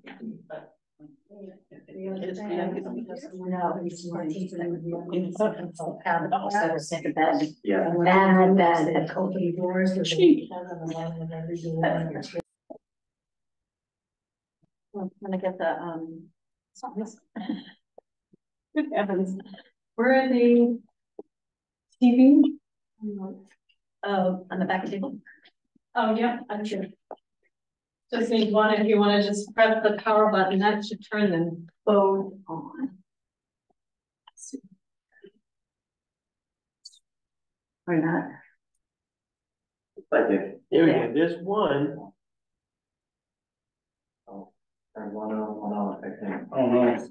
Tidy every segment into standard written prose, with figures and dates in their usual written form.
No, he's yeah. And bad. Open doors. I'm gonna get the songs. Good heavens. Where are the TV? On the back table. Oh yeah, I'm sure. Just need one. If you want to just press the power button, that should turn them both on. Or not. But there we go. There's one. Oh, and one on, I think. Oh no,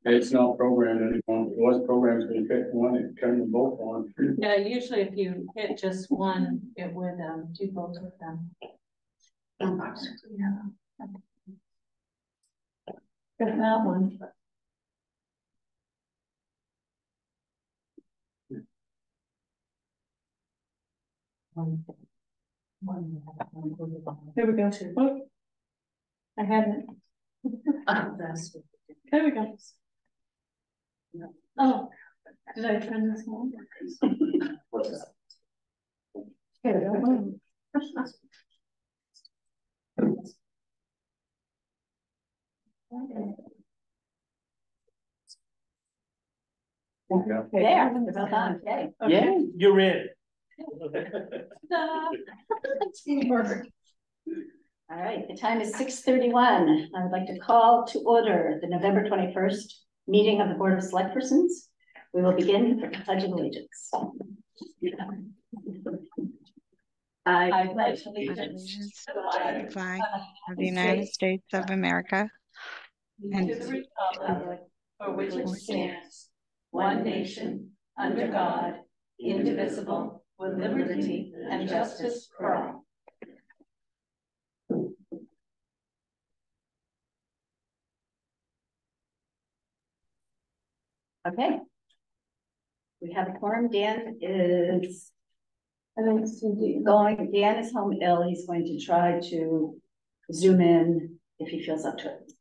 it's not programmed anymore. It was programmed when you pick one, it turned them both on. Yeah, usually if you hit just one, it would do both of them. Yeah. Got that one. There we go. Oh, I had it. There we go. Oh, did I turn this on? What's that? Here we go. Yeah. There. Okay. Yeah, you're in. All right, the time is 6:31. I would like to call to order the November 21st meeting of the Board of Selectpersons. We will begin with the Pledge of Allegiance. I pledge allegiance to the flag of the United States of America and to the republic for which it stands, one nation, under God, indivisible, with liberty and justice for all. Okay. We have a quorum. Dan is Dan is home ill. He's going to try to zoom in if he feels up to it.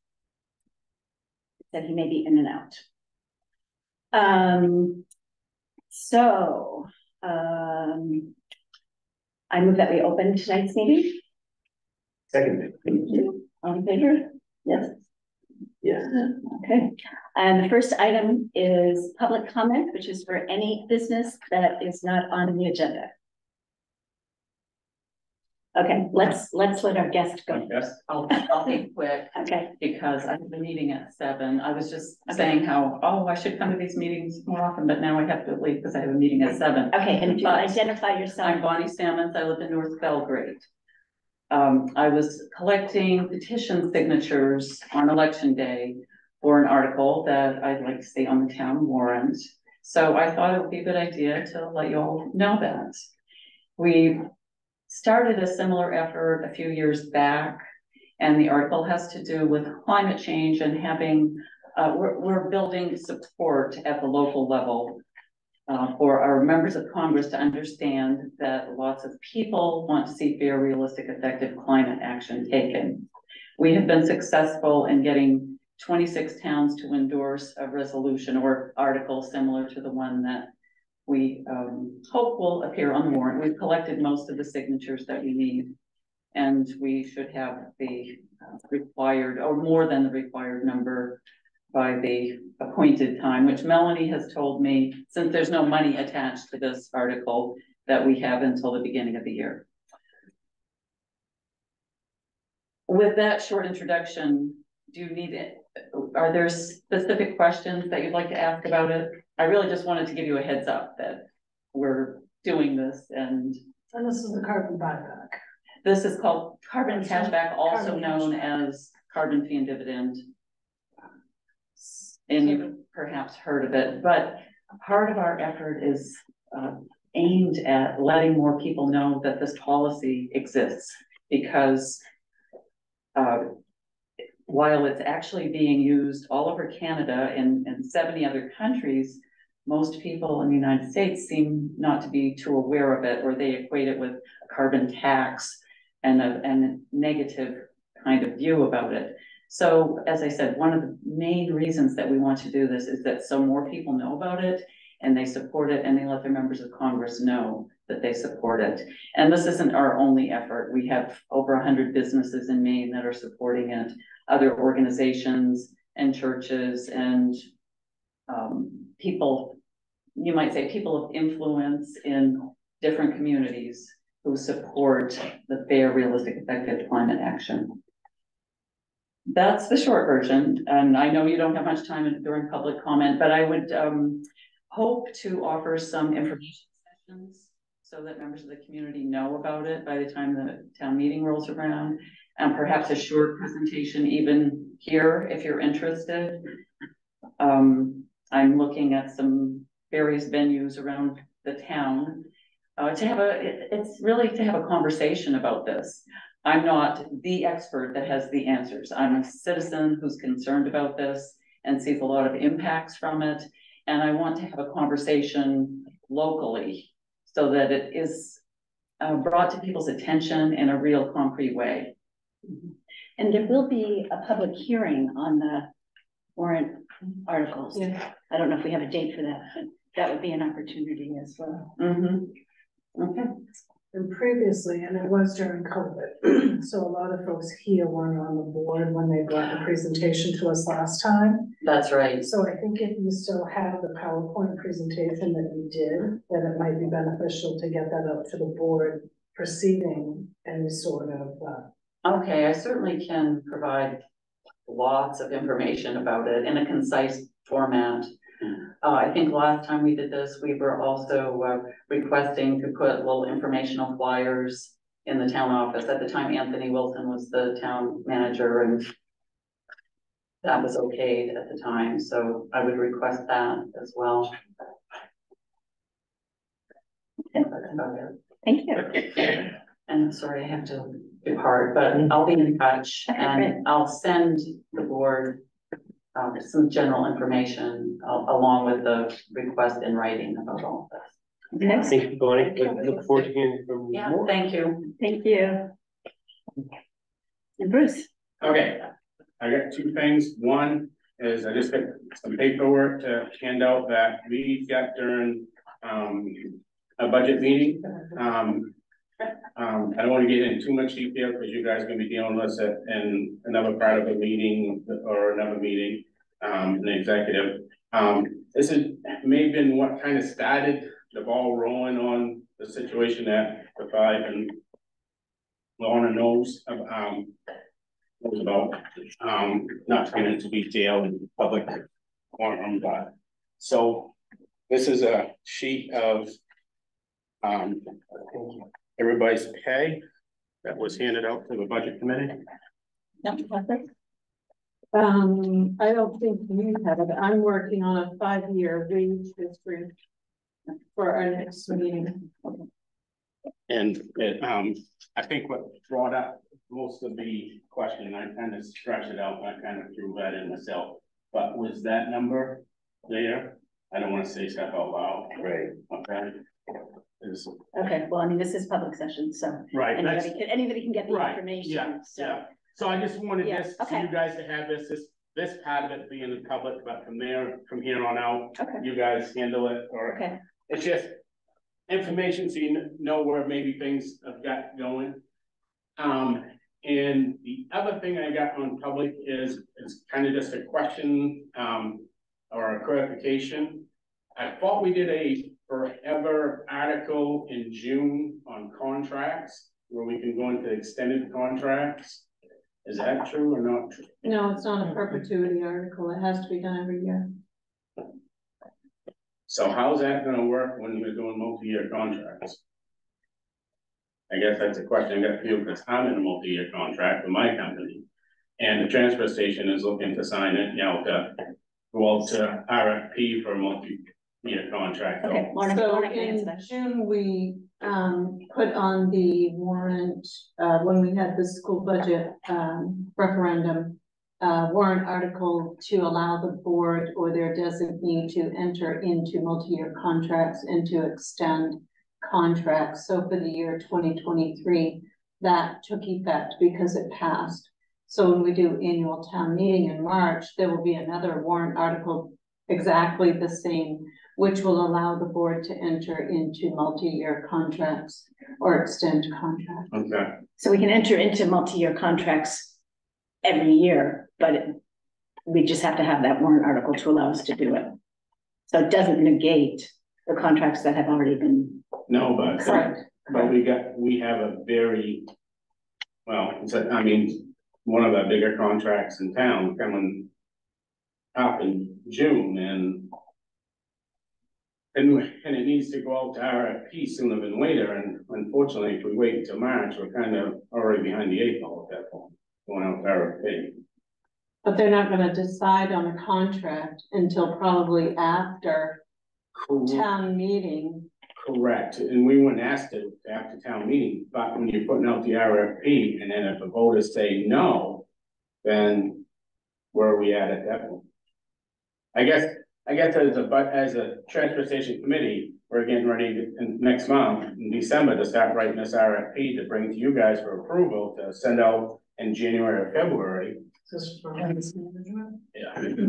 He said he may be in and out. I move that we open tonight's meeting. Second. All in favor? Yes. Yes. Okay. And the first item is public comment, which is for any business that is not on the agenda. Okay, let's let our guest go. Yes. I'll be quick. Okay. Because I have a meeting at 7. I was just saying how, I should come to these meetings more often, but now I have to leave because I have a meeting at 7. Okay, and if you identify yourself. I'm Bonnie Salmons. I live in North Belgrade. I was collecting petition signatures on election day for an article that I'd like to see on the town warrant. So I thought it would be a good idea to let you all know that. We started a similar effort a few years back, and the article has to do with climate change and having, we're building support at the local level for our members of Congress to understand that lots of people want to see fair, realistic, effective climate action taken. We have been successful in getting 26 towns to endorse a resolution or article similar to the one that we hope will appear on the warrant. We've collected most of the signatures that we need, and we should have the required, or more than the required number by the appointed time, which Melanie has told me, since there's no money attached to this article, that we have until the beginning of the year. With that short introduction, do you need it? Are there specific questions that you'd like to ask about it? I really just wanted to give you a heads up that we're doing this. And this is the carbon buyback. This is called carbon cashback, also known as carbon fee and dividend. And you've perhaps heard of it, but part of our effort is aimed at letting more people know that this policy exists, because while it's actually being used all over Canada and 70 other countries, most people in the United States seem not to be too aware of it, or they equate it with a carbon tax and a negative kind of view about it. So as I said, one of the main reasons that we want to do this is that so more people know about it and they support it and they let their members of Congress know that they support it. And this isn't our only effort. We have over 100 businesses in Maine that are supporting it, other organizations and churches and people, you might say people of influence in different communities who support the fair, realistic, effective climate action. That's the short version, and I know you don't have much time during public comment, but I would hope to offer some information sessions so that members of the community know about it by the time the town meeting rolls around, and perhaps a short presentation even here if you're interested. I'm looking at some various venues around the town to have it's really to have a conversation about this. I'm not the expert that has the answers. I'm a citizen who's concerned about this and sees a lot of impacts from it. And I want to have a conversation locally so that it is brought to people's attention in a real concrete way. And there will be a public hearing on the warrant articles. Yeah. I don't know if we have a date for that, but that would be an opportunity as well. Okay. And previously, and it was during COVID, so a lot of folks here weren't on the board when they brought the presentation to us last time. That's right. So I think if you still have the PowerPoint presentation that you did, then it might be beneficial to get that up to the board preceding any sort of. Okay, I certainly can provide lots of information about it in a concise format. I think last time we did this, we were also requesting to put little informational flyers in the town office. At the time, Anthony Wilson was the town manager and that was okayed at the time. So I would request that as well. Thank you. And sorry, I have to depart, but I'll be in touch and I'll send the board some general information along with the request in writing about all of this. Next. Thank you, Bonnie. Look forward to hearing from you Yeah, more. thank you. Thank you. And Bruce. Okay, I got two things. One is I just got some paperwork to hand out that we got during a budget meeting. I don't want to get into too much detail because you guys are going to be dealing with it in another part of a meeting or another meeting, an executive. This may have been what kind of started the ball rolling on the situation that the five and Lorna knows about, not to get into detail in public forum, but so this is a sheet of everybody's pay that was handed out to the budget committee. I don't think you have it. I'm working on a 5-year wage history for our next meeting. And it, I think what brought up most of the question, I kind of stretched it out, I kind of threw that in myself, but was that number there? I don't want to say stuff out loud. Right. Okay. Okay, well, I mean, this is public session, so Right. anybody can get the Right, information. yeah, So. yeah. So I just wanted Yeah, this, okay. for you guys to have this part of it being in public, but from here on out, Okay. you guys handle it, or Okay. it's just information so you know where maybe things have got going. And the other thing I got on public is kind of just a question, or a clarification. I thought we did a forever article in June on contracts, where we can go into extended contracts. Is that true or not true? No, it's not a perpetuity article. It has to be done every year. So how's that gonna work when we're doing multi-year contracts? I guess that's a question I got for you, because I'm in a multi-year contract with my company. And the transfer station is looking to sign it, you know, to go out to RFP for a multi-year contract. Okay, Lorna, So Lorna can answer in that. June, we put on the warrant, when we had the school budget referendum, warrant article to allow the board or their designee to enter into multi-year contracts and to extend contracts. So for the year 2023, that took effect because it passed. So when we do annual town meeting in March, there will be another warrant article exactly the same, which will allow the board to enter into multi-year contracts or extend contracts. Okay, So we can enter into multi-year contracts every year, but we just have to have that warrant article to allow us to do it. So it doesn't negate the contracts that have already been. no, but. Correct. But we have a very, well, I mean, one of the bigger contracts in town coming up in June and it needs to go out to RFP sooner than later, and unfortunately, if we wait until March, we're kind of already behind the 8 ball at that point, going out to RFP. But they're not gonna decide on a contract until probably after town meeting. Correct, and we wouldn't ask to after town meeting, but when you're putting out the RFP, and then if the voters say no, then where are we at that point? I guess as a transfer station committee, we're getting ready next month in December to start writing this RFP to bring to you guys for approval to send out in January or February. Just for office management, Yeah.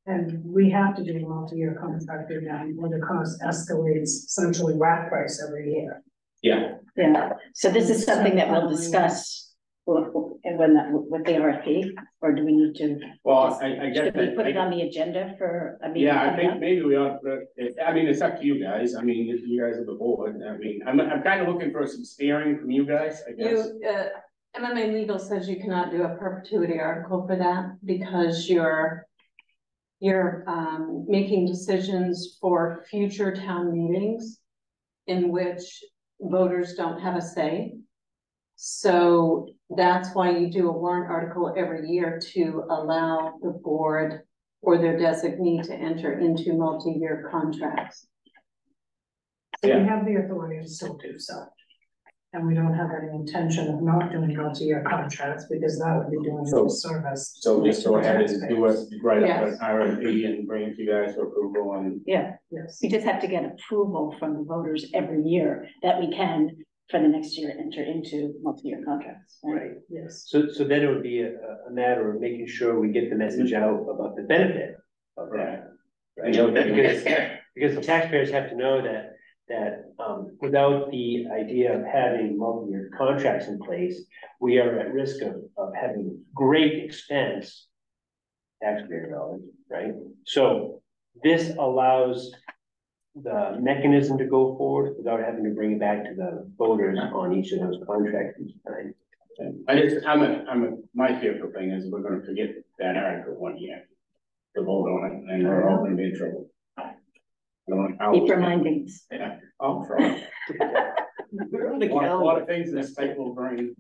and we have to do a multi-year contract with them, where the cost escalates essentially rack price every year. Yeah, Yeah, so this is something that we'll discuss with the RFP, or do we need to? well, I guess. Should we put it on the agenda for a meeting? Yeah, I coming up? think maybe we ought to, I mean, it's up to you guys, I mean, if you guys are the board, I mean, I'm kind of looking for some steering from you guys, I guess. MMA legal says you cannot do a perpetuity article for that because you're making decisions for future town meetings in which voters don't have a say. So that's why you do a warrant article every year to allow the board or their designee to enter into multi-year contracts. So we Yeah. have the authority to still do so. And we don't have any intention of not doing multi-year contracts, because that would be doing a disservice. So just go ahead and do it, write up an Yes. RFP and bring it to you guys for approval and. Yeah, Yes. we just have to get approval from the voters every year that we can, for the next year, enter into multi-year contracts. Right. Yes. So then it would be a matter of making sure we get the message out about the benefit of that. Right, because the taxpayers have to know that without the idea of having multi-year contracts in place, we are at risk of having great expense, taxpayer dollars, right? So this allows the mechanism to go forward without having to bring it back to the voters on each of those contracts each time. My fearful thing is we're gonna forget that article 1 year. To vote on it, and we're all gonna be in trouble. Keep reminding us. Yeah, I'll try. A lot of things in this tight little brain.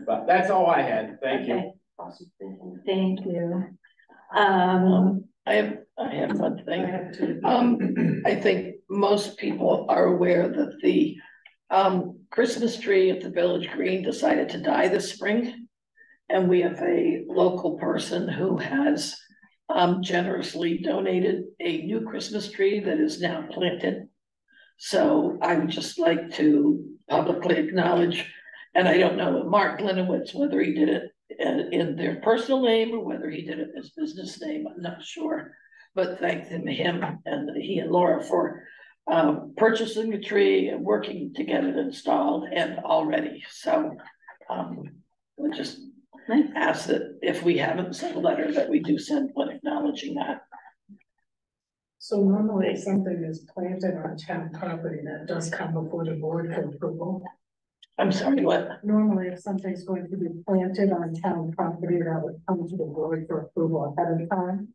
But that's all I had, thank you. Okay. Thank you. I have one thing. I think most people are aware that the Christmas tree at the Village Green decided to die this spring. And we have a local person who has generously donated a new Christmas tree that is now planted. So I would just like to publicly acknowledge, and I don't know Mark Glenowitz, whether he did it in their personal name or whether he did it in his business name, I'm not sure. But thank him and he and Laura for purchasing the tree and working to get it installed and already. So we'll just ask that if we haven't sent a letter that we do send one acknowledging that. So normally if something is planted on town property, that does come before the board for approval. I'm sorry, what? Normally, if something's going to be planted on town property, that would come to the board for approval ahead of time.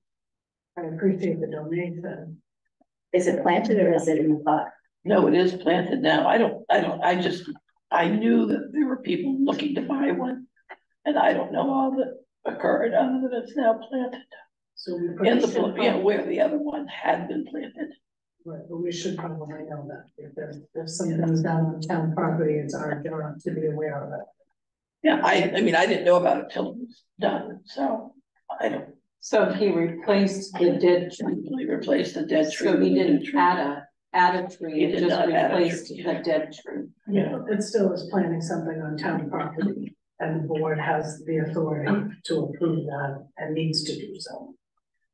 I appreciate the donation. Is it planted or is it in the pot? No, it is planted now. I knew that there were people looking to buy one. And I don't know all that occurred other than it's now planted. So we In the, where the other one had been planted. Right, but we should probably know that if something is done on town property, it's our job to be aware of it. Yeah, I mean, I didn't know about it till it was done, so I don't. So he replaced the dead tree. He replaced the dead tree. So he didn't add a tree, He it did just not add a replaced tree. the dead tree. Yeah. It still is planting something on town property. And the board has the authority to approve that and needs to do so.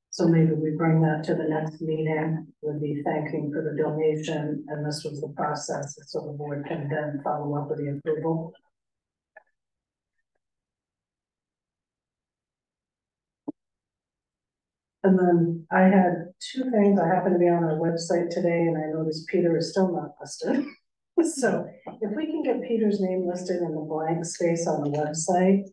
So maybe we bring that to the next meeting, we'll be thanking for the donation, and this was the process, so the board can then follow up with the approval. And then I had two things. I happened to be on our website today and I noticed Peter is still not listed. So if we can get Peter's name listed in the blank space on the website.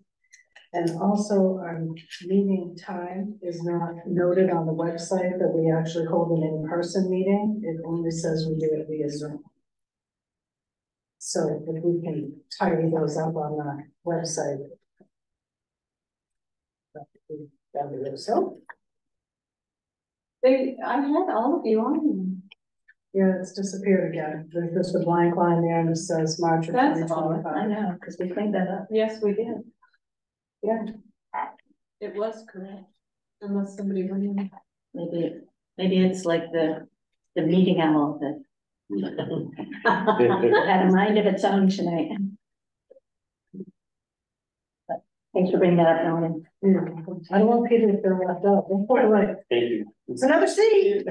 And also our meeting time is not noted on the website that we actually hold an in-person meeting. It only says we do it via Zoom. So if we can tidy those up on the website. That would be so. I had all of you on. Yeah, it's disappeared again. There's just a blank line there and it says March of That's 2025. I know, because we cleaned that up. Yes, we did. Yeah. It was correct. Unless somebody went in. Maybe it's like the meeting owl that had a mind of its own tonight. But thanks for bringing that up, Ellen. Yeah. I don't want Peter to feel left out. Like, Thank you. it's another seat.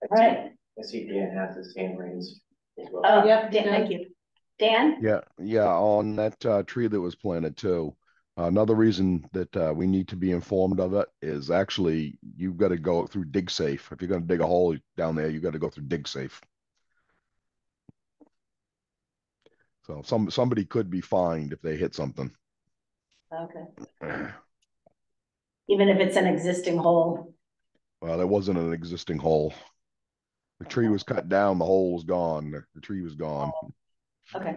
All right. I see Dan has his hand raised as well. Oh, Yep, Dan, thank you. Dan? Yeah, on that tree that was planted too. Another reason that we need to be informed of it is actually you've got to go through DigSafe. If you're going to dig a hole down there, you've got to go through DigSafe. So somebody could be fined if they hit something. Okay. Even if it's an existing hole. Well, there wasn't an existing hole. The tree was cut down, the hole was gone. The tree was gone. Okay.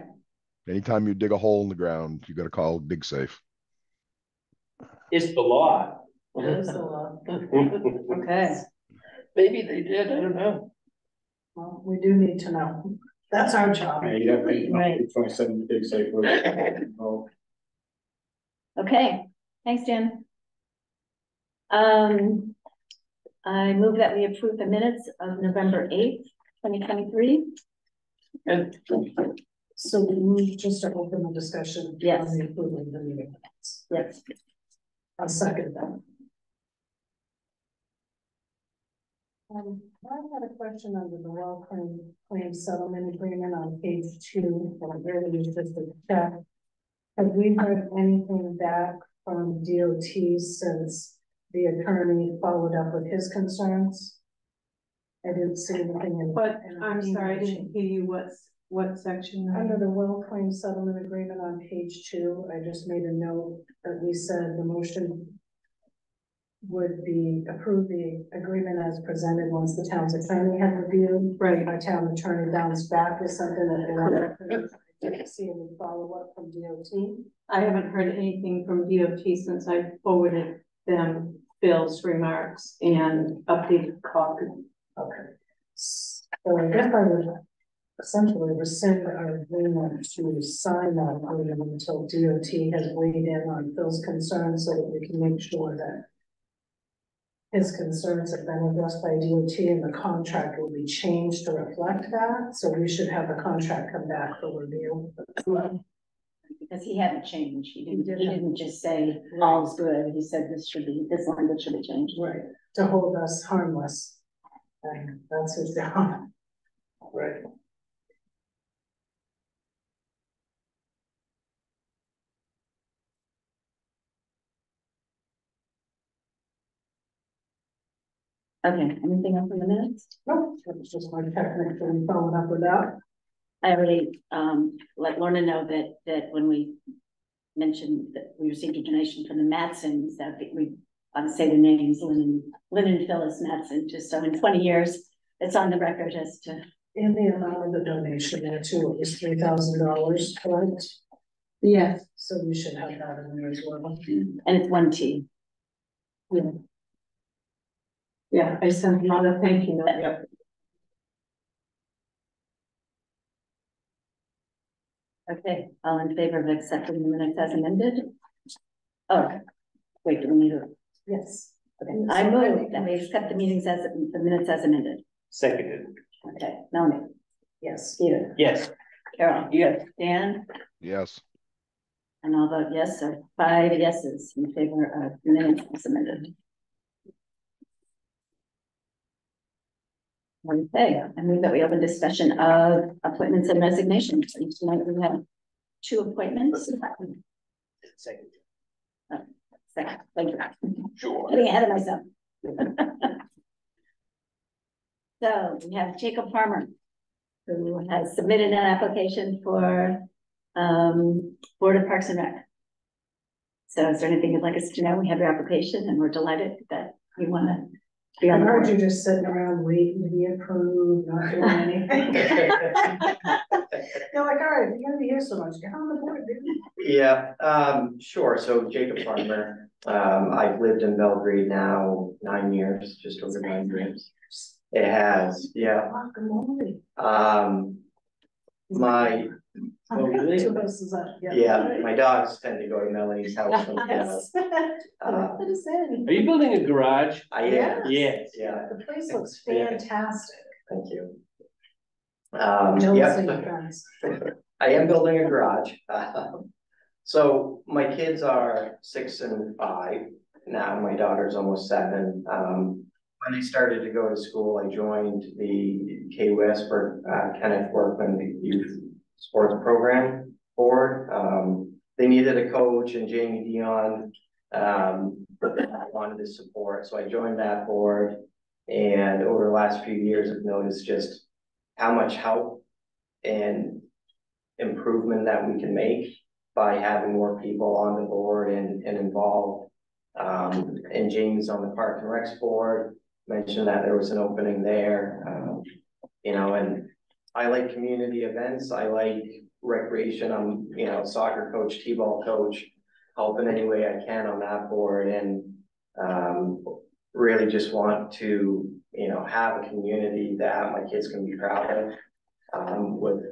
Anytime you dig a hole in the ground, you got to call DigSafe. It's the law. It is the law. Okay. Maybe they did, I don't know. Well, we do need to know. That's our job. Yeah, Right. 27 big safe. Oh. Okay, thanks, Dan. I move that we approve the minutes of November 8th, 2023. And So we move just to open the discussion. Yes. On the approval of the meeting minutes. Yes. I'll second that. I had a question under the well claim settlement agreement on page 2, and I really was just a check. Have we heard anything back from DOT since the attorney followed up with his concerns? I didn't see anything in. But in I'm the sorry, I email didn't hear you. What section? Under the well claim settlement agreement on page 2, I just made a note that we said the motion would be approve the agreement as presented once the town's attorney had reviewed. Right. Our town attorney bounced back with something that I didn't see any follow-up from DOT. I haven't heard anything from DOT since I forwarded them Phil's remarks and updated copy. Okay. So I guess I would essentially rescind our agreement to sign that agreement until DOT has weighed in on Phil's concerns so that we can make sure that his concerns have been addressed by DOT and the contract will be changed to reflect that. So we should have the contract come back for review. Because he hadn't changed. He didn't just say all's good. He said this language should be changed. Right. To hold us harmless. And that's his job. Right. Okay, anything else in the minutes? No, it was just my technical following up with that. I already let Lorna know that when we mentioned that we received a donation from the Matsons, that we ought to say the names, Lynn and Phyllis Matson, just so in 20 years, it's on the record as to. In the amount of the donation there too, it was $3,000, correct? Yes. So we should have that in there as well. And it's 1 T. Yeah. Yeah, I sent another thank you note. Yep. Okay, all in favor of accepting the minutes as amended? Oh, wait, do we need to? Yes. Okay, I move that we accept the minutes as amended. Seconded. Okay, Melanie. Yes. Peter. Yes. Carol? Yes. Dan? Yes. And I'll vote yes, so 5 yeses in favor of the minutes as submitted. Okay, I move that we open discussion of appointments and resignations. And tonight we have 2 appointments. Second. Second, thank you. Sure. Getting ahead of myself. So we have Jacob Farmer, who has submitted an application for Board of Parks and Rec. So is there anything you'd like us to know? We have your application and we're delighted that you want to be I on the heard you board. just sitting around waiting to be approved, not doing anything. They're like, all right, you're gonna be here so much, get on the board, dude. Yeah, sure. So Jacob Farmer, I've lived in Belgrade now 9 years, just over 9 years. It has, yeah. Guacamole. My, Oh, really? 2 houses up, yeah. yeah, my dogs tend to go to Melanie's house. Yes. Let us in. Are you building a garage? I am, Yes. yeah, The place looks fantastic. thank you. Jealousy Yep. depends. I am building a garage. So my kids are 6 and 5 now. My daughter's almost 7. When I started to go to school, I joined the KWS for Kenneth Workman Youth Sports Program Board. They needed a coach, and Jamie Dion wanted the support, so I joined that board. And over the last few years, I've noticed just how much help and improvement that we can make by having more people on the board and involved. And Jamie's on the Park and Recs board, mentioned that there was an opening there. You know, and I like community events. I like recreation. I'm, you know, soccer coach, t-ball coach, helping any way I can on that board. And really just want to, you know, have a community that my kids can be proud of, with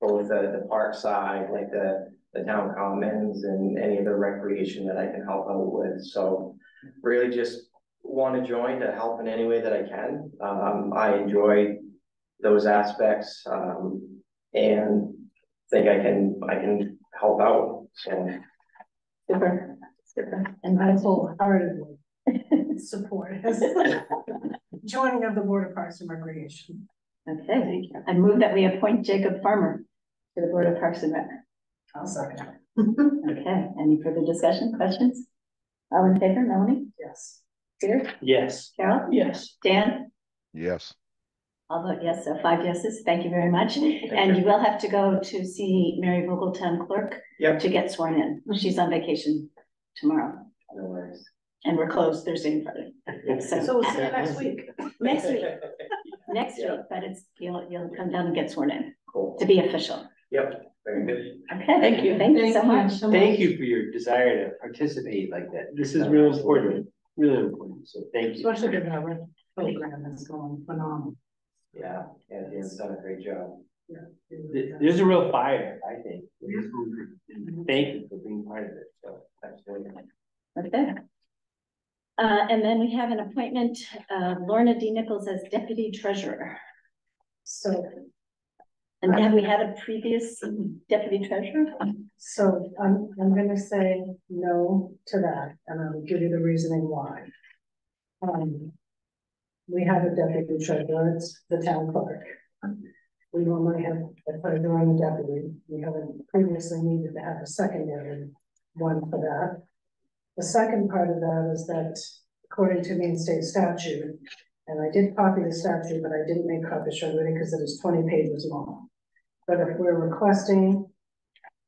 both the park side, like the town commons, and any other recreation that I can help out with. So really just want to join to help in any way that I can. I enjoy those aspects, and think I can help out. So Super, super. And I wholeheartedly support joining of the Board of Parks and Recreation. Okay, I move that we appoint Jacob Farmer to the Board of Parks and Rec. I'll second. Okay, any further discussion, questions? All in favor, Melanie? Yes. Peter? Yes. Carol? Yes. Dan? Yes. I'll vote yes, so 5 yeses. Thank you very much. And you will have to go to see Mary Vogel, Town Clerk, Yep. to get sworn in. She's on vacation tomorrow, no worries. and we're closed Thursday and Friday. So we'll see you next week. Next week, next Yeah. week, but it's, you'll come down and get sworn in Cool. to be official. Yep, very good. Okay. Thank you. Thank you so much. Thank you for your desire to participate like that. This is real important, really important. So thank you. Especially the rec program is going phenomenal. Yeah, Dan's done a great job. There's a real fire, I think. Thank you for being part of it. So absolutely. Okay. And then we have an appointment, Lorna D. Nichols as Deputy Treasurer. So, And have we had a previous Deputy Treasurer? so I'm gonna say no to that, and I'll give you the reasoning why. We have a deputy treasurer, it's the town clerk. We normally have a treasurer and a deputy. We haven't previously needed to have a secondary one for that. The second part of that is that according to Maine state statute, and I did copy the statute, but I didn't make copies for everybody because it is 20 pages long. But if we're requesting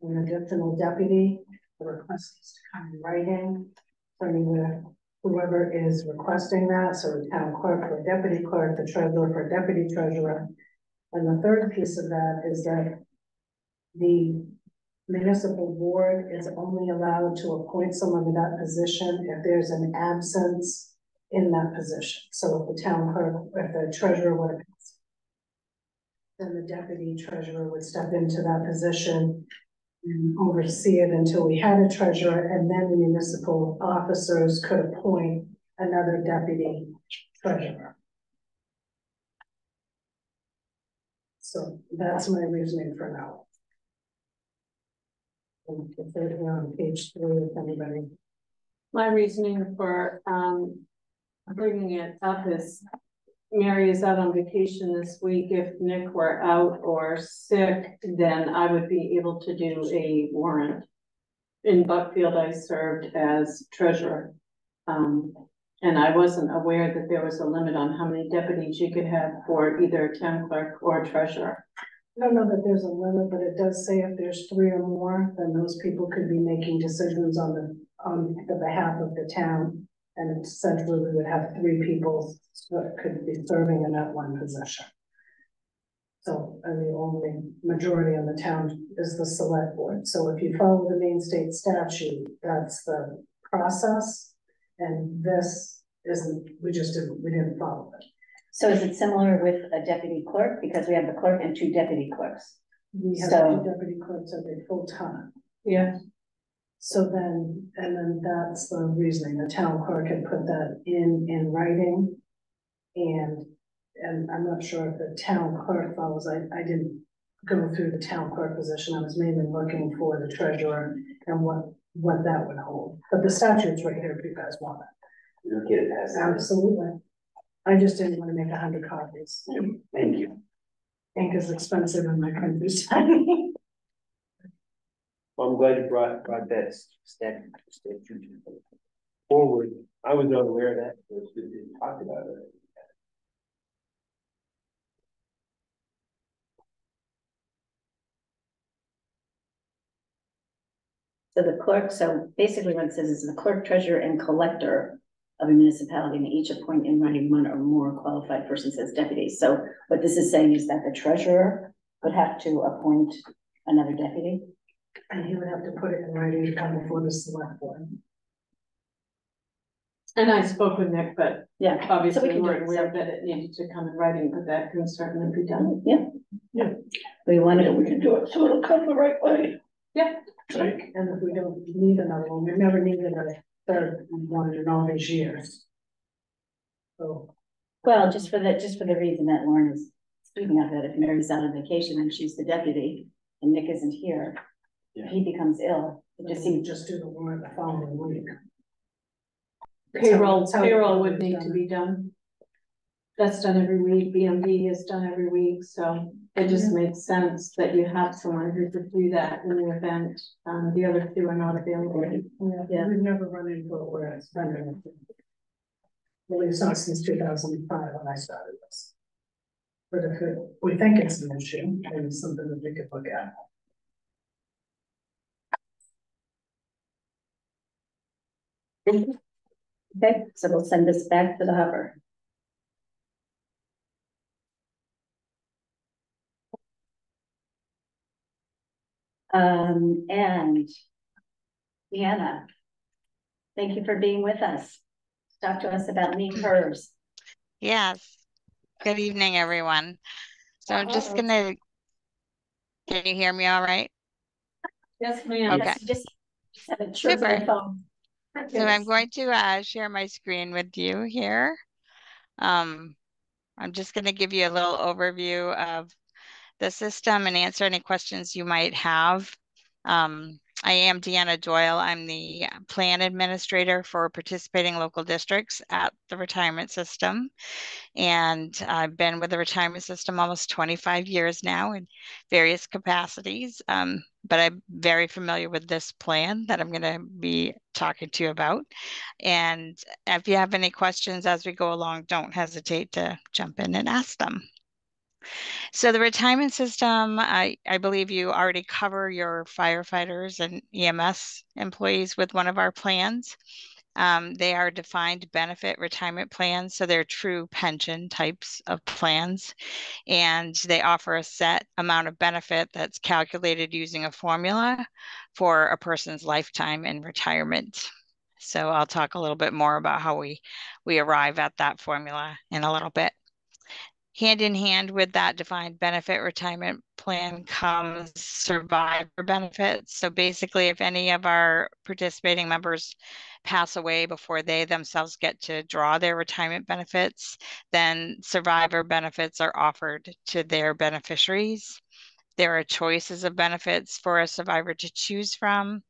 an additional deputy, the request is to come in writing from whoever is requesting that, so the town clerk for a deputy clerk, the treasurer for a deputy treasurer. And the third piece of that is that the municipal board is only allowed to appoint someone to that position if there's an absence in that position. So if the town clerk, if the treasurer would have, then the deputy treasurer would step into that position and oversee it until we had a treasurer, and then the municipal officers could appoint another deputy treasurer. So that's my reasoning for now. And if they're on page 3, if anybody. My reasoning for, bringing it up is Mary is out on vacation this week. If Nick were out or sick, then I would be able to do a warrant. In Buckfield, I served as treasurer. And I wasn't aware that there was a limit on how many deputies you could have for either town clerk or treasurer. I don't know that there's a limit, but it does say if there's 3 or more, then those people could be making decisions on the behalf of the town. And essentially we would have 3 people that could be serving in that one position. So, and the only majority in the town is the select board. So if you follow the Maine state statute, that's the process. And this isn't, we didn't follow it. So is it similar with a deputy clerk? Because we have the clerk and 2 deputy clerks. We have So- 2 deputy clerks every full time. Yeah. So then, and then that's the reasoning, the town clerk had put that in writing. And I'm not sure if the town clerk follows, I didn't go through the town clerk position, I was mainly looking for the treasurer and what that would hold. But the statute's right here if you guys want it. You'll get it as. Absolutely. I just didn't want to make 100 copies. Thank you. Ink is expensive in my country. Well, I'm glad you brought that statute forward. I was not aware of that, so it's good to talk about it. So the clerk, so basically what it says is the clerk, treasurer, and collector of a municipality may each appoint in writing 1 or more qualified persons as deputies. So what this is saying is that the treasurer would have to appoint another deputy. And he would have to put it in writing to come before the select board. And I spoke with Nick, but Yeah, so we obviously can we do weren't it, aware so- that it needed to come in writing, but that can certainly be done. We want Yeah, we to, can do it, so it'll come the right way. Yeah. Right. And if we don't need another one, we've never needed a 3rd one in all these years. So, well, just for the reason that Lauren is speaking of, that if Mary's out on vacation and she's the deputy and Nick isn't here, if he becomes ill, it just we seems, just do the warrant the following week. Payroll That's how would it's need done. to be done. That's done every week, BMD is done every week, so it just makes sense that you have someone who could do that in the event, the other 2 are not available. Yeah. We've never run into it where it's been anything. At least not since 2005 when I started this. But if we think it's an issue, then it's something that we could look at. okay, so we'll send this back to the hopper. And Deanna, thank you for being with us. Talk to us about NEPERS. Yes. Good evening, everyone. So I'm just gonna, can you hear me all right? Yes, ma'am. Okay. Yes, just have a chirp Super. on the phone. So I'm going to share my screen with you here. I'm just going to give you a little overview of the system and answer any questions you might have. I am Deanna Doyle. I'm the plan administrator for participating local districts at the retirement system. And I've been with the retirement system almost 25 years now in various capacities. But I'm very familiar with this plan that I'm going to be talking to you about. And if you have any questions as we go along, don't hesitate to jump in and ask them. So the retirement system, I believe you already cover your firefighters and EMS employees with one of our plans. They are defined benefit retirement plans, so they're true pension types of plans, and they offer a set amount of benefit that's calculated using a formula for a person's lifetime in retirement. So I'll talk a little bit more about how we arrive at that formula in a little bit. Hand in hand with that defined benefit retirement plan comes survivor benefits. So basically, if any of our participating members pass away before they themselves get to draw their retirement benefits, then survivor benefits are offered to their beneficiaries. There are choices of benefits for a survivor to choose from,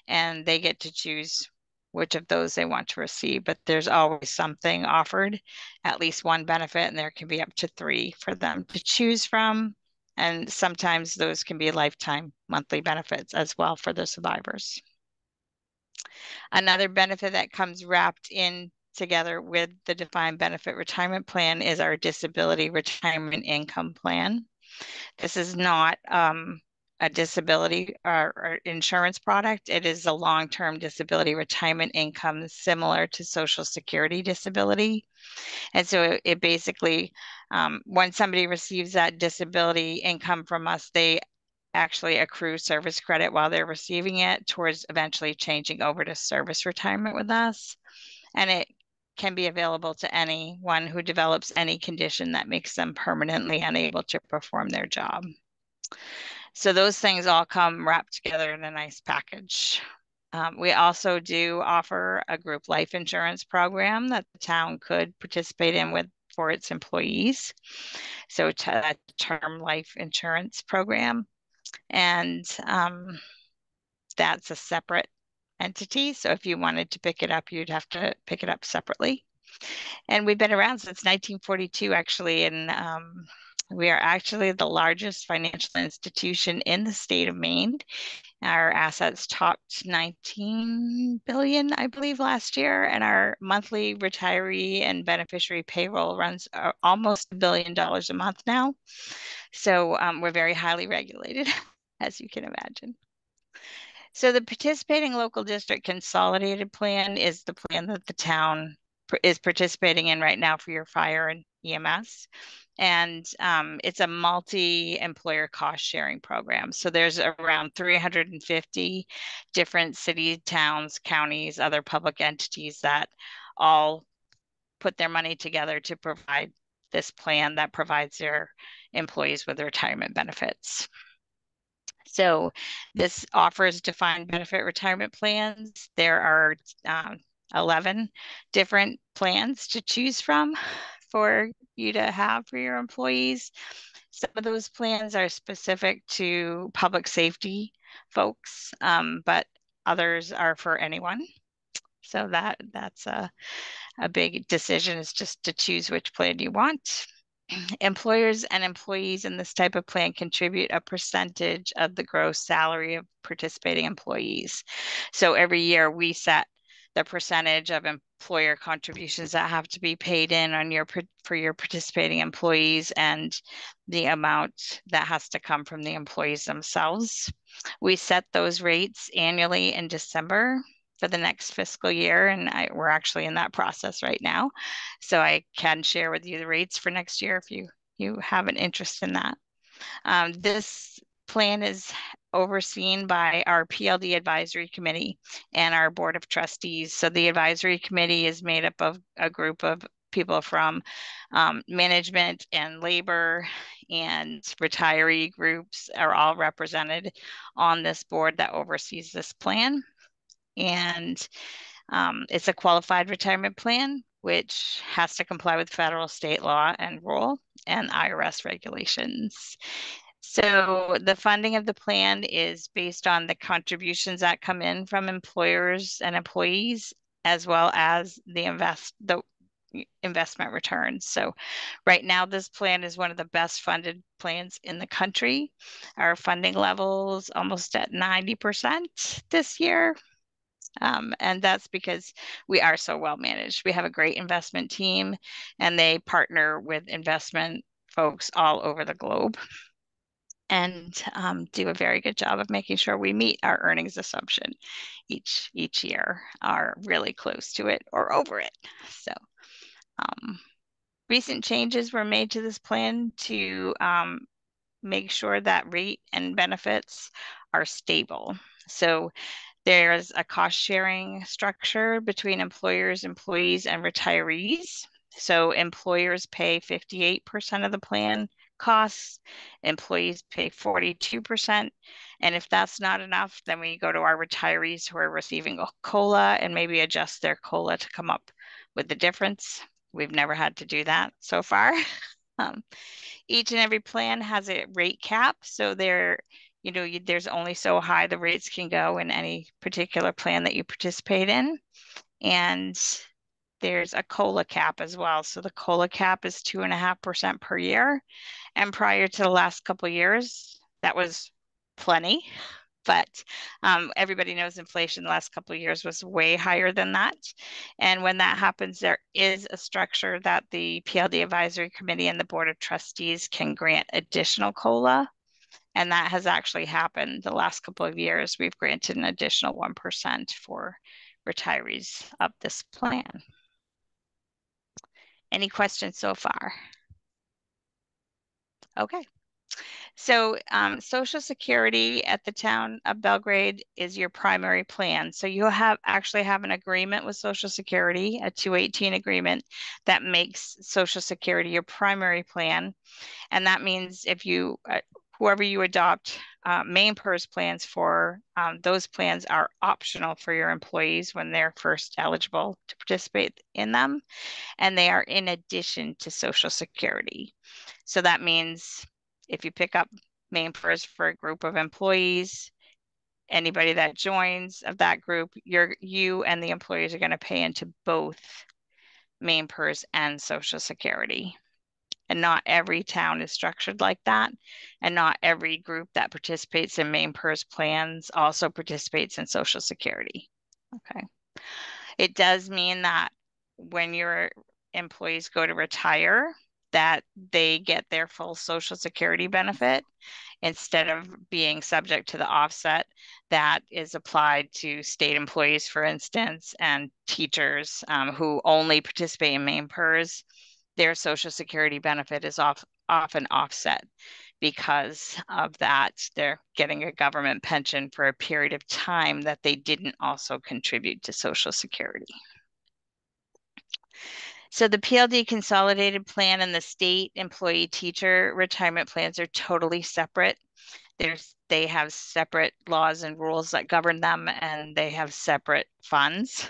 and they get to choose which of those they want to receive, but there's always something offered, at least one benefit, and there can be up to 3 for them to choose from. And sometimes those can be lifetime monthly benefits as well for the survivors. Another benefit that comes wrapped in together with the defined benefit retirement plan is our disability retirement income plan. This is not a disability or insurance product. It is a long-term disability retirement income similar to Social Security disability. And so it basically, when somebody receives that disability income from us, they actually accrue service credit while they're receiving it towards eventually changing over to service retirement with us. And it can be available to anyone who develops any condition that makes them permanently unable to perform their job. So those things all come wrapped together in a nice package. We also do offer a group life insurance program that the town could participate in for its employees. So a term life insurance program. And that's a separate entity. So if you wanted to pick it up, you'd have to pick it up separately. And we've been around since 1942, actually, and we are actually the largest financial institution in the state of Maine. Our assets topped 19 billion, I believe, last year, and our monthly retiree and beneficiary payroll runs almost $1 billion a month now. So we're very highly regulated, as you can imagine. So the participating local district consolidated plan is the plan that the town is participating in right now for your fire and EMS. And it's a multi-employer cost sharing program. So there's around 350 different cities, towns, counties, other public entities that all put their money together to provide this plan that provides their employees with retirement benefits. So this offers defined benefit retirement plans. There are 11 different plans to choose from for you to have for your employees. Some of those plans are specific to public safety folks, but others are for anyone. So that's a big decision, is just to choose which plan you want. Employers and employees in this type of plan contribute a percentage of the gross salary of participating employees. So every year we set the percentage of employer contributions that have to be paid in on for your participating employees and the amount that has to come from the employees themselves. We set those rates annually in December for the next fiscal year, and we're actually in that process right now. So I can share with you the rates for next year if you have an interest in that. This plan is overseen by our PLD advisory committee and our board of trustees. So the advisory committee is made up of a group of people from management and labor and retiree groups are all represented on this board that oversees this plan. And it's a qualified retirement plan, which has to comply with federal, state law and rule and IRS regulations. So the funding of the plan is based on the contributions that come in from employers and employees, as well as the investment returns. So right now, this plan is one of the best funded plans in the country. Our funding levels almost at 90% this year. And that's because we are so well managed. We have a great investment team, and they partner with investment folks all over the globe and do a very good job of making sure we meet our earnings assumption each year, are really close to it or over it. So recent changes were made to this plan to make sure that rate and benefits are stable. So there's a cost sharing structure between employers, employees, and retirees. So employers pay 58% of the plan costs, employees pay 42%. And if that's not enough, then we go to our retirees who are receiving a COLA and maybe adjust their COLA to come up with the difference. We've never had to do that so far. Each and every plan has a rate cap. So there's only so high the rates can go in any particular plan that you participate in. And there's a COLA cap as well. So the COLA cap is 2.5% per year. And prior to the last couple of years, that was plenty. But everybody knows inflation the last couple of years was way higher than that. And when that happens, there is a structure that the PLD Advisory Committee and the Board of Trustees can grant additional COLA. And that has actually happened the last couple of years. We've granted an additional 1% for retirees of this plan. Any questions so far? Okay. So Social Security at the town of Belgrade is your primary plan. So you actually have an agreement with Social Security, a 218 agreement that makes Social Security your primary plan. And that means if you, whoever you adopt main PERS plans for, those plans are optional for your employees when they're first eligible to participate in them. And they are in addition to Social Security. So that means if you pick up main PERS for a group of employees, anybody that joins of that group, you and the employees are going to pay into both main PERS and Social Security. And not every town is structured like that. And not every group that participates in main PERS plans also participates in Social Security. Okay. It does mean that when your employees go to retire, that they get their full Social Security benefit instead of being subject to the offset that is applied to state employees, for instance, and teachers who only participate in main PERS. Their Social Security benefit is often offset because of that. They're getting a government pension for a period of time that they didn't also contribute to Social Security. So the PLD consolidated plan and the state employee teacher retirement plans are totally separate. They have separate laws and rules that govern them, and they have separate funds.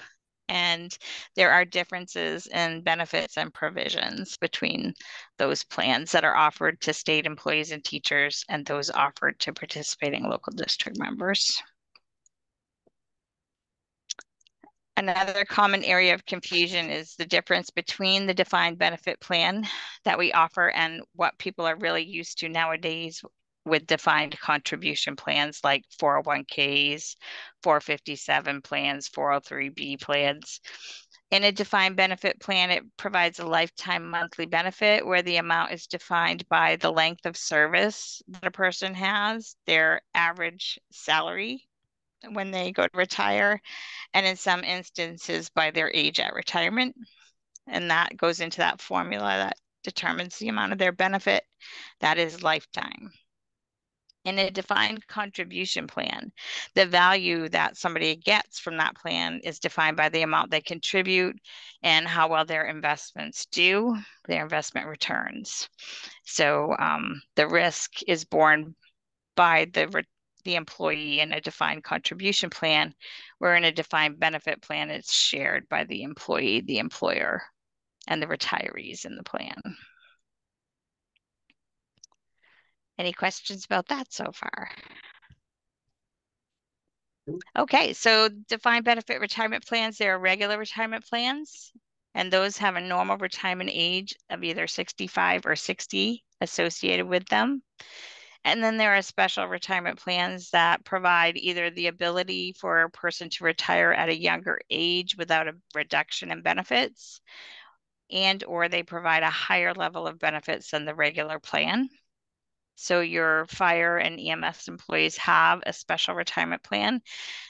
And there are differences in benefits and provisions between those plans that are offered to state employees and teachers and those offered to participating local district members. Another common area of confusion is the difference between the defined benefit plan that we offer and what people are really used to nowadays with defined contribution plans like 401ks, 457 plans, 403b plans. In a defined benefit plan, it provides a lifetime monthly benefit where the amount is defined by the length of service that a person has, their average salary when they go to retire, and in some instances by their age at retirement. And that goes into that formula that determines the amount of their benefit. That is lifetime. In a defined contribution plan, the value that somebody gets from that plan is defined by the amount they contribute and how well their investments do, their investment returns. So the risk is borne by the employee in a defined contribution plan, where in a defined benefit plan, it's shared by the employee, the employer, and the retirees in the plan. Any questions about that so far? Okay, so defined benefit retirement plans, there are regular retirement plans, and those have a normal retirement age of either 65 or 60 associated with them. And then there are special retirement plans that provide either the ability for a person to retire at a younger age without a reduction in benefits, and or they provide a higher level of benefits than the regular plan. So your fire and EMS employees have a special retirement plan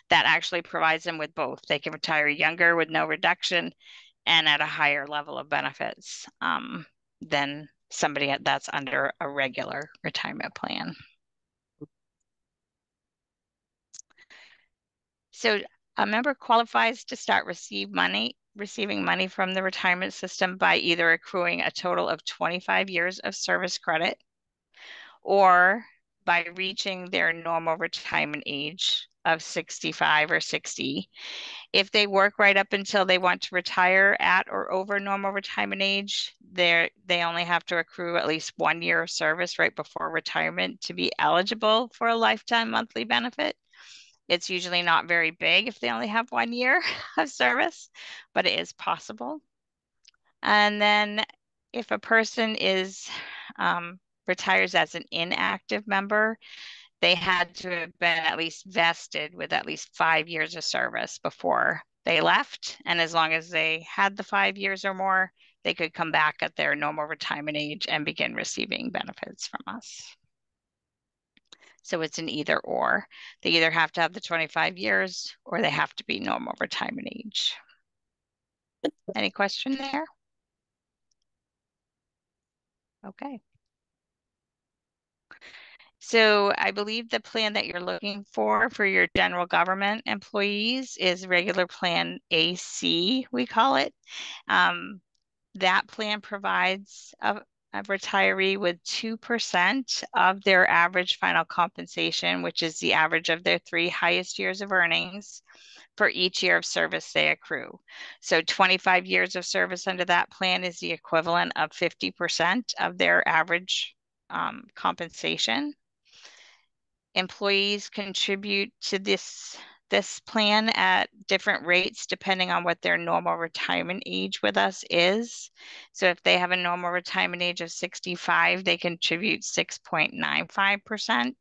that actually provides them with both. They can retire younger with no reduction and at a higher level of benefits than somebody that's under a regular retirement plan. So a member qualifies to start receive money receiving money from the retirement system by either accruing a total of 25 years of service credit or by reaching their normal retirement age of 65 or 60. If they work right up until they want to retire at or over normal retirement age, they only have to accrue at least 1 year of service right before retirement to be eligible for a lifetime monthly benefit. It's usually not very big if they only have 1 year of service, but it is possible. And then if a person retires as an inactive member, they had to have been at least vested with at least 5 years of service before they left. And as long as they had the 5 years or more, they could come back at their normal retirement age and begin receiving benefits from us. So it's an either or. They either have to have the 25 years or they have to be normal retirement age. Any question there? Okay. So I believe the plan that you're looking for your general government employees is regular plan AC, we call it. That plan provides a retiree with 2% of their average final compensation, which is the average of their 3 highest years of earnings for each year of service they accrue. So 25 years of service under that plan is the equivalent of 50% of their average compensation. Employees contribute to this plan at different rates depending on what their normal retirement age with us is. So if they have a normal retirement age of 65, they contribute 6.95%.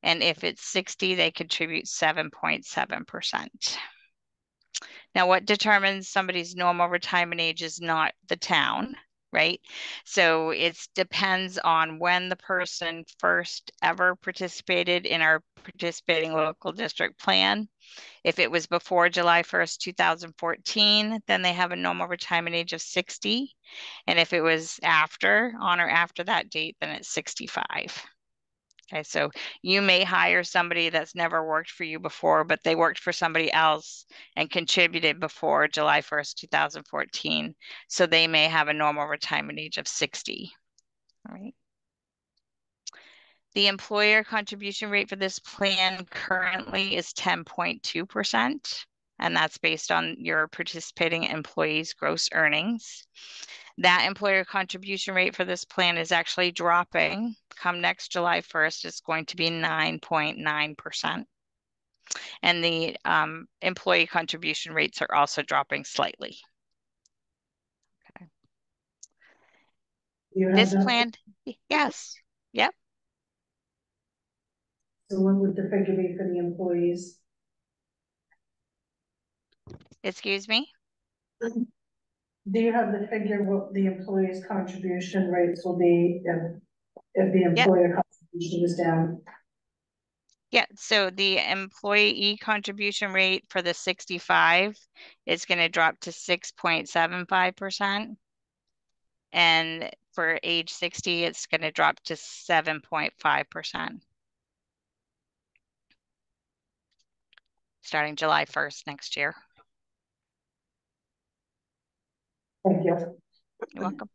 And if it's 60, they contribute 7.7%. Now, what determines somebody's normal retirement age is not the town, right? So it depends on when the person first ever participated in our participating local district plan. If it was before July 1st, 2014, then they have a normal retirement age of 60. And if it was on or after that date, then it's 65. Okay, so you may hire somebody that's never worked for you before, but they worked for somebody else and contributed before July 1st, 2014. So they may have a normal retirement age of 60. All right. The employer contribution rate for this plan currently is 10.2%, and that's based on your participating employees' gross earnings. That employer contribution rate for this plan is actually dropping. Come next July 1st, it's going to be 9.9%. And the employee contribution rates are also dropping slightly. Okay. This plan, yes, yep. So what would the figure be for the employees? Excuse me? Do you have the figure what the employees' contribution rates will be if the employer contribution is down? Yeah, so the employee contribution rate for the 65 is going to drop to 6.75%. And for age 60, it's going to drop to 7.5%. Starting July 1st next year. Thank you. You're welcome.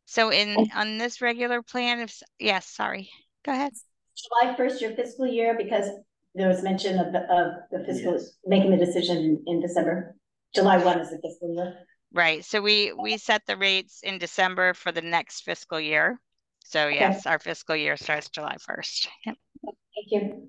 So on this regular plan, yes, sorry, go ahead. July 1st, your fiscal year, because there was mention of the fiscal, making the decision in December. July 1 is the fiscal year. Right, so we set the rates in December for the next fiscal year. So yes, our fiscal year starts July 1st. Yep. Thank you.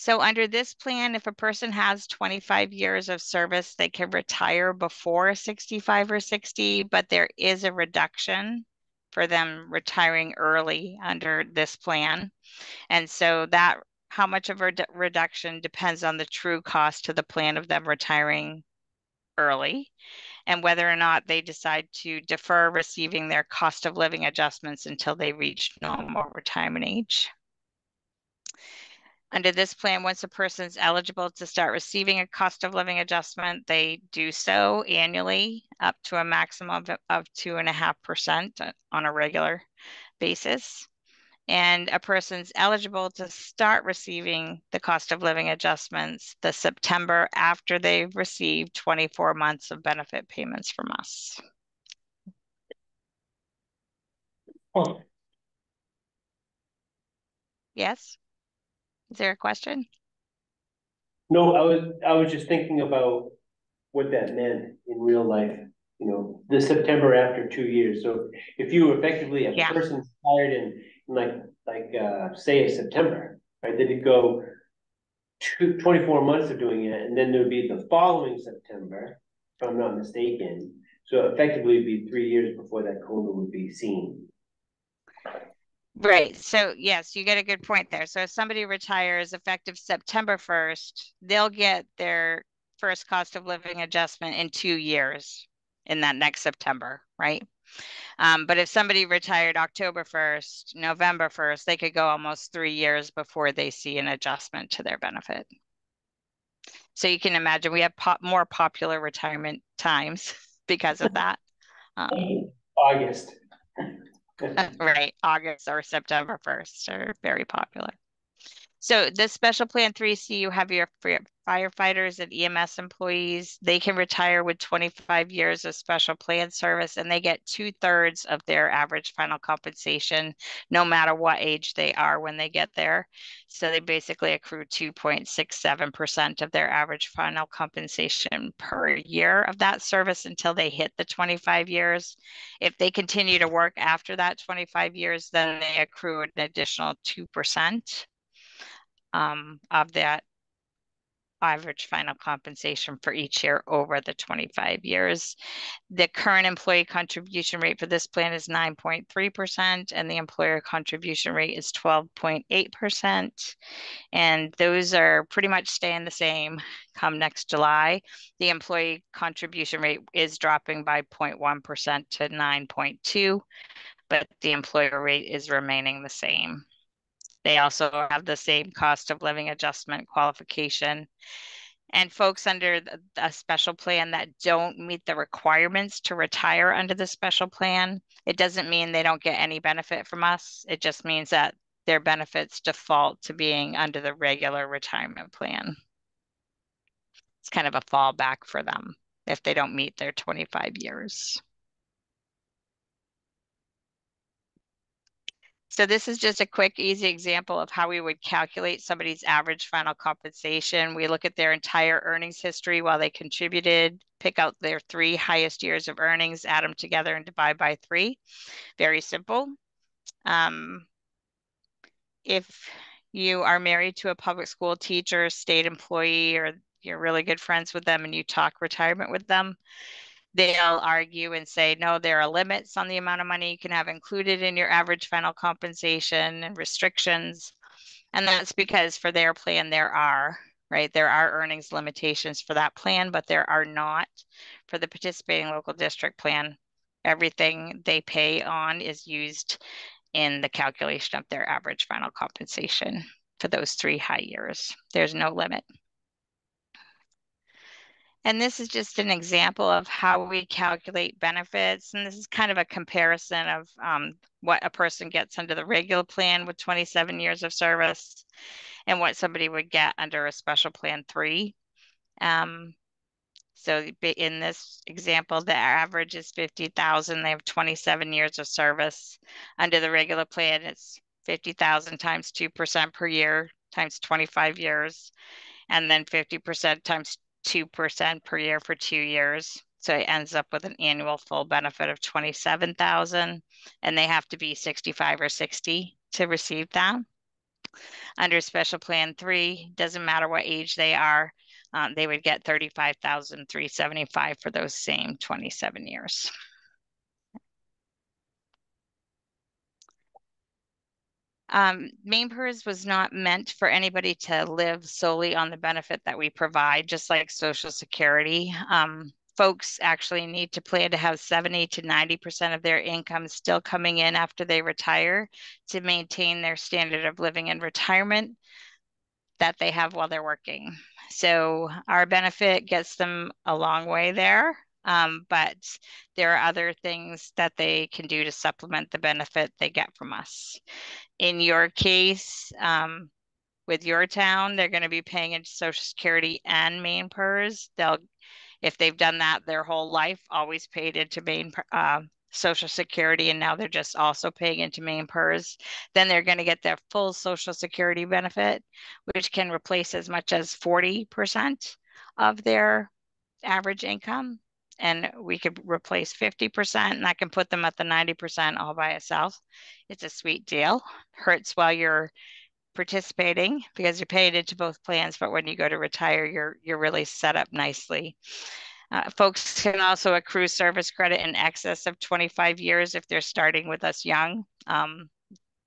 So under this plan, if a person has 25 years of service, they can retire before 65 or 60, but there is a reduction for them retiring early under this plan. And so that how much of a reduction depends on the true cost to the plan of them retiring early and whether or not they decide to defer receiving their cost of living adjustments until they reach normal retirement age. Under this plan, once a person's eligible to start receiving a cost of living adjustment, they do so annually up to a maximum of 2.5% on a regular basis. And a person's eligible to start receiving the cost of living adjustments the September after they've received 24 months of benefit payments from us. Oh, Yes? Is there a question? no, I was just thinking about what that meant in real life, you know, the September after 2 years. So if you effectively, a Yeah. person hired in say a September, right, they could go 24 months of doing it, and then there'd be the following September, if I'm not mistaken. So effectively it'd be 3 years before that COLA would be seen. Right. So yes, you get a good point there. So if somebody retires effective September 1st, they'll get their first cost of living adjustment in 2 years in that next September, right? But if somebody retired October 1st, November 1st, they could go almost 3 years before they see an adjustment to their benefit. So you can imagine we have more popular retirement times because of that. August. Right, August or September 1st are very popular. So this special plan 3C, you have your firefighters and EMS employees. They can retire with 25 years of special plan service, and they get 2/3 of their average final compensation, no matter what age they are when they get there. So they basically accrue 2.67% of their average final compensation per year of that service until they hit the 25 years. If they continue to work after that 25 years, then they accrue an additional 2%. Of that average final compensation for each year over the 25 years. The current employee contribution rate for this plan is 9.3%, and the employer contribution rate is 12.8%. And those are pretty much staying the same come next July. The employee contribution rate is dropping by 0.1% to 9.2%, but the employer rate is remaining the same. They also have the same cost of living adjustment qualification. And folks under a special plan that don't meet the requirements to retire under the special plan, it doesn't mean they don't get any benefit from us. It just means that their benefits default to being under the regular retirement plan. It's kind of a fallback for them if they don't meet their 25 years. So this is just a quick, easy example of how we would calculate somebody's average final compensation. We look at their entire earnings history while they contributed, pick out their 3 highest years of earnings, add them together and divide by 3. Very simple. If you are married to a public school teacher, state employee, or you're really good friends with them and you talk retirement with them, they'll argue and say, no, there are limits on the amount of money you can have included in your average final compensation and restrictions. And that's because for their plan, there are earnings limitations for that plan, but there are not for the participating local district plan. Everything they pay on is used in the calculation of their average final compensation for those 3 high years. There's no limit. And this is just an example of how we calculate benefits. And this is kind of a comparison of what a person gets under the regular plan with 27 years of service and what somebody would get under a special plan 3. So in this example, the average is 50,000. They have 27 years of service. Under the regular plan, it's 50,000 times 2% per year times 25 years, and then 50% times 2% per year for 2 years. So it ends up with an annual full benefit of 27,000, and they have to be 65 or 60 to receive that. Under special plan 3, doesn't matter what age they are, they would get 35,375 for those same 27 years. MainePERS was not meant for anybody to live solely on the benefit that we provide, just like Social Security. Folks actually need to plan to have 70 to 90% of their income still coming in after they retire to maintain their standard of living in retirement that they have while they're working. So our benefit gets them a long way there. But there are other things that they can do to supplement the benefit they get from us. In your case, with your town, they're going to be paying into Social Security and main PERS. If they've done that their whole life, always paid into main Social Security, and now they're just also paying into main PERS, then they're going to get their full Social Security benefit, which can replace as much as 40% of their average income. And we could replace 50%, and I can put them at the 90% all by itself. It's a sweet deal. Hurts while you're participating because you're paid into both plans, but when you go to retire, you're really set up nicely. Folks can also accrue service credit in excess of 25 years if they're starting with us young.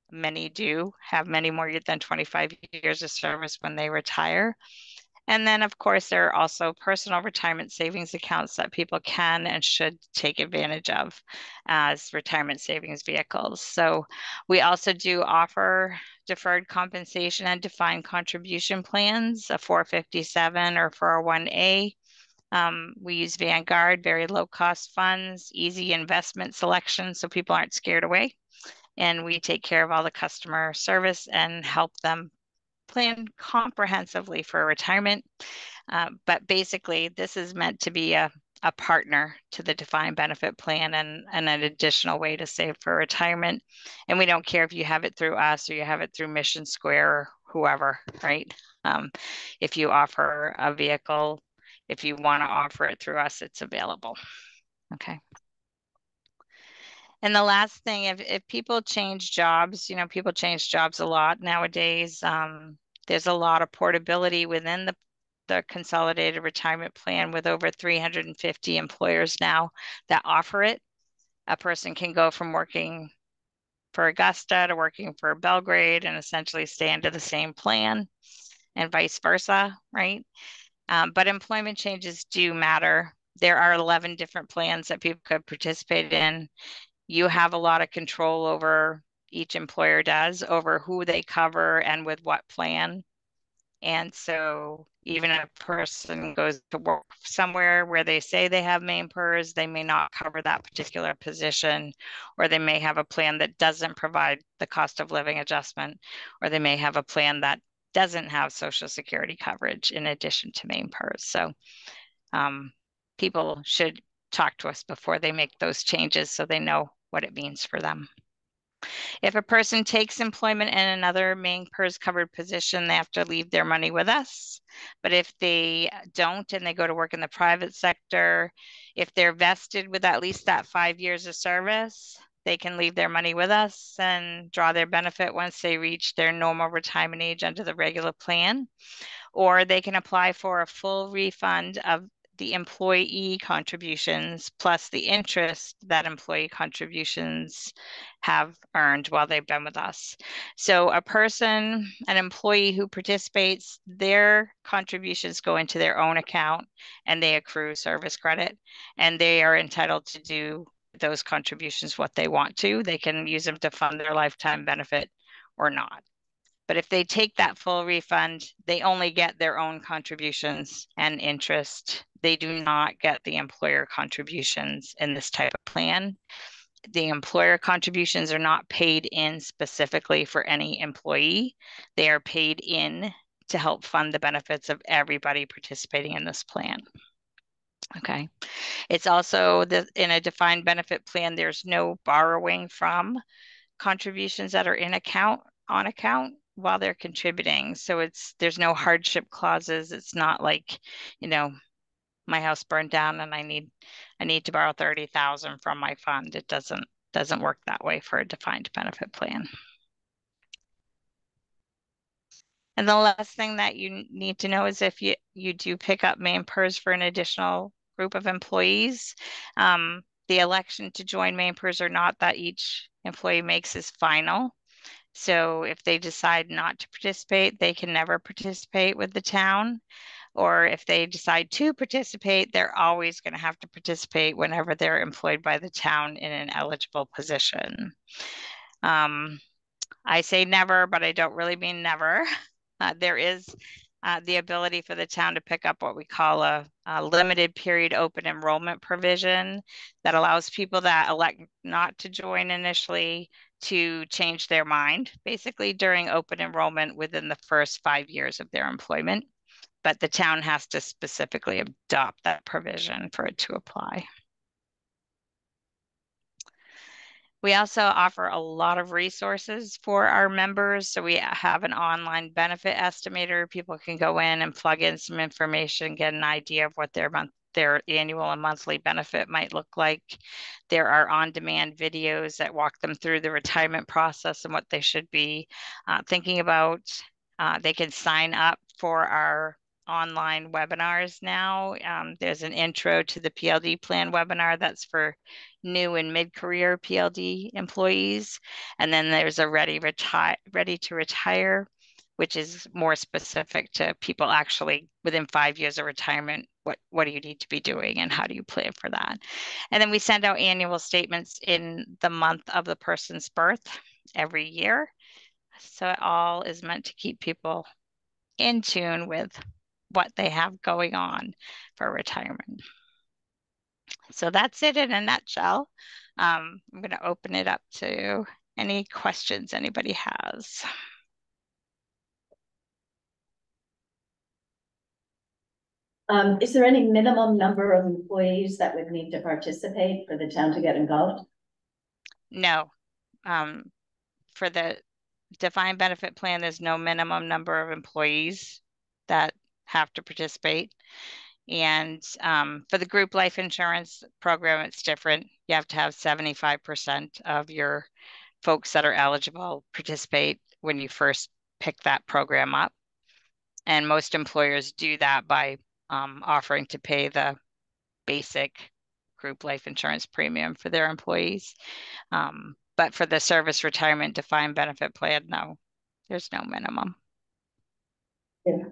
Many do have many more than 25 years of service when they retire. And then, of course, there are also personal retirement savings accounts that people can and should take advantage of as retirement savings vehicles. So we also do offer deferred compensation and defined contribution plans, a 457 or 401A. We use Vanguard, very low cost funds, easy investment selection so people aren't scared away. And we take care of all the customer service and help them plan comprehensively for retirement. But basically, this is meant to be a partner to the defined benefit plan and an additional way to save for retirement. And we don't care if you have it through us or you have it through Mission Square or whoever, right? If you offer a vehicle, if you want to offer it through us, it's available. Okay. And the last thing, if people change jobs, people change jobs a lot nowadays. There's a lot of portability within the consolidated retirement plan with over 350 employers now that offer it. A person can go from working for Augusta to working for Belgrade and essentially stay under the same plan and vice versa, right? But employment changes do matter. There are 11 different plans that people could participate in. You have a lot of control over, each employer does, over who they cover and with what plan. And so even if a person goes to work somewhere where they say they have main PERS, they may not cover that particular position, or they may have a plan that doesn't provide the cost of living adjustment, or they may have a plan that doesn't have Social Security coverage in addition to main PERS. So people should talk to us before they make those changes so they know what it means for them. If a person takes employment in another main PERS covered position, they have to leave their money with us. But if they don't and they go to work in the private sector, if they're vested with at least that 5 years of service, they can leave their money with us and draw their benefit once they reach their normal retirement age under the regular plan. Or they can apply for a full refund of the employee contributions plus the interest that employee contributions have earned while they've been with us. So a person, an employee who participates, their contributions go into their own account and they accrue service credit, and they are entitled to do those contributions what they want to. They can use them to fund their lifetime benefit or not. But if they take that full refund, they only get their own contributions and interest. They do not get the employer contributions in this type of plan. The employer contributions are not paid in specifically for any employee. They are paid in to help fund the benefits of everybody participating in this plan. Okay. It's also in a defined benefit plan, there's no borrowing from contributions that are on account while they're contributing. So there's no hardship clauses. It's not like, my house burned down and I need to borrow 30,000 from my fund. It doesn't work that way for a defined benefit plan. And the last thing that you need to know is if you do pick up main PERS for an additional group of employees, the election to join main PERS or not that each employee makes is final. So if they decide not to participate, they can never participate with the town. Or if they decide to participate, they're always going to have to participate whenever they're employed by the town in an eligible position. I say never, but I don't really mean never. There is the ability for the town to pick up what we call a limited period open enrollment provision that allows people that elect not to join initially to change their mind, basically during open enrollment within the first 5 years of their employment. But the town has to specifically adopt that provision for it to apply. We also offer a lot of resources for our members. So we have an online benefit estimator. People can go in and plug in some information, get an idea of what their annual and monthly benefit might look like. There are on-demand videos that walk them through the retirement process and what they should be thinking about. They can sign up for our online webinars now. There's an intro to the PLD plan webinar that's for new and mid-career PLD employees. And then there's a ready to retire, which is more specific to people actually within 5 years of retirement. What do you need to be doing and how do you plan for that? And then we send out annual statements in the month of the person's birth every year. So it all is meant to keep people in tune with what they have going on for retirement. So that's it in a nutshell. I'm going to open it up to any questions anybody has. Is there any minimum number of employees that would need to participate for the town to get involved? No. For the defined benefit plan, there's no minimum number of employees that have to participate. And for the group life insurance program, it's different. You have to have 75% of your folks that are eligible participate when you first pick that program up. And most employers do that by offering to pay the basic group life insurance premium for their employees. But for the service retirement defined benefit plan, no, there's no minimum. Yeah.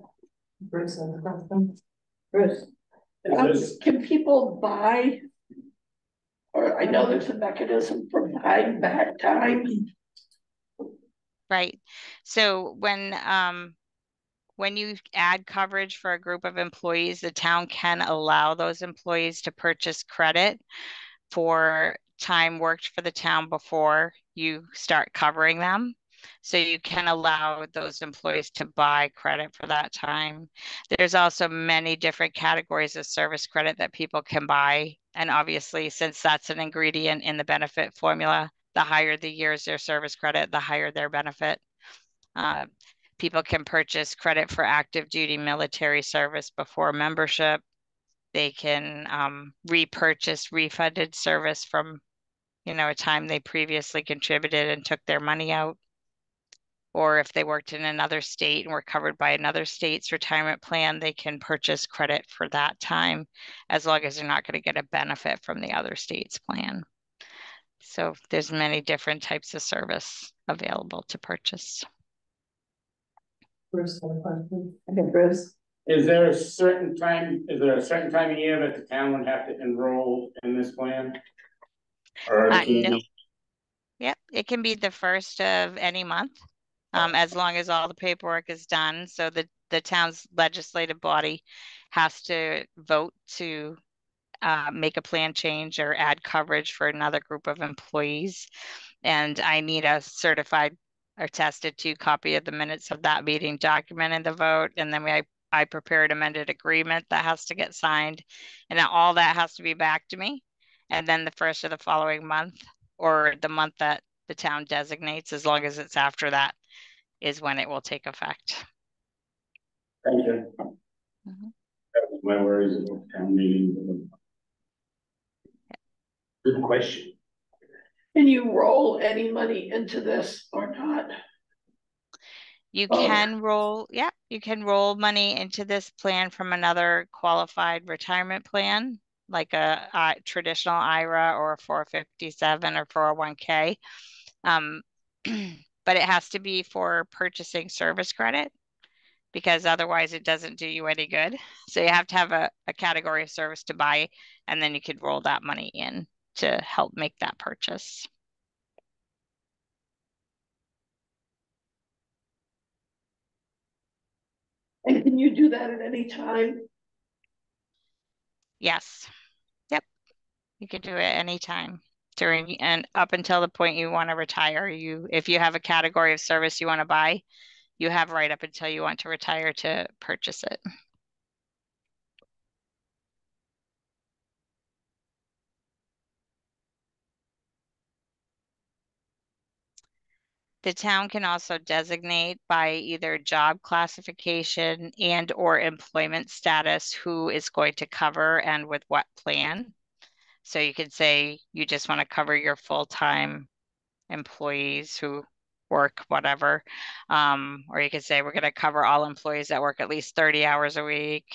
Bruce has a question. Bruce? Can people buy? Or I know there's a mechanism for buying back time. Right. So when you add coverage for a group of employees, the town can allow those employees to purchase credit for time worked for the town before you start covering them. So you can allow those employees to buy credit for that time. There's also many different categories of service credit that people can buy. And obviously, since that's an ingredient in the benefit formula, the higher the years their service credit, the higher their benefit. People can purchase credit for active duty military service before membership. They can repurchase refunded service from, a time they previously contributed and took their money out. Or if they worked in another state and were covered by another state's retirement plan, they can purchase credit for that time, as long as they're not going to get a benefit from the other state's plan. So there's many different types of service available to purchase. Bruce has a question. Okay, Bruce. Is there a certain time of year that the town would have to enroll in this plan? Or no. Yep, it can be the first of any month, as long as all the paperwork is done. So the town's legislative body has to vote to make a plan change or add coverage for another group of employees. And I need a certified or tested to copy of the minutes of that meeting documenting the vote. And then I prepare an amended agreement that has to get signed. And all that has to be back to me. And then the first of the following month, or the month that the town designates, as long as it's after that, is when it will take effect. Thank you. Mhm. That was my worries about town meeting. Good question. Can you roll any money into this or not? You can roll, yeah, you can roll money into this plan from another qualified retirement plan, like a traditional IRA or a 457 or 401k. But it has to be for purchasing service credit, because otherwise it doesn't do you any good. So you have to have a category of service to buy, and then you could roll that money in to help make that purchase. And can Can you do that at any time? Yes. Yep. You could do it anytime during and up until the point you want to retire. If you have a category of service you want to buy, you have right up until you want to retire to purchase it. The town can also designate by either job classification and or employment status who is going to cover and with what plan. So you could say you just want to cover your full-time employees who work whatever. Or you could say we're going to cover all employees that work at least 30 hours a week.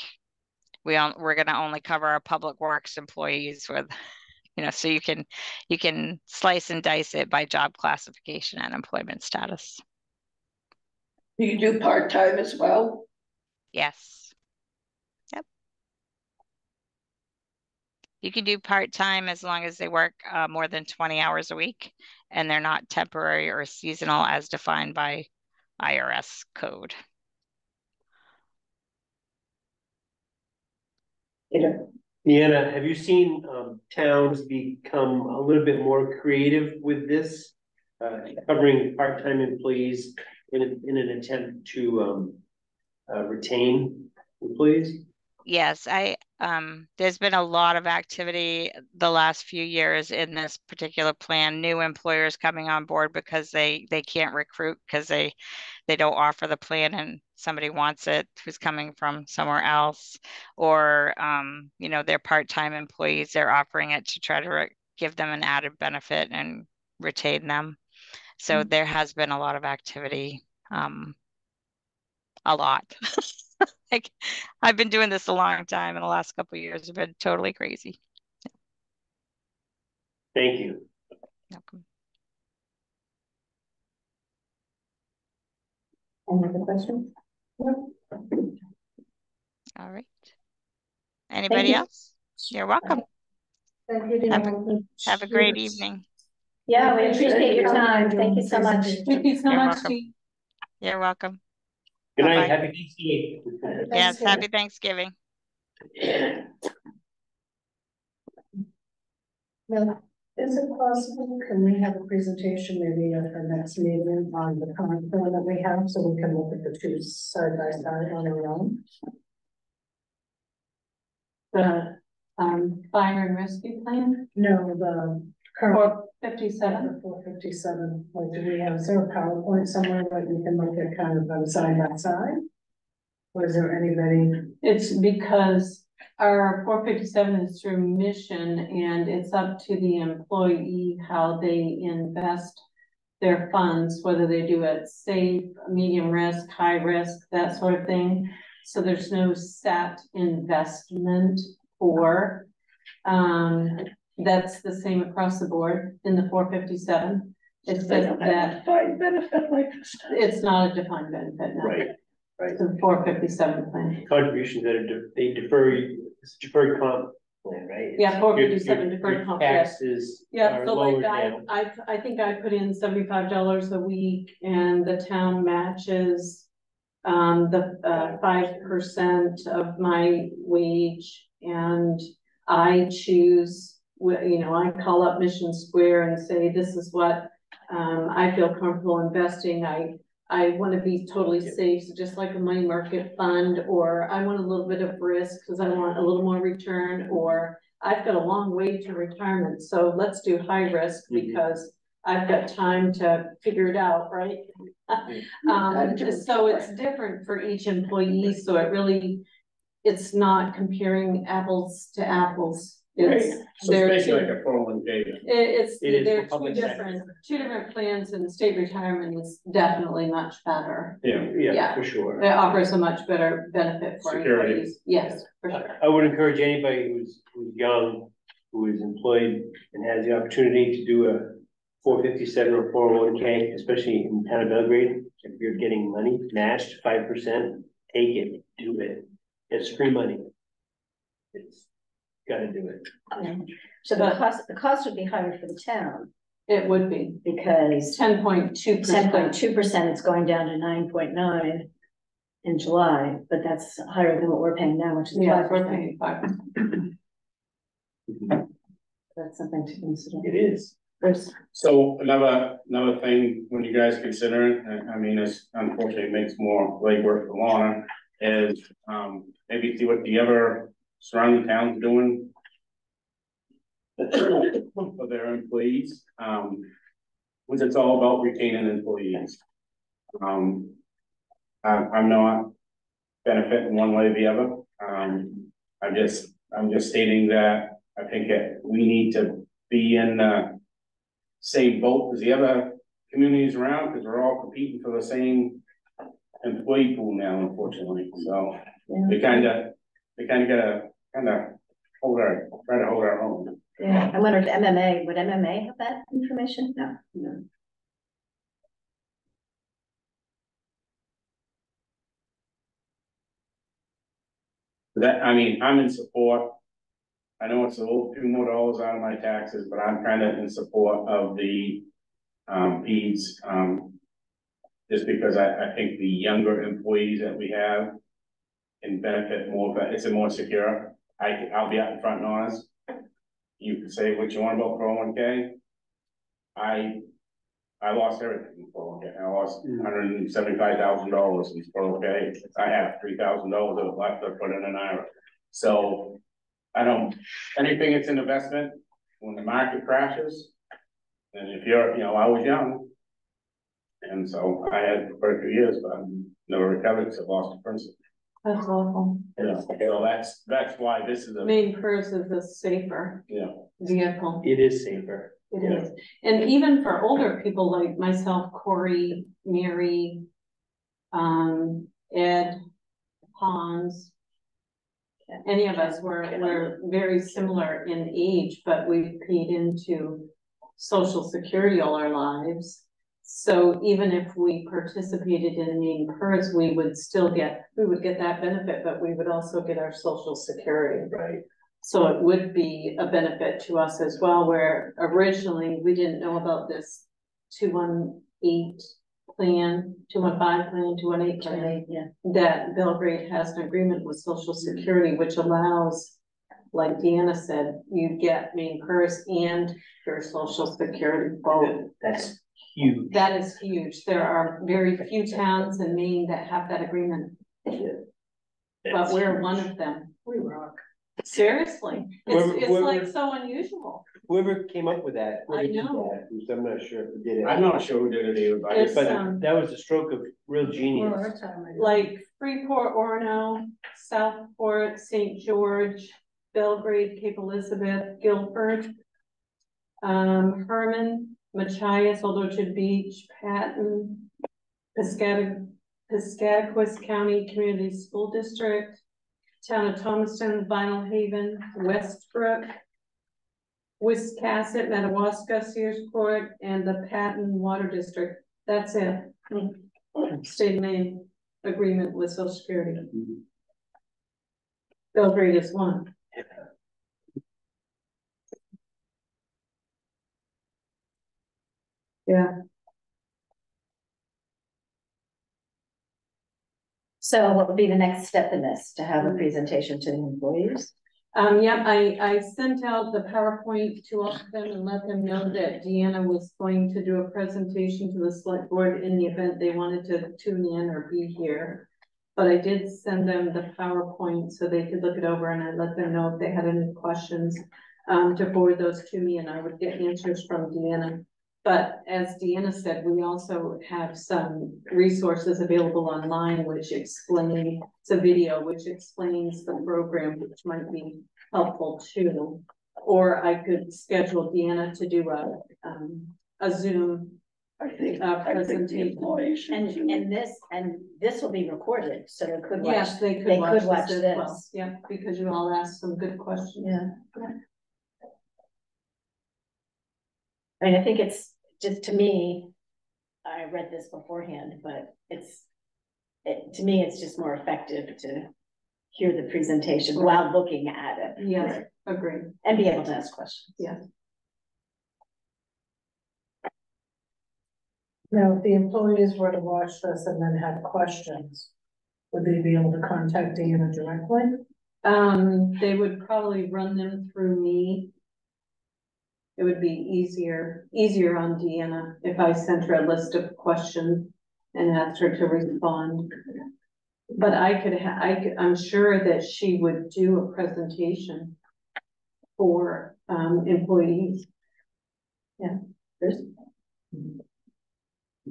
We're going to only cover our public works employees with, so you can slice and dice it by job classification and employment status. Do you do part-time as well? Yes. Yep. You can do part-time as long as they work more than 20 hours a week and they're not temporary or seasonal as defined by IRS code. Deanna, have you seen towns become a little bit more creative with this, covering part-time employees in an attempt to retain employees? Yes, there's been a lot of activity the last few years in this particular plan. New employers coming on board because they can't recruit because they don't offer the plan and somebody wants it who's coming from somewhere else, or they're part-time employees. They're offering it to try to give them an added benefit and retain them. So there has been a lot of activity, a lot. Like I've been doing this a long time, and the last couple of years have been totally crazy. Thank you. Welcome. Any other questions? No. All right. Anybody else? You're welcome. Thank you. Have a great evening. Yeah, we appreciate your time. Thank you so much. Thank you so You're much, welcome. Steve. You're welcome. Good night. Bye-bye. Happy Thanksgiving. Yes, happy Thanksgiving. Now, is it possible, can we have a presentation maybe at the next meeting on the current plan that we have, so we can look at the two side by side on our own? The fire and rescue plan No, the current. 457. 457, like, do we have, is there a PowerPoint somewhere that you can look at kind of side by side? Or is there anybody? It's because our 457 is through mission, and it's up to the employee how they invest their funds, whether they do it safe, medium risk, high risk, that sort of thing. So there's no set investment for, that's the same across the board in the 457. It says that defined benefit like this. it's not a defined benefit, no. Right. It's a 457 plan. Contributions that they defer, it's deferred comp plan, right? Yeah, 457 Your deferred comp, yes. taxes Yeah, are so lowered like now. I think I put in $75 a week, and the town matches the 5% of my wage, and I choose, I call up Mission Square and say, this is what I feel comfortable investing. I want to be totally safe, so just like a money market fund, or I want a little bit of risk because I want a little more return, or I've got a long way to retirement, so let's do high risk because I've got time to figure it out, right? So it's different for each employee, so it's not comparing apples to apples. It's So it's basically like a 401k. they're two different plans, and state retirement is definitely much better. Yeah, for sure. It offers a much better benefit for Security. employees. Yes, for sure. I would encourage anybody who's young, who is employed and has the opportunity to do a 457 or 401k, especially in town of Belgrade. If you're getting money matched 5%, take it, do it. It's free money. It's gotta do it. So the cost would be higher for the town It would be because 10.2%. 10.2%, it's going down to 9.9. in July, but that's higher than what we're paying now, which is Yeah, 5%. we're paying 5%. That's something to consider. It is. Bruce? So another thing, when you guys consider it, I mean, it's unfortunately makes more legwork for Lana, is, maybe see what the other surrounding towns doing for their employees, which it's all about retaining employees. I'm not benefiting one way or the other. I'm just stating that I think that we need to be in the same boat as the other communities around, because we're all competing for the same employee pool now, unfortunately. So we kind of gotta try to hold our own. Yeah, I wonder if MMA, would MMA have that information? No, no. That, I mean, I'm in support. I know it's a few more dollars out of my taxes, but I'm kind of in support of the PEDS, just because I think the younger employees that we have can benefit more, but it's a more secure. I'll be out in front and honest. You can say what you want about 401k. I lost everything in 401k. I lost $175,000 in 401k. I have $3,000 left to put in an IRA. So I don't, anything that's an investment, when the market crashes, and if you're, I was young, and so I had for a few years, but I never recovered, so I lost the principal. That's awful. So that's why this is a. Main purse is a safer vehicle. It is safer. It is. And even for older people like myself, Corey, Mary, Ed, Hans, any of us were very similar in age, but we paid into Social Security all our lives. So even if we participated in main purse, we would get that benefit, but we would also get our Social Security. Right. So it would be a benefit to us as well, where originally we didn't know about this 218 plan, 215 plan, 218 plan, that Belgrade has an agreement with Social Security, which allows, like Deanna said, you get main purse and your Social Security both. That's huge. That is huge. There are very few towns in Maine that have that agreement. But we're one of them. We rock. Seriously, it's like so unusual. Whoever came up with that. I know. I'm not sure who did it. I'm not sure who did it either, But that was a stroke of real genius. Like Freeport, Orono, Southport, St. George, Belgrade, Cape Elizabeth, Guilford, Herman, Machias, Old Orchard Beach, Patton, Piscataquis County Community School District, Town of Thomaston, Vinyl Haven, Westbrook, Wiscasset, Madawaska, Searsport, and the Patton Water District. That's it. State of Maine agreement with Social Security. Belgrade is one. Yeah. So what would be the next step in this? To have a presentation to the employees? I sent out the PowerPoint to all of them and let them know that Deanna was going to do a presentation to the select board in the event they wanted to tune in or be here. But I did send them the PowerPoint so they could look it over, and I let them know if they had any questions to forward those to me, and I would get answers from Deanna. But as Deanna said, we also have some resources available online which explain, it's a video which explains the program, which might be helpful too. Or I could schedule Deanna to do a Zoom presentation. And this will be recorded, so they could watch. Yes, they could watch this. Well. Yeah, because you all asked some good questions. Yeah. I mean, I think it's just, to me, I read this beforehand, but to me, it's just more effective to hear the presentation while looking at it. Yes, agree. And be able to ask questions. Yes. Now, if the employees were to watch this and then have questions, Would they be able to contact Deanna directly? They would probably run them through me. It would be easier on Deanna if I sent her a list of questions and asked her to respond. But I'm sure that she would do a presentation for, employees. Yeah, there's, Do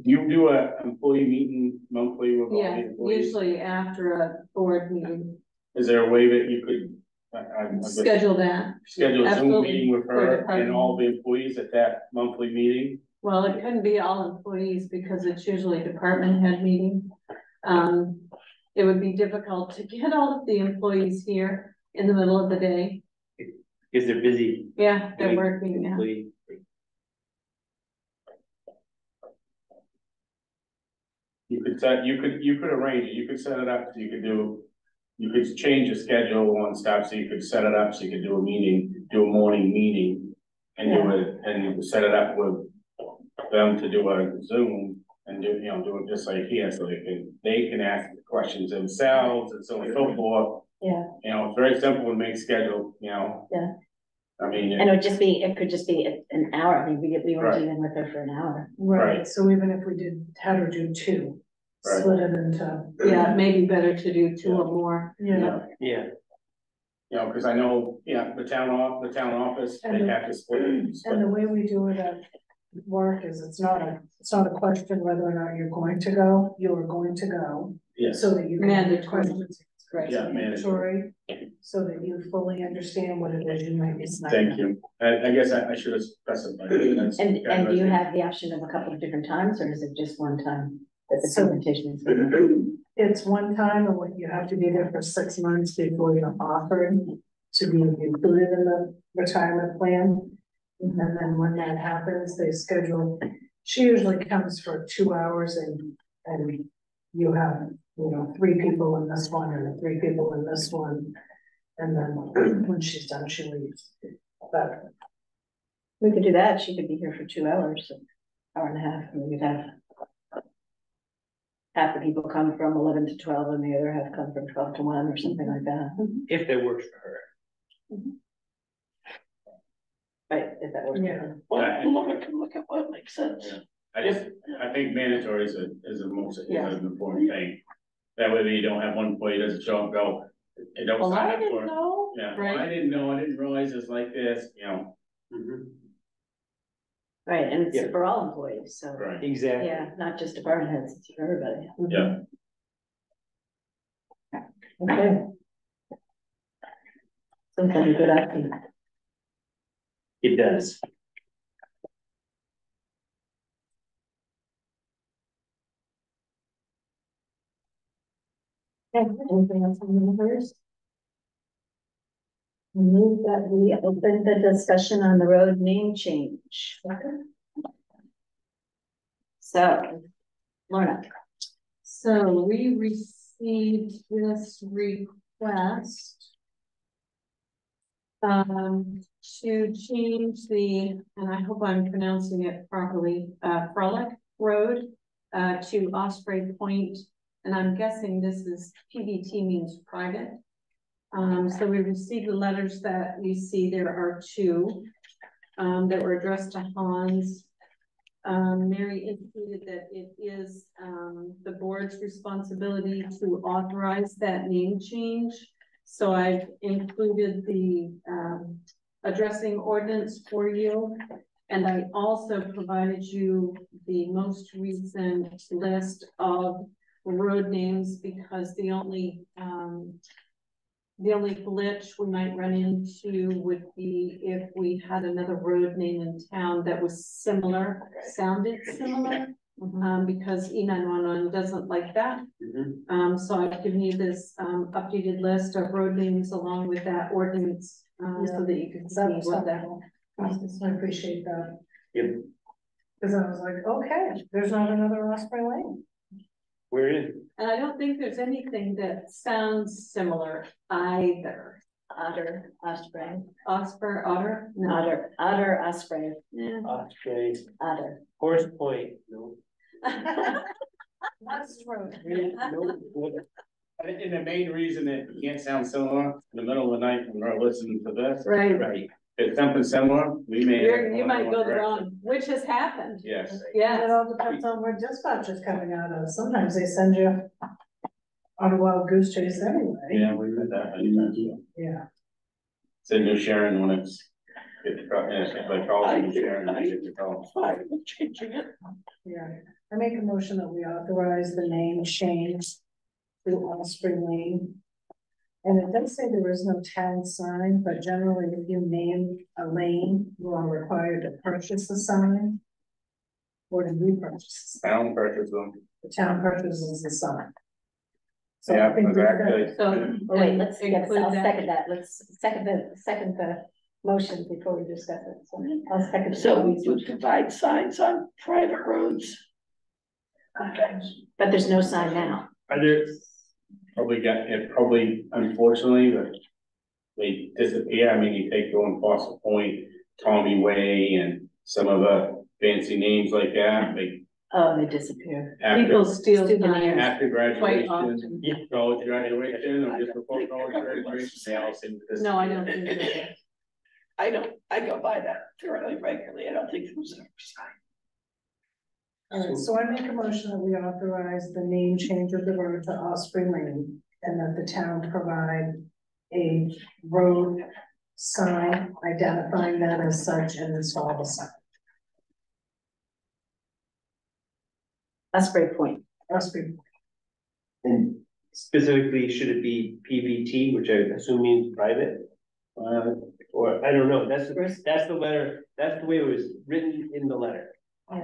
you do a employee meeting monthly with all yeah, the employees? usually after a board meeting, Is there a way that you could? schedule that. Schedule a Zoom Absolutely. meeting with For her department. and all the employees at that monthly meeting? Well, it couldn't be all employees because it's usually a department head meeting. It would be difficult to get all of the employees here in the middle of the day. Because they're busy. Yeah, they're working, yeah. You could arrange it, you could set it up, so you could change the schedule on stuff, so you could set it up, so you could do a meeting, do a morning meeting. And do it, and you could set it up with them to do a Zoom and do it just like here, so they can ask the questions themselves and so on and so forth. Yeah. It's very simple to make schedule, Yeah. I mean. And it could just be an hour. I mean, we were Right. dealing with her for an hour. Right, so even if we had her do two, Right. split it into, Yeah, it may be better to do two or more. yeah. Yeah. Because I know, the town office, they And the- have to split. And the way we do it at work is it's not a question whether or not you're going to go, you're going to go. Yes, So that you can have your Mandatory. questions. Right. Yeah, Mandatory, so that you fully understand what it is you might be. thank you. I guess I should have specified. That's And kind of do you a- have the option of a couple of different times, or is it just one time that the So- presentation is? It's one time, and what you have to be there for 6 months before you're offered to be included in the retirement plan. And then when that happens, they schedule, she usually comes for 2 hours and you have, 3 people in this one and 3 people in this one. And then when she's done, she leaves. But We could do that. She could be here for 2 hours, hour and a half, and we could have half the people come from 11 to 12 and the other half come from 12 to 1 or something like that. If that works for her. Right, if that works. for Yeah. her. Well, look at what makes sense. I think mandatory is the most Yeah. important thing. That way you don't have one employee that doesn't show up, go, they don't Well, I sign up for didn't it. know. Yeah, Right. I didn't know, I didn't realize it's like this, Right, and it's Yeah. for all employees, so, right, Exactly. yeah, not just department heads, it's for everybody. yeah. Okay. Sounds like a good idea. It does. Okay, anything else on the numbers? Move that we open the discussion on the road name change. So, Lorna. So we received this request to change and I hope I'm pronouncing it properly, Frolic Road to Osprey Point. And I'm guessing this is PBT means private. So we received the letters that you see, there are 2 that were addressed to Hans. Mary indicated that it is the board's responsibility to authorize that name change. So I've included the addressing ordinance for you. And I also provided you the most recent list of road names, because the only glitch we might run into would be if we had another road name in town that was sounded similar, because E911 doesn't like that. So I've given you this updated list of road names along with that ordinance, so that you can see That's what that. helpful. I appreciate that. Yep. Because I was like, okay, there's not another Osprey Lane. We're in. And I don't think there's anything that sounds similar either. Otter, Osprey. Otter? No. Otter, Osprey, Yeah. Osprey, Otter. Horse Point, no. West Road. No, what- And the main reason it can't sound similar in the middle of the night when we're listening to this. Right, Right. If it's something similar, we may. you might go the wrong, which has happened. Yes. And Yeah, it all depends on where dispatch is coming out of. Sometimes they send you on a wild goose chase anyway. Yeah, we did that many times. Yeah. Send you Sharon when it's like calls you Sharon, I get the call. Fine with changing it. Yeah, I make a motion that we authorize the name change to Osprey Lane. And it does say there is no town sign, but generally if you name a lane, you are required to purchase a sign. Or to repurchase. Town purchase them. The town purchases the sign. So Yeah, I think we've got- exactly. so. Oh, wait, let's, yes, include I'll that. second that, let's second the motion before we discuss it, so I'll second. So we would provide signs on private roads. Okay. But there's no sign now. Are there, probably unfortunately, but they disappear. I mean, you take going Foster Point, Tommy Way, and some of the fancy names like that, Oh, they disappear. People steal Souvenirs. signs after quite graduation, often. college graduation, or just before college graduation, they all seem to disappear. No, I don't think so. I go by that fairly regularly. I don't think there was ever a sign. All right, so I make a motion that we authorize the name change of the road to Osprey Lane and that the town provide a road sign identifying that as such and install the sign. Osprey Point. Osprey, And specifically, should it be PVT, which I assume means private? Or I don't know, that's the letter, that's the way it was written in the letter.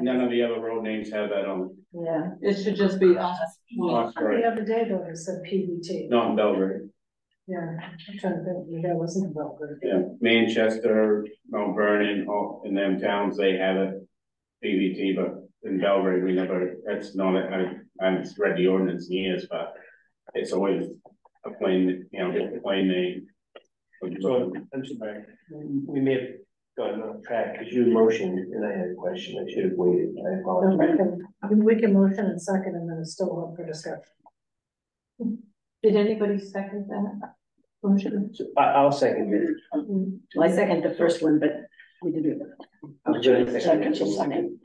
None of the other road names have that on, Yeah. It should just be us. the other day though, it said PVT. not in Belgrade. Yeah, I'm trying to think, maybe that wasn't about good. Yeah, Manchester, Mount Vernon, all in them towns, they have it PVT, but in Belgrade, we never, that's not, I haven't read the ordinance in years, but it's always a plain, plain name. So, I'm sorry, we may have gotten off track, because you motioned and I had a question, I should have waited, I So apologize. we can motion and second and then it's still up for discussion. Did anybody second that motion? So I'll second it. Well, I second the first one, but we did it. Second.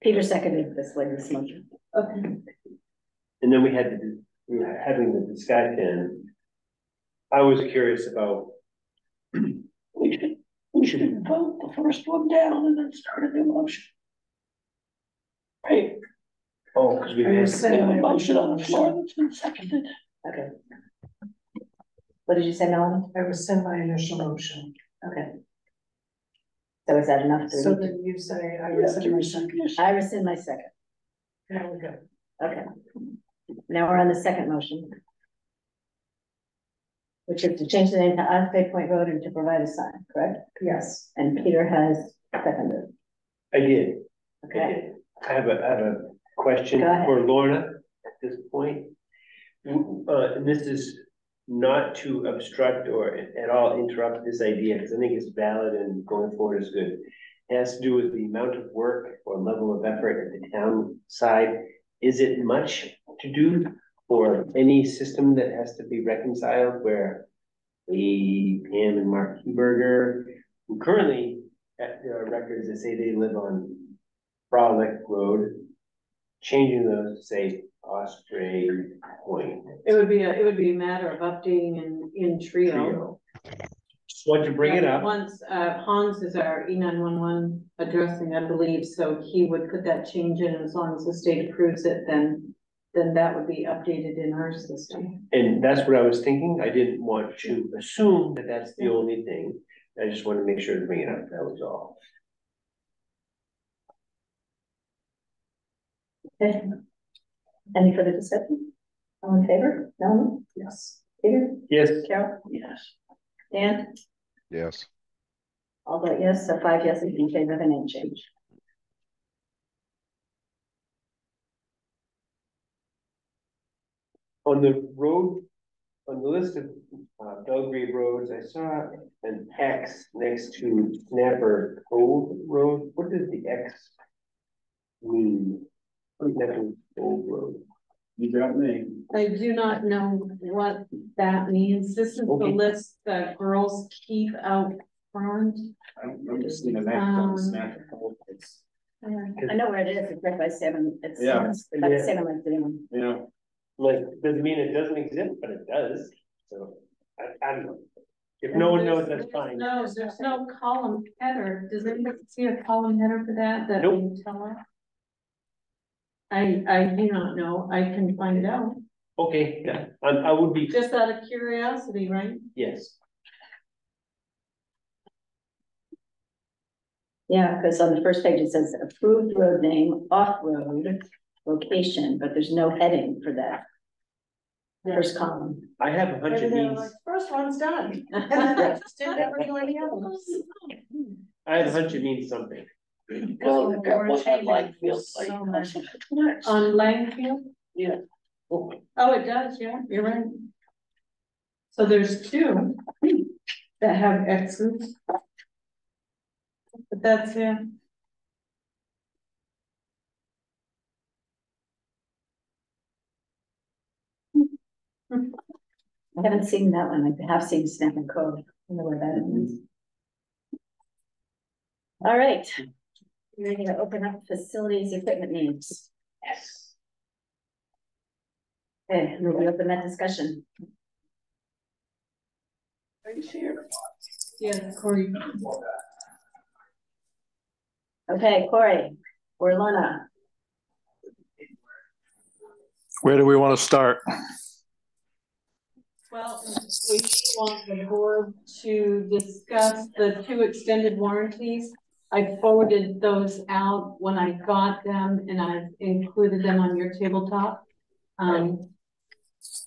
Peter seconded this latest motion. Okay. And then we were having the discussion. I was curious about, We should vote the first one down and then start a new motion. Right, because we I had, was we have a saying- motion on the floor that's been seconded. Okay. What did you say, Melanie? I rescind my initial motion. Okay. So is that enough? So then you say I rescind my second. I rescind my second. There we go. Okay. Now we're on the second motion. Which is to change the name to Osprey Point Road and to provide a sign, correct? Yes. And Peter has seconded. I did. Okay. I have a question Go ahead. for Lorna at this point. And this is not to obstruct or at all interrupt this idea, because I think it's valid and going forward is good. It has to do with the amount of work or level of effort at the town side. Is it much to do for any system that has to be reconciled where Pam and Mark Heberger, who currently there are records that say they live on Frolic Road, changing those to say Osprey Point. It would be a matter of updating in Trio. Just want to bring it up. Once, Hans is our E911 addressing, I believe, so he would put that change in, as long as the state approves it, then that would be updated in our system. And that's what I was thinking. I didn't want to assume that that's the only thing. I just want to make sure to bring it up. That was all. Okay. Any further discussion? All in favor? No? Yes. Peter? Yes. Carol? Yes. Dan? Yes. I'll vote yes, so 5 yeses in favor of a name change. On the road, on the list of Belgrade roads, I saw an X next to Snapper Cove Road. What does the X mean? What is that Cove Road? You got me. I do not know what that means. This is the Okay. list that girls keep out front. I don't remember seeing a map on the snack. I know where it is, it's right by seven, it's, Yeah. by the seven, like, doing. Yeah. Like, doesn't mean it doesn't exist, but it does, so, I don't know. If no one knows, that's fine. No, there's no column header. Does anybody see a column header for that? That Nope. we tell us? I do not know. I can find it out. Okay, yeah, I would be, Just out of curiosity, right? yes. Yeah, because on the first page it says approved road name, off-road location, but there's no heading for that. First column. I have a hunch it Maybe they're means, like, first one's done. I just didn't ever do any others. I have a hunch it means something. Well, we've got one on Langfield, like, So much. next. On Langfield? Yeah. Oh, it does, yeah, you're right. So there's two that have X's. But that's it. I haven't seen that one, I have seen Snap and Code, I know where that is. All right, we're gonna open up facilities equipment needs. Yes. Okay, we'll open that discussion. Yeah, Corey. Okay, Corey, or Lorna. Where do we want to start? Well, we want the board to discuss the two extended warranties. I forwarded those out when I got them and I've included them on your tabletop.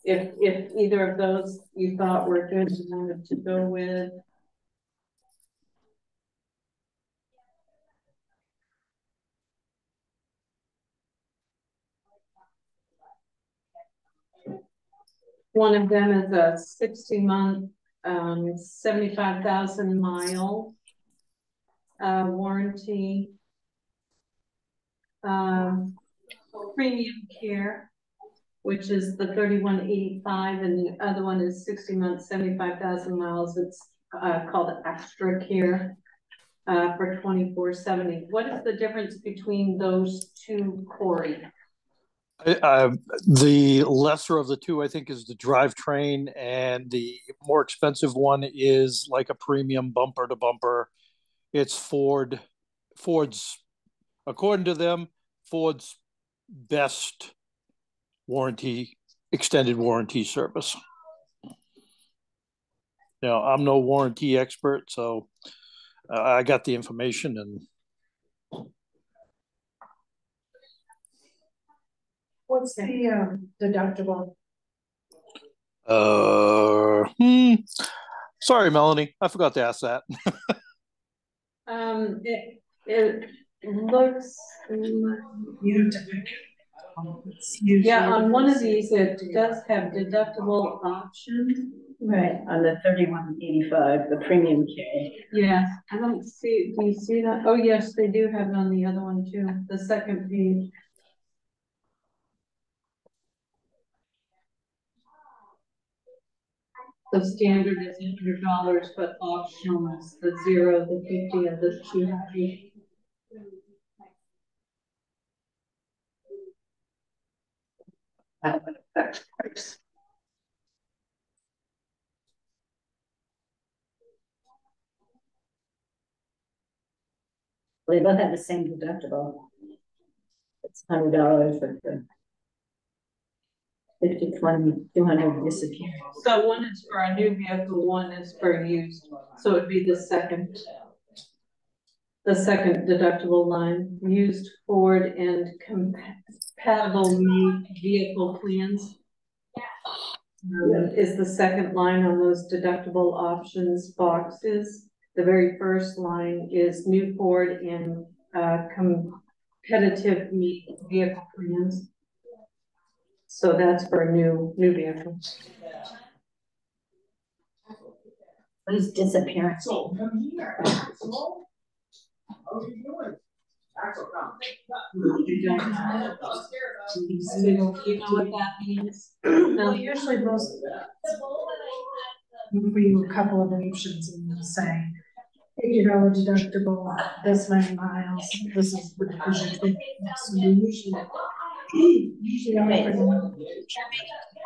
If either of those you thought were good, you wanted to go with. One of them is a 60-month, 75,000 mile warranty. Premium care, which is the 3185, and the other one is 60 months, 75,000 miles. It's called Extra Care for 2470. What is the difference between those two, Corey? The lesser of the two, I think, is the drivetrain, and the more expensive one is like a premium bumper to bumper. It's Ford's, according to them, Ford's best warranty, extended warranty service. Now, I'm no warranty expert, so I got the information and. What's the deductible? Sorry, Melanie, I forgot to ask that. It looks. You have to pick. Yeah, on one of these, it does have deductible options. Right, on the 3185, the premium care. Yes, I don't see, do you see that? Oh, yes, they do have it on the other one too, the second page. The standard is $100, but optional is the 0, the 50, and the 200. That's price. They both have the same deductible. It's $100, but the 50, 20, 200 disappears. So one is for a new vehicle, one is for used. So it'd be the second deductible line, used Ford and compatible new vehicle plans. Is the second line on those deductible options boxes. The very first line is new Ford and competitive vehicle plans. So that's for a new vehicle. What is disappearance? So, come here. How are you doing? You don't have it. Do you know what that means? Well, usually most give you a couple of options and they'll say, $80 deductible, this many miles, this is the decision. So usually I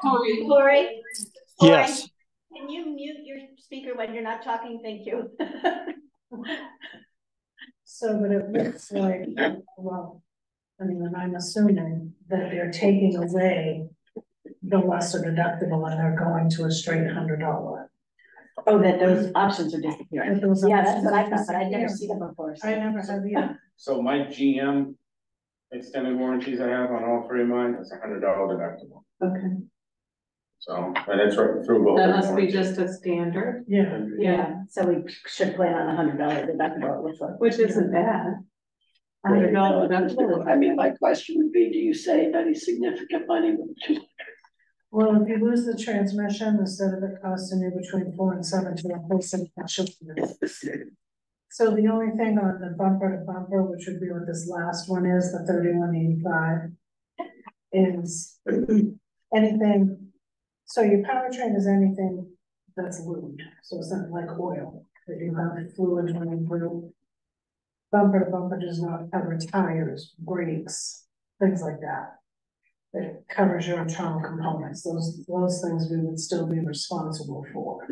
Corey? Yes. Can you mute your speaker when you're not talking? Thank you. So, but it looks like, well, I mean, and I'm assuming that they're taking away the lesser deductible and they're going to a straight $100. Oh, that those options are disappearing. That those Yeah, that's options what I are thought, but I'd never disappearing. seen them before. So. I never have either. So my GM extended warranties I have on all three of mine, it's $100 deductible. Okay, So, but it's right through both. that of must them. be just a standard, Yeah. Yeah, so we should plan on $100 deductible, it looks like. which isn't bad. $100 deductible. I mean, my question would be, do you save any significant money with two? Well, if you lose the transmission, instead of it costing you between $4 and $7 to replace it, that should be. So the only thing on the bumper to bumper, which would be what this last one is, the 3185, is anything. So your powertrain is anything that's lubed, so it's not like oil that you have fluid running through. Bumper to bumper does not cover tires, brakes, things like that. It covers your internal components. Those things we would still be responsible for.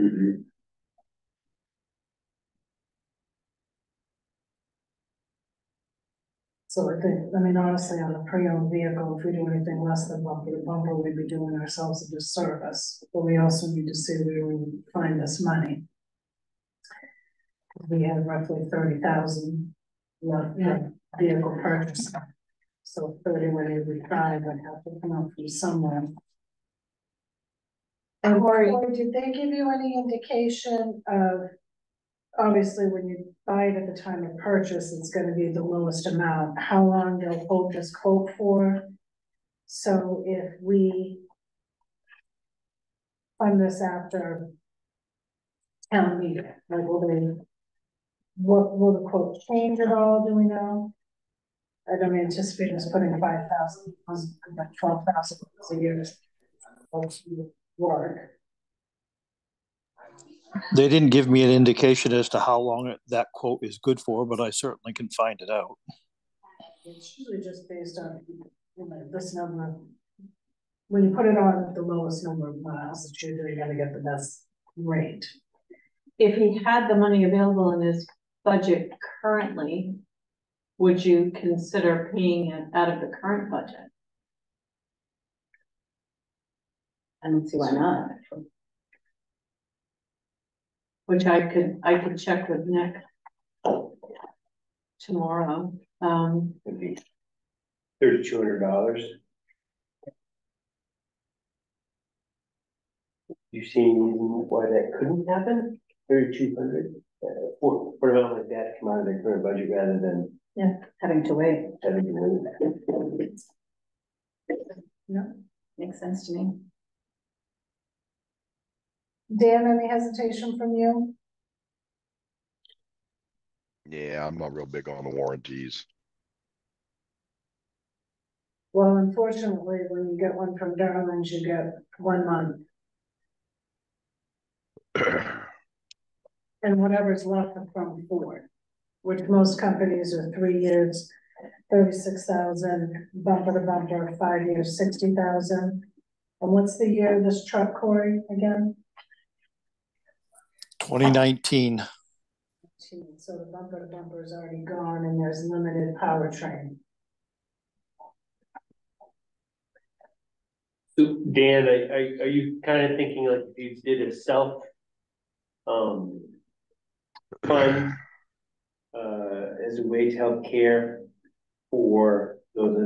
So I think, I mean, honestly, on a pre-owned vehicle, if we do anything less than bumper to bumper, we'd be doing ourselves a disservice. But we also need to see where we would find this money. We have roughly 30,000 left for vehicle purchase. So 3185 would have to come out from somewhere. And Corey, did they give you any indication of, obviously, when you buy it at the time of purchase, it's gonna be the lowest amount, how long they'll hold this quote for? So if we fund this after town meeting, like will the quote change at all, do we know? I don't anticipate us putting 5,000, like 12,000 a year work. They didn't give me an indication as to how long that quote is good for, but I certainly can find it out. It's usually just based on, this number. When you put it on at the lowest number of miles, it's usually gonna get the best rate. If he had the money available in his budget currently, would you consider paying it out of the current budget? I don't see why not. Which I could check with Nick tomorrow. Would be $3,200. You seen why that couldn't happen? 3,200 for an amount like that come out of their current budget rather than Having to wait. having to wait. No, makes sense to me. Dan, any hesitation from you? Yeah, I'm not real big on the warranties. Well, unfortunately, when you get one from Darlings, you get 1 month. And whatever's left from Ford, which most companies are 3 years, 36,000, bumper to bumper, 5 years, 60,000. And what's the year of this truck, Corey, again? 2019. So the bumper to bumper is already gone and there's limited powertrain. So Dan, are you kind of thinking like if you did a self fund as a way to help care for those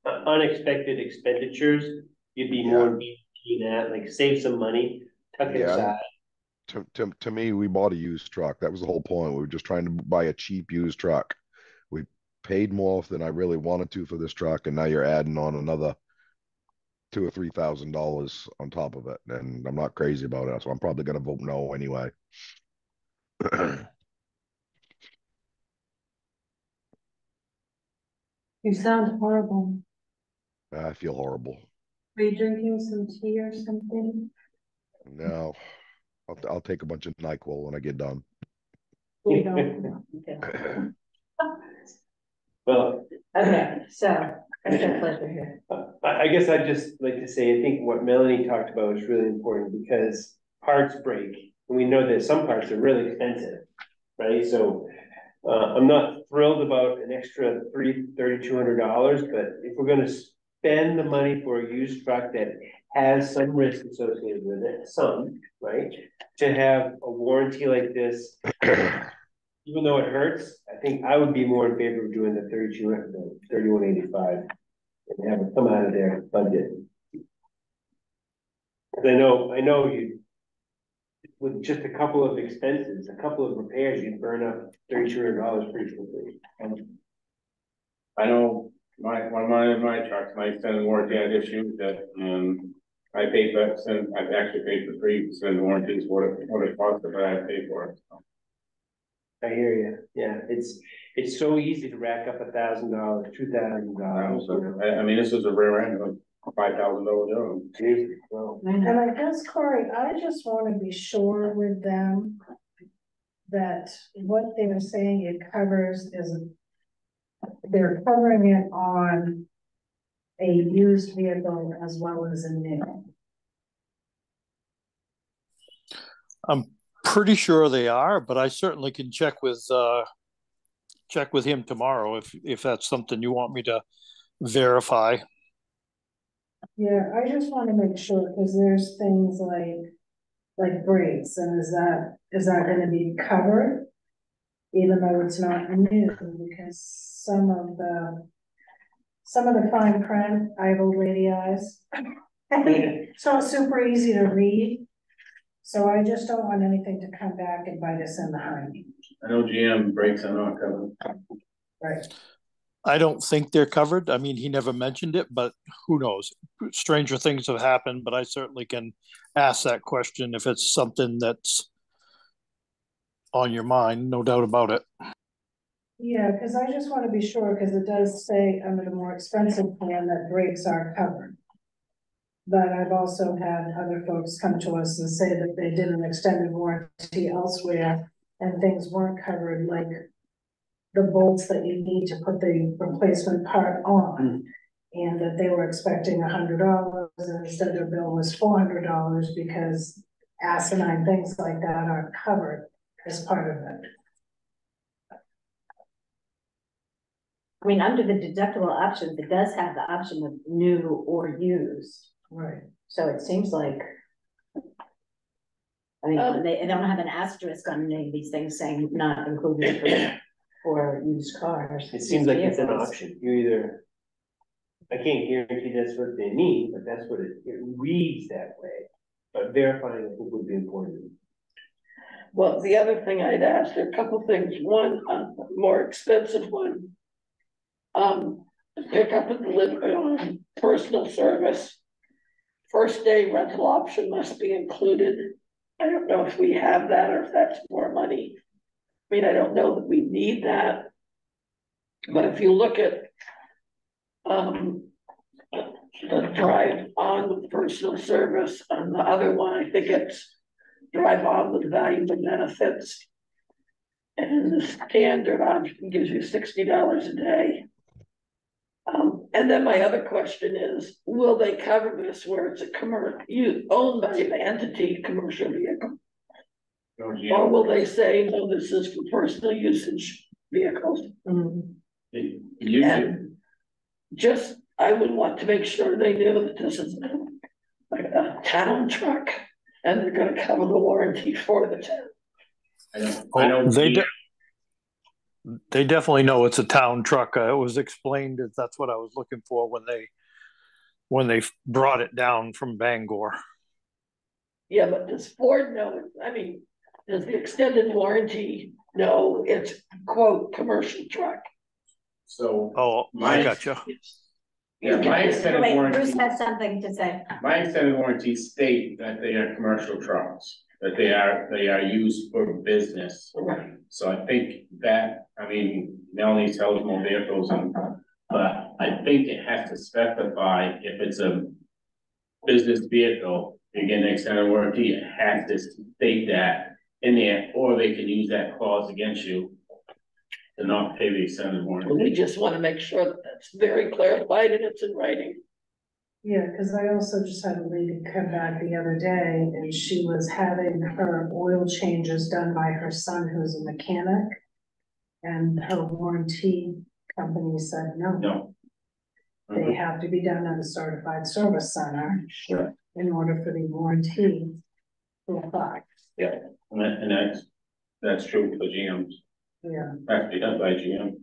unexpected expenditures, you'd be more in that, like save some money, tuck it aside. To me, we bought a used truck. That was the whole point. We were just trying to buy a cheap used truck. We paid more than I really wanted to for this truck, and now you're adding on another $2,000 or $3,000 on top of it. And I'm not crazy about it, so I'm probably gonna vote no anyway. You sound horrible. I feel horrible. Are you drinking some tea or something? No, I'll take a bunch of NyQuil when I get done. You know? Well, Okay, so, that's our pleasure here. I guess I'd just like to say, I think what Melanie talked about is really important because parts break. And we know that some parts are really expensive, right? So I'm not thrilled about an extra $3,200, but if we're gonna spend the money for a used truck that has some risk associated with it, some, right? To have a warranty like this, even though it hurts, I think I would be more in favor of doing the 3185 and have it come out of their budget. Cause I know you, with just a couple of expenses, a couple of repairs, you'd burn up $3,200 pretty quickly. I know one of my trucks, my extended warranty had issues that, I paid for it, and I've actually paid for 3 extended warranties, what it cost, but I paid for it. So. I hear you. Yeah, it's so easy to rack up $1,000, $2,000. I mean, this is a rare end of $5,000 job. Well, And I guess, Corey, I just want to be sure with them that what they're saying it covers is they're covering it on a used vehicle as well as a new. I'm pretty sure they are, but I certainly can check with him tomorrow if that's something you want me to verify. Yeah, I just want to make sure because there's things like brakes, and is that going to be covered, even though it's not new? Because some of the fine print, I have old lady eyes, so it's super easy to read. So I just don't want anything to come back and bite us in the hind. I know GM brakes are not covered. Right. I don't think they're covered. I mean, he never mentioned it, but who knows? Stranger things have happened, but I certainly can ask that question if it's something that's on your mind, no doubt about it. Yeah, because I just want to be sure, because it does say under the more expensive plan that brakes are covered. But I've also had other folks come to us and say that they did an extended warranty elsewhere and things weren't covered, like the bolts that you need to put the replacement part on. And that they were expecting $100 and instead their bill was $400 because asinine things like that aren't covered as part of it. I mean, under the deductible options, it does have the option of new or used. Right. So it seems like, I mean, they don't have an asterisk on any of these things saying not included for used cars. it seems like it's an option. You either, I can't guarantee that's what they mean, but that's what it reads that way. But verifying, I think, would be important. Well, the other thing I'd ask, there are a couple things. One, more expensive one. Pick up and deliver on personal service. First day rental option must be included. I don't know if we have that or if that's more money. I mean, I don't know that we need that. But if you look at the drive on with personal service, on the other one, I think it's drive on with valuable benefits. And the standard option gives you $60 a day. And then my other question is, will they cover this where it's a commercial, owned by an entity commercial vehicle? No, Or will they say, no, this is for personal usage vehicles? And just, I would want to make sure they knew that this is like a town truck and they're gonna cover the warranty for the town. I know They definitely know it's a town truck. It was explained that that's what I was looking for when they brought it down from Bangor. Yeah, but does Ford know? I mean, does the extended warranty know it's quote commercial truck? So I gotcha. Yeah, my extended Wait, warranty. Bruce has something to say. My extended warranty state that they are commercial trucks, that they are used for business. Right. So I think that, I mean, Melanie sells more vehicles and But I think it has to specify if it's a business vehicle, you're getting extended warranty, it has to state that in there, or they can use that clause against you to not pay the extended warranty. We just want to make sure that that's very clarified and it's in writing. Yeah, because I also just had a lady come back the other day and she was having her oil changes done by her son, who's a mechanic. And her warranty company said, no, No. they have to be done at a certified service center. Sure. In order for the warranty to apply. Yeah, and that's true for the GMs. Yeah. Has to be done by GM.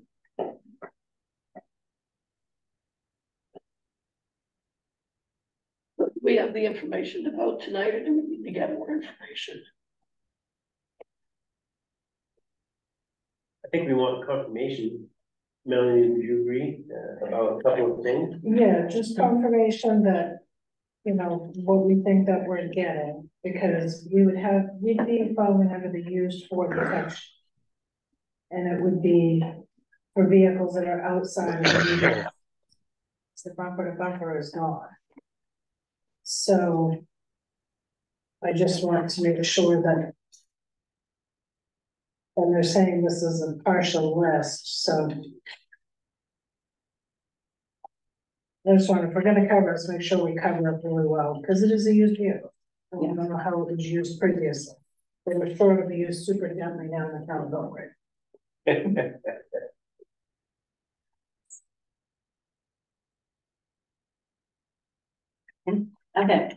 We have the information to vote tonight, and we need to get more information. I think we want confirmation. Melanie, would you agree about a couple of things? Yeah, just confirmation that, you know, what we think that we're getting, because we'd be falling under the used for protection. And it would be for vehicles that are outside of the vehicle. The bumper to bumper is gone. So I just want to make sure that, and they're saying this is a partial list, so I just want, if we're gonna cover it, let's make sure we cover it really well, because it is a used vehicle. And we don't know how it was used previously. They were sure to be used super gently down the town beltway. Okay,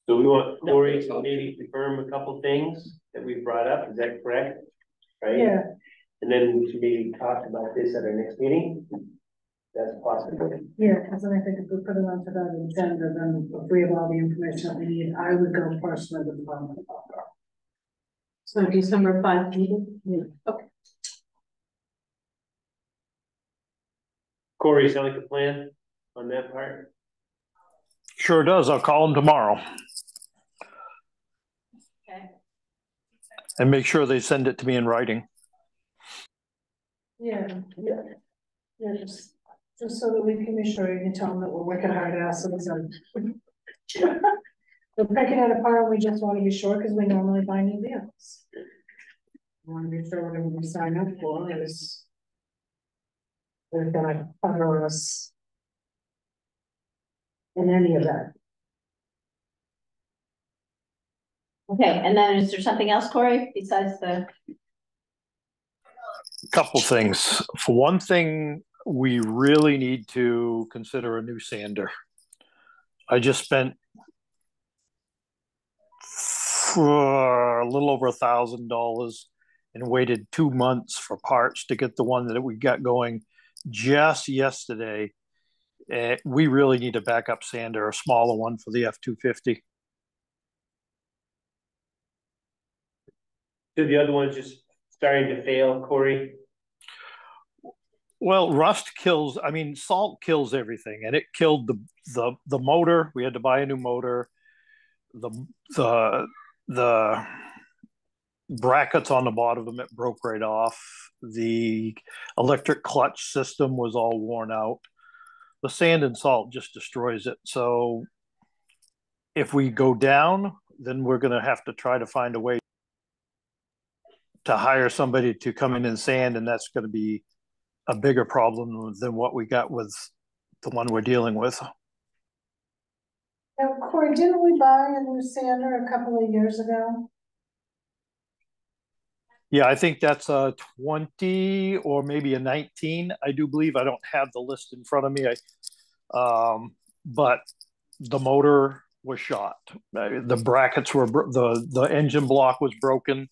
So we want Corey to maybe confirm a couple things that we brought up, is that correct? Right? Yeah, And then we should maybe talk about this at our next meeting. That's possible. yeah, because then I think if we put it onto that agenda, then if we have all the information that we need, I would go personally with the bumper to bumper. So December 5th meeting? Yeah. Okay. Corey, sound like a plan on that part? Sure does. I'll call them tomorrow. okay. And make sure they send it to me in writing. Yeah, just so that we can be sure, you can tell them that we're working hard asses and we're picking it apart, we just want to be sure, because we normally buy new vehicles. We want to be sure whatever we sign up for is they're gonna cover us in any event. Okay, and then is there something else, Corey, besides the? Couple things. For one thing, we really need to consider a new sander. I just spent a little over $1,000 and waited 2 months for parts to get the one that we got going just yesterday. We really need a backup sander, a smaller one for the F-250. So the other one's just starting to fail, Corey? Well, rust kills, I mean, salt kills everything, and it killed the motor. We had to buy a new motor. The brackets on the bottom of them, it broke right off. The electric clutch system was all worn out. The sand and salt just destroys it. So if we go down, then we're going to have to try to find a way to hire somebody to come in and sand, and that's going to be a bigger problem than what we got with the one we're dealing with. Now, Corey, didn't we buy a new sander a couple of years ago? Yeah, I think that's a 20 or maybe a 19. I do believe. I don't have the list in front of me. But the motor was shot. The brackets were the engine block was broken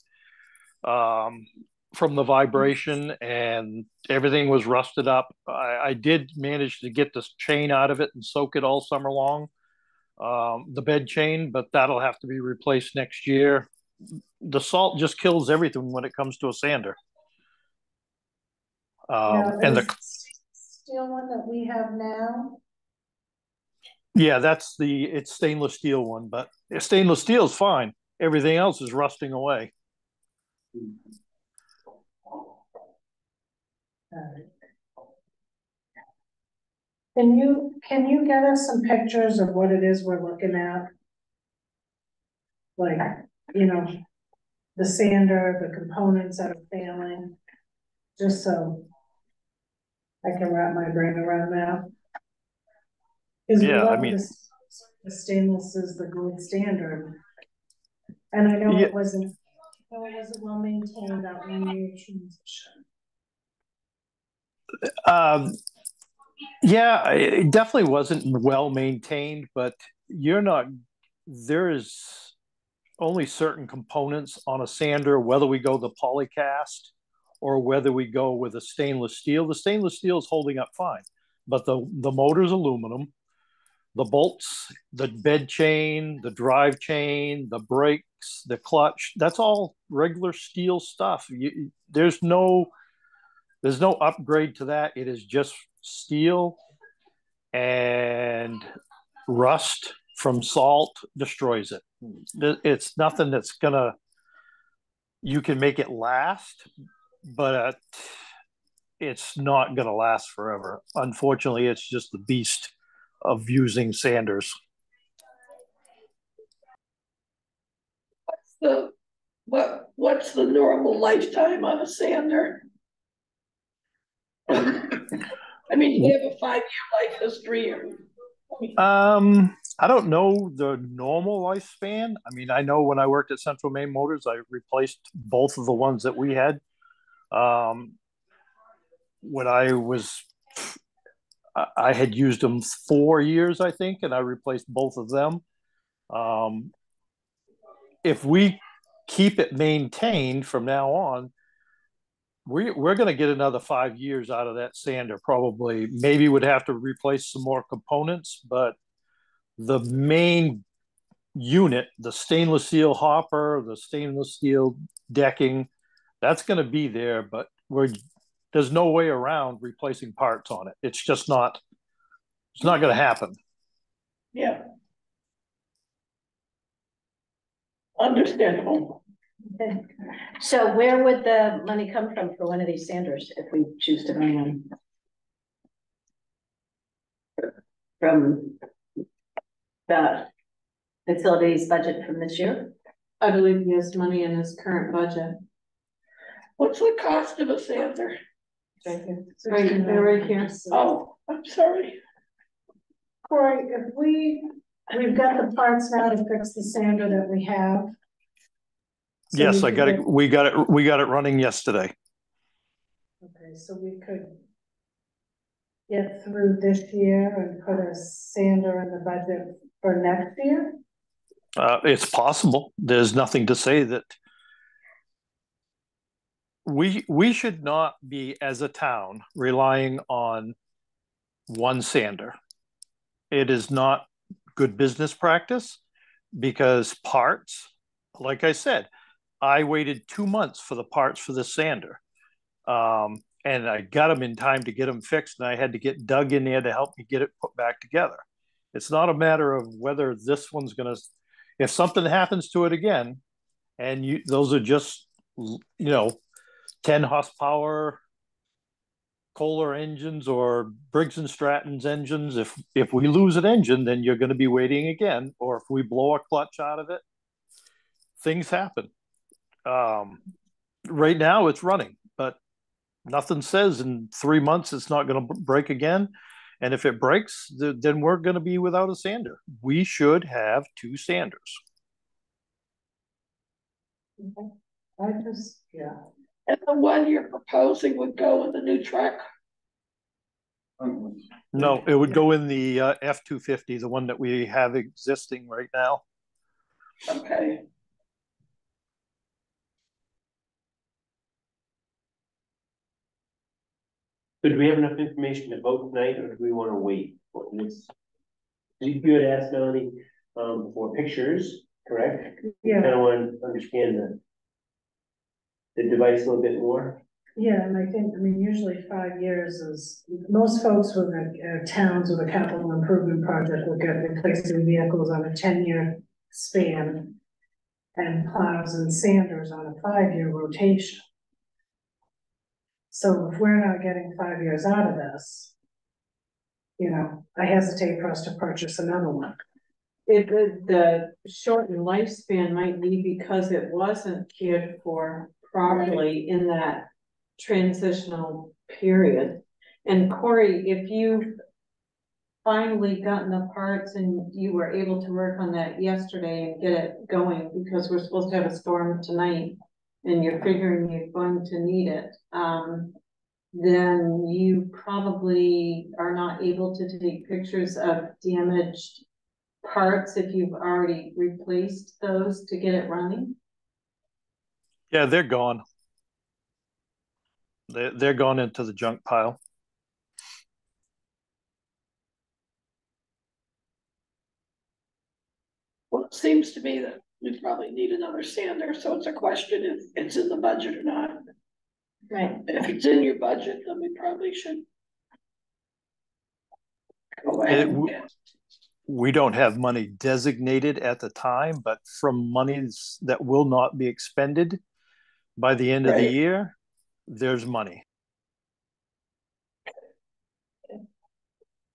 from the vibration, and everything was rusted up. I did manage to get this chain out of it and soak it all summer long, the bed chain, but that'll have to be replaced next year. The salt just kills everything when it comes to a sander. And the steel one that we have now. Yeah, it's stainless steel one, but stainless steel is fine. Everything else is rusting away. Can you get us some pictures of what it is we're looking at? Like, you know, the sander, the components that are failing, just so I can wrap my brain around that. Because we Yeah, I love mean, this, the stainless is the gold standard. And I know Yeah. it wasn't well maintained that one year transition. Yeah, it definitely wasn't well maintained, but there is only certain components on a sander, whether we go the polycast or whether we go with a stainless steel. The stainless steel is holding up fine, but the motor's aluminum, the bolts, the bed chain, the drive chain, the brakes, the clutch, that's all regular steel stuff. There's no upgrade to that. It is just steel, and rust from salt destroys it. It's nothing that's gonna, you can make it last, but it's not gonna last forever. Unfortunately, it's just the beast of using sanders. What's the normal lifetime on a sander? I mean, you have a 5-year life history. I don't know the normal lifespan. I mean, I know when I worked at Central Maine Motors, I replaced both of the ones that we had. When I had used them 4 years, I think, and I replaced both of them. If we keep it maintained from now on, we're going to get another 5 years out of that sander, probably. Maybe would have to replace some more components, but the main unit, the stainless steel hopper, the stainless steel decking, that's going to be there, but there's no way around replacing parts on it. It's just not, it's not going to happen. Yeah. Understandable. Okay. So where would the money come from for one of these sanders if we choose to buy one? From the facilities budget from this year? I believe he has money in his current budget. What's the cost of a sander? Right here. Right here. Oh, I'm sorry. Corey, if we've got the parts now to fix the sander that we have. So Yes, I got it. We got it running yesterday. Okay, so we could get through this year and put a sander in the budget for next year? It's possible. There's nothing to say that we should not be, as a town, relying on one sander. It is not good business practice, because parts, like I said, I waited 2 months for the parts for the sander. And I got them in time to get them fixed, and I had to get Doug in there to help me get it put back together. It's not a matter of whether this one's gonna, if something happens to it again, and those are just, 10 horsepower Kohler engines or Briggs and Stratton's engines. If we lose an engine, then you're going to be waiting again. Or if we blow a clutch out of it, things happen. Right now it's running, but nothing says in 3 months it's not going to break again. And if it breaks, then we're going to be without a sander. We should have 2 sanders. Okay. Yeah. And the one you're proposing would go in the new truck? No, it would go in the F-250, the one that we have existing right now. Okay. So do we have enough information to vote tonight, or do we want to wait? You had asked Melanie for pictures, correct? Yeah. Kind of want to understand the device a little bit more. Yeah, and I think, usually 5 years is, most folks with towns with a capital improvement project will get replacing vehicles on a 10-year span, and plows and sanders on a 5-year rotation. So if we're not getting 5 years out of this, you know, I hesitate for us to purchase another one. If the shortened lifespan might be because it wasn't cared for properly in that transitional period. And Corey, if you've finally gotten the parts and you were able to work on that yesterday and get it going, because we're supposed to have a storm tonight and you're figuring you're going to need it, then you probably are not able to take pictures of damaged parts if you've already replaced those to get it running. Yeah, they're gone. They're gone into the junk pile. Well, it seems to me that we probably need another sander, so it's a question if it's in the budget or not. Right. If it's in your budget, then we probably should go ahead and get. We don't have money designated at the time, but from monies that will not be expended by the end of the year, there's money.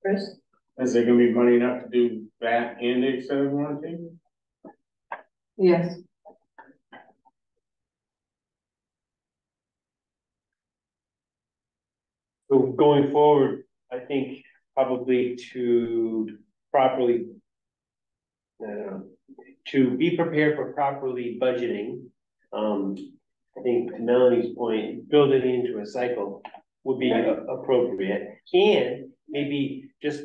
Chris? Is there gonna be money enough to do that and the extended warranty? Yes. So going forward, I think probably to properly, to be prepared for properly budgeting, I think to Melanie's point, building it into a cycle would be appropriate. And maybe just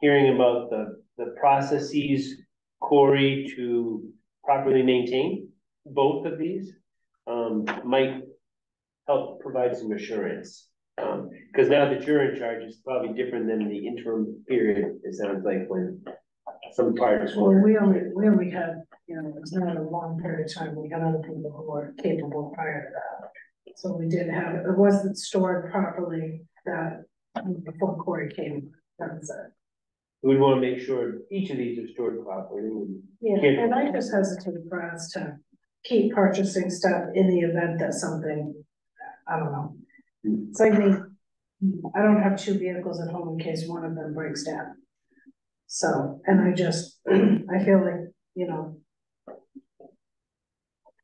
hearing about the processes, Corey, to properly maintain both of these might help provide some assurance. Because now that you're in charge, it's probably different than the interim period, it sounds like, when some parts Well, were. we only had, you know, it's not a long period of time, we had other people who were capable prior to that. So we did have, it wasn't stored properly that before Corey came, that was it. We want to make sure each of these are stored properly. Yeah, and I just hesitate for us to keep purchasing stuff in the event that something, I don't know. It's like me, I don't have two vehicles at home in case one of them breaks down. So, and I just, I feel like, you know.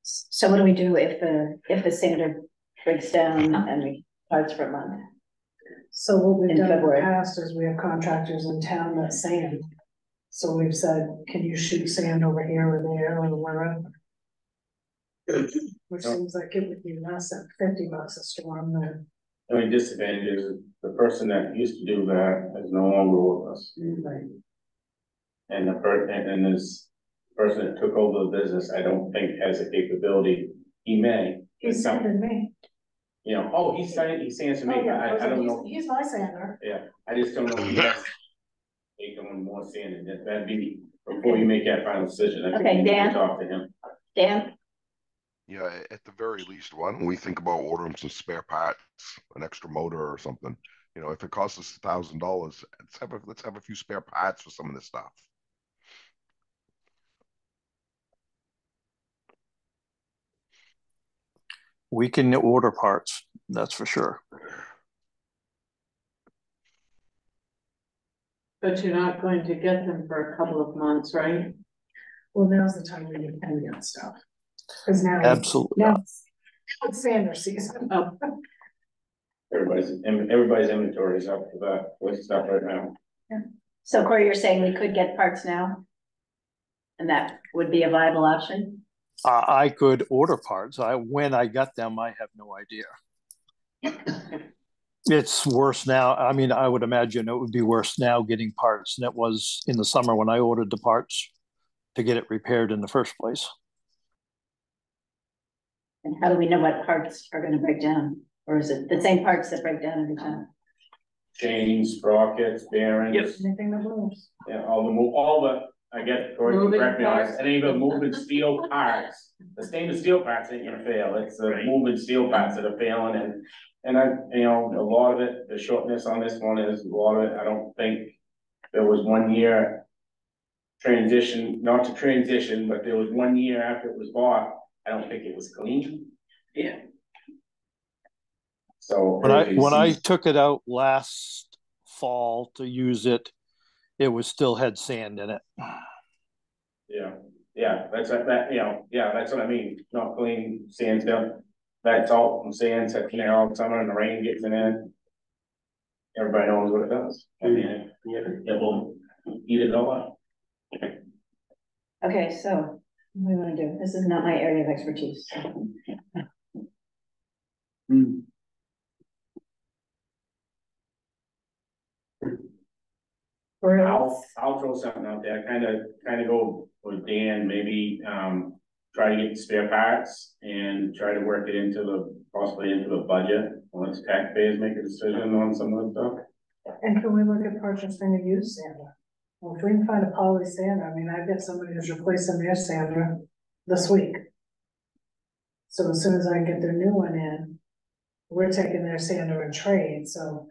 So what do we do if the sander breaks down and we parts for a month? So what we've In done in the February. past is we have contractors in town that sand. So we've said, can you shoot sand over here or there or wherever? Which seems like it would be less than $50 a storm then. I mean, disadvantage is the person that used to do that is no longer with us. Right. And and this person that took over the business, I don't think has the capability. He may. He's sanding me. You know, oh, he's saying to me, Oh, yeah, I don't know. He's my sander. Yeah, I just don't know if that's taking more sand, and that'd be, before you make that final decision, I think Okay, you need to Dan. talk to him. Dan? Yeah, at the very least, why don't we think about ordering some spare parts, an extra motor or something? You know, if it costs us $1,000, let's have a few spare parts for some of this stuff. We can order parts, that's for sure. But you're not going to get them for a couple of months, right? Well, now's the time when you can get stuff. Because now, Absolutely now not. it's sander season. Oh, Everybody's inventory is up for that with stuff right now. So Corey, you're saying we could get parts now? And that would be a viable option? I could order parts. When I got them, I have no idea. It's worse now. I mean, I would imagine it would be worse now getting parts than it was in the summer when I ordered the parts to get it repaired in the first place. And how do we know what parts are gonna break down? Or is it the same parts that break down every time? Chains, sprockets, bearings. Anything that moves. Yeah, all the, I guess, Corey, Moving correct me on parts. this, and even moving steel parts. The stainless steel parts ain't gonna fail, it's the moving steel parts that are failing, and I, you know, a lot of it, the shortness on this one is, a lot of it, I don't think there was 1 year transition, not to transition, but there was 1 year after it was bought, I don't think it was clean. Yeah. So. When I took it out last fall to use it, it was still had sand in it. Yeah, that's that's what I mean, not clean sand stuff. That salt and sand sitting there all summer and the rain gets in. Everybody knows what it does. I mean, it will eat it all up. Okay, so what do we want to do? This is not my area of expertise. I'll throw something out there, kind of go with Dan, maybe, try to get the spare parts and try to work it possibly into the budget. Once taxpayers make a decision on some of the stuff. And can we look at purchasing a used sander? Well, if we can find a poly sander, I mean, I've got somebody who's replacing their sander this week. So as soon as I get their new one in, we're taking their sander in trade, so.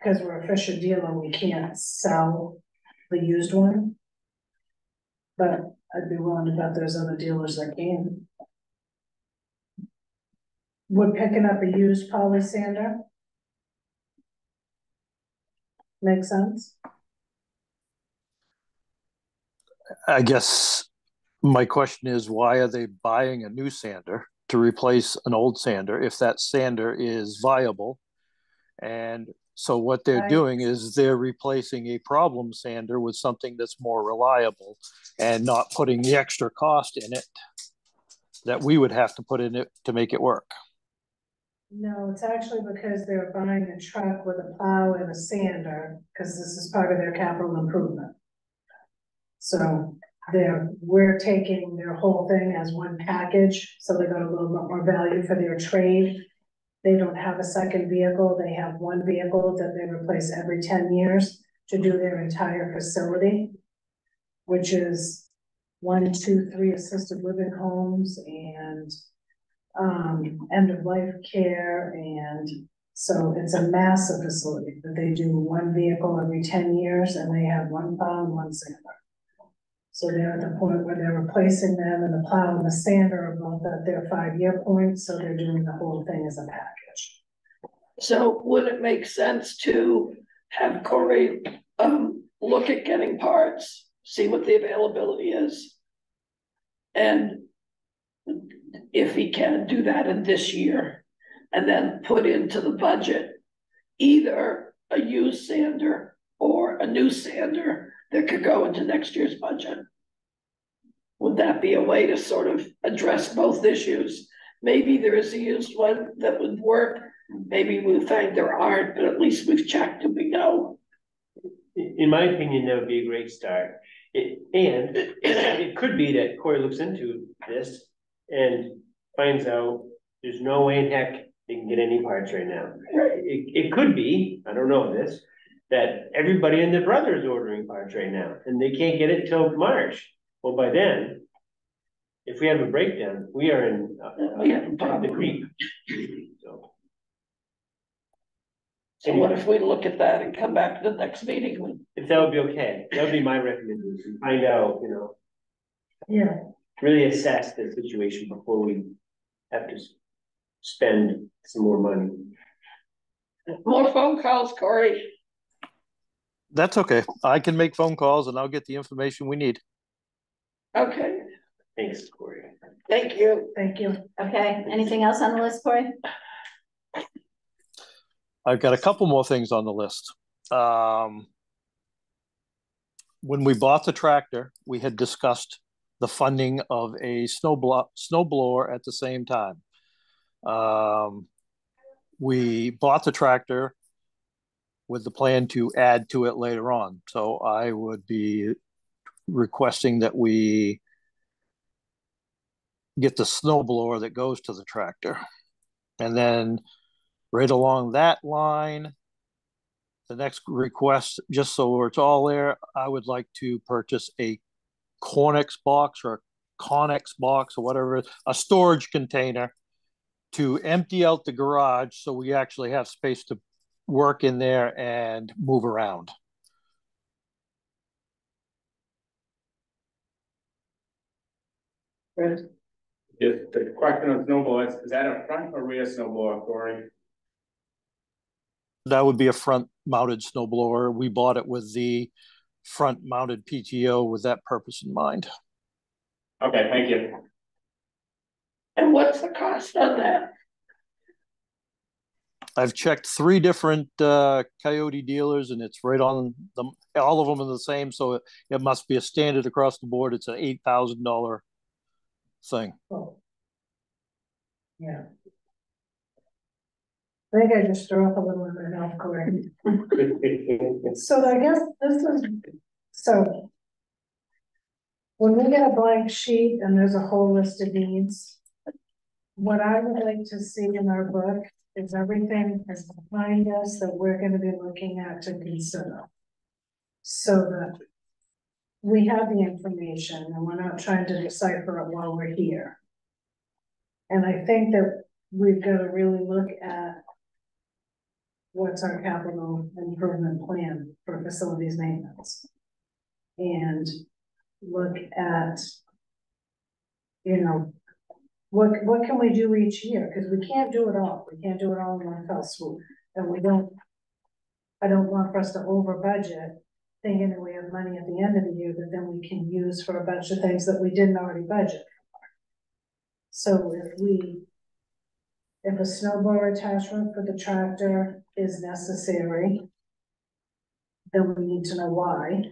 Because we're a Fisher dealer, we can't sell the used one. But I'd be willing to bet there's other dealers that can. Would picking up a used poly sander make sense? I guess my question is, why are they buying a new sander to replace an old sander if that sander is viable? And so what they're doing is they're replacing a problem sander with something that's more reliable and not putting the extra cost in it that we would have to put in it to make it work. No, it's actually because they're buying a truck with a plow and a sander, because this is part of their capital improvement. So we're taking their whole thing as one package, so they got a little bit more value for their trade. They don't have a second vehicle, they have one vehicle that they replace every 10 years to do their entire facility, which is 1, 2, 3 assisted living homes and end of life care. And so it's a massive facility that they do one vehicle every 10 years and they have one plow and one sander. So they're at the point where they're replacing them, and the plow and the sander are both at their 5-year point, so they're doing the whole thing as a package. So would it make sense to have Corey look at getting parts, see what the availability is? And if he can do that in this year, and then put into the budget either a used sander or a new sander that could go into next year's budget? Would that be a way to sort of address both issues? Maybe there is a used one that would work. Maybe we find there aren't, but at least we've checked and we know. In my opinion, that would be a great start. It could be that Corey looks into this and finds out there's no way in heck they can get any parts right now. It could be, I don't know this, that everybody and their brother is ordering parts right now and they can't get it till March. Well, by then, if we have a breakdown, we are in the creek. So what if we look at that and come back to the next meeting? If that would be okay, that would be my recommendation. Find out, Yeah. really assess the situation before we have to spend some more money. More phone calls, Corey. That's okay. I can make phone calls and I'll get the information we need. Okay. Thanks, Corey. Thank you. Thank you. Okay, anything else on the list, Corey? I've got a couple more things on the list. When we bought the tractor, we had discussed the funding of a snow blower at the same time. We bought the tractor with the plan to add to it later on. So I would be requesting that we get the snow blower that goes to the tractor. And then right along that line, the next request, just so it's all there, I would like to purchase a Cornex box or a Connex box or whatever, a storage container to empty out the garage so we actually have space to work in there and move around. Just the question on snowball, is that a front or rear snowball, Corey? That would be a front mounted snow blower. We bought it with the front mounted PTO with that purpose in mind. Okay, thank you. And what's the cost on that? I've checked 3 different Coyote dealers, and it's right on them. All of them are the same, so it must be a standard across the board. It's an $8,000 thing. Oh. Yeah. I think I just threw up a little in my mouth, Corey. So I guess this is, so when we get a blank sheet and there's a whole list of needs, what I would like to see in our book is everything is behind us that we're gonna be looking at to consider. So that we have the information and we're not trying to decipher it while we're here. And I think that we've got to really look at what's our capital improvement plan for facilities maintenance. And look at, you know, what can we do each year? Because we can't do it all. We can't do it all in one fell swoop. And I don't want for us to over budget thinking that we have money at the end of the year that then we can use for a bunch of things that we didn't already budget for. So if a snow blower attachment for the tractor is necessary, then we need to know why.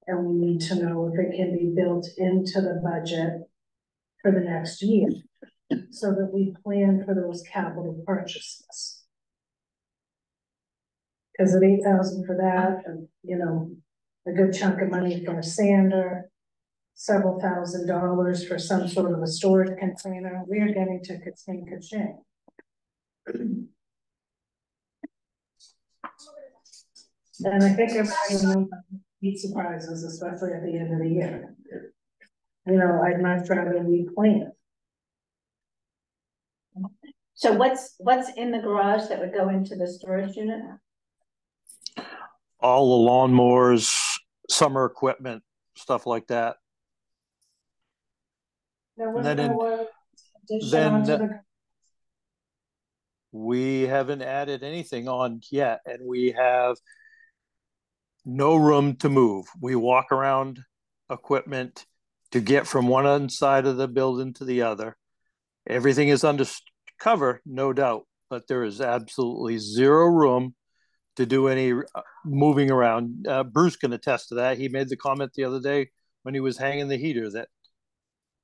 And we need to know if it can be built into the budget for the next year, so that we plan for those capital purchases. Because at $8,000 for that, and you know, a good chunk of money for a sander, several $1,000s for some sort of a storage container, we are getting to ka-ching. And I think everybody will be surprises, especially at the end of the year. You know, I'd much rather we plan. So what's in the garage that would go into the storage unit? All the lawnmowers, summer equipment, stuff like that. Now, we haven't added anything on yet, and we have no room to move. We walk around equipment to get from one side of the building to the other. Everything is under cover, no doubt, but there is absolutely zero room to do any moving around. Bruce can attest to that. He made the comment the other day when he was hanging the heater that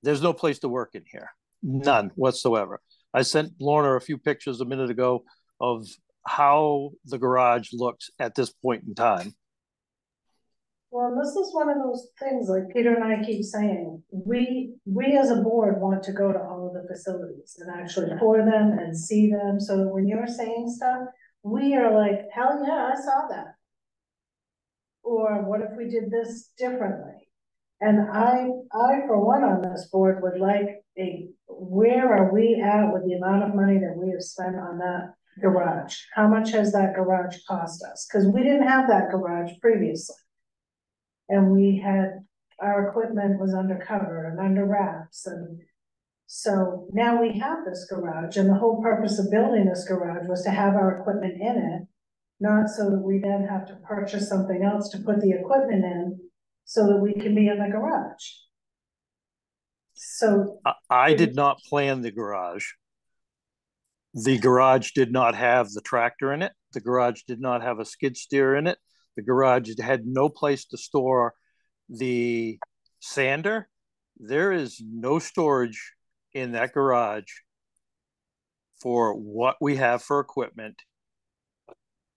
there's no place to work in here, none whatsoever. I sent Lorna a few pictures a minute ago of how the garage looks at this point in time. Well, this is one of those things, like Peter and I keep saying, we as a board want to go to all of the facilities and actually tour them and see them, so that when you're saying stuff, we are like, hell yeah, I saw that. Or what if we did this differently? And I for one on this board would like where are we at with the amount of money that we have spent on that garage? How much has that garage cost us? Because we didn't have that garage previously. And we had, our equipment was undercover and under wraps. And so now we have this garage, and the whole purpose of building this garage was to have our equipment in it, not so that we then have to purchase something else to put the equipment in so that we can be in the garage. So I did not plan the garage. The garage did not have the tractor in it. The garage did not have a skid steer in it. The garage had no place to store the sander. There is no storage in that garage for what we have for equipment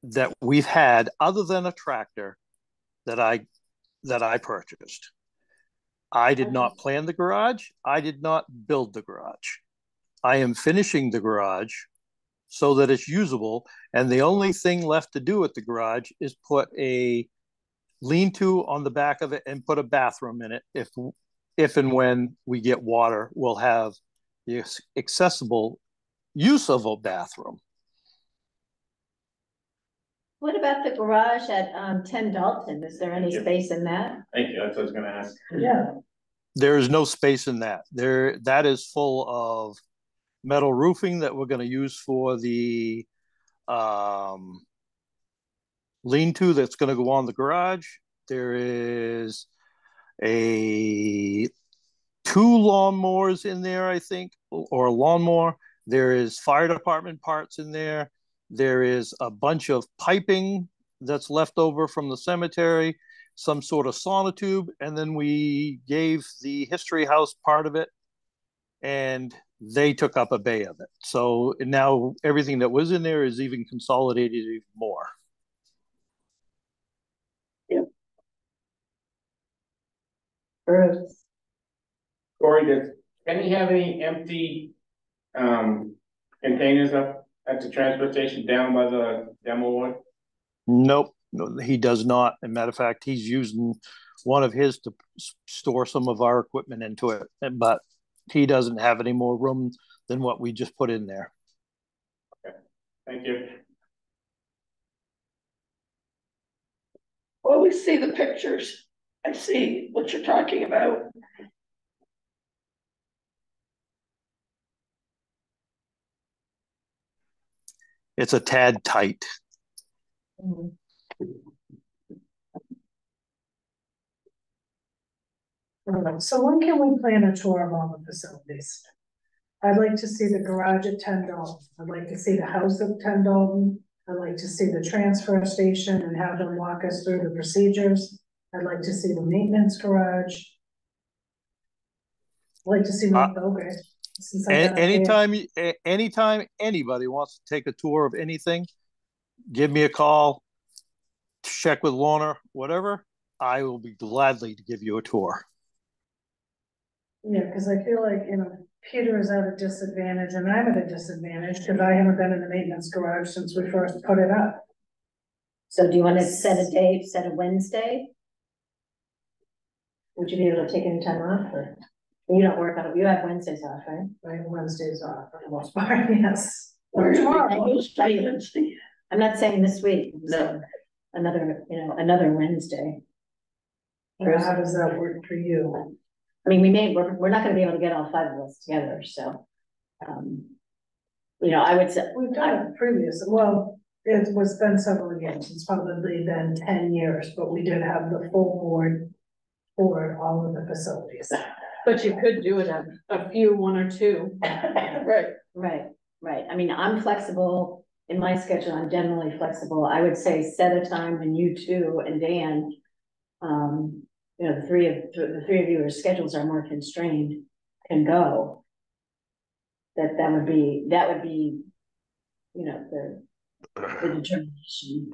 that we've had other than a tractor that I purchased. I did not plan the garage. I did not build the garage. I am finishing the garage so that it's usable. And the only thing left to do at the garage is put a lean-to on the back of it and put a bathroom in it. If and when we get water, we'll have the accessible use of a bathroom. What about the garage at 10 Dalton? Is there any space in that? Thank you, that's what I was gonna ask. yeah. There is no space in that. That is full of metal roofing that we're going to use for the lean-to that's gonna go on the garage. There is a 2 lawnmowers in there, I think, or a lawnmower. There is fire department parts in there. There is a bunch of piping that's left over from the cemetery, some sort of sonotube, and then we gave the history house part of it, and they took up a bay of it. So now everything that was in there is even consolidated even more. Bruce. Corey, does Kenny have any empty containers up at the transfer station down by the demo wood? Nope, no, he does not. As a matter of fact, he's using one of his to store some of our equipment into it, but he doesn't have any more room than what we just put in there. Okay, thank you. Well, we see the pictures. I see what you're talking about. It's a tad tight. Mm-hmm. All right, so when can we plan a tour of all the facilities? I'd like to see the garage at 10 Dalton. I'd like to see the house at 10 Dalton. I'd like to see the transfer station and have them walk us through the procedures. I'd like to see the maintenance garage. I'd like to see North Belgrade. Anytime anybody wants to take a tour of anything, give me a call, check with Lorna, whatever. I will be gladly to give you a tour. Yeah, because I feel like, Peter is at a disadvantage and I'm at a disadvantage because I haven't been in the maintenance garage since we first put it up. So do you want to set a date, set a Wednesday? Would you be able to take any time off, or you don't work on it? You have Wednesdays off, right? I have Wednesdays off for the most part, yes. Or tomorrow. Wednesday. I'm not saying this week. No. Another Wednesday. How does that work for you? I mean, we're not gonna be able to get all 5 of us together, so. I would say. We've done it previously. Well, it was been several years. It's probably been 10 years, but we did have the full board for all of the facilities. But you could do it at a few, 1 or 2. Right. Right. I mean, I'm flexible in my schedule. I'm generally flexible. I would say set a time when you two and Dan, the three of your schedules are more constrained, can go. That would be, the determination.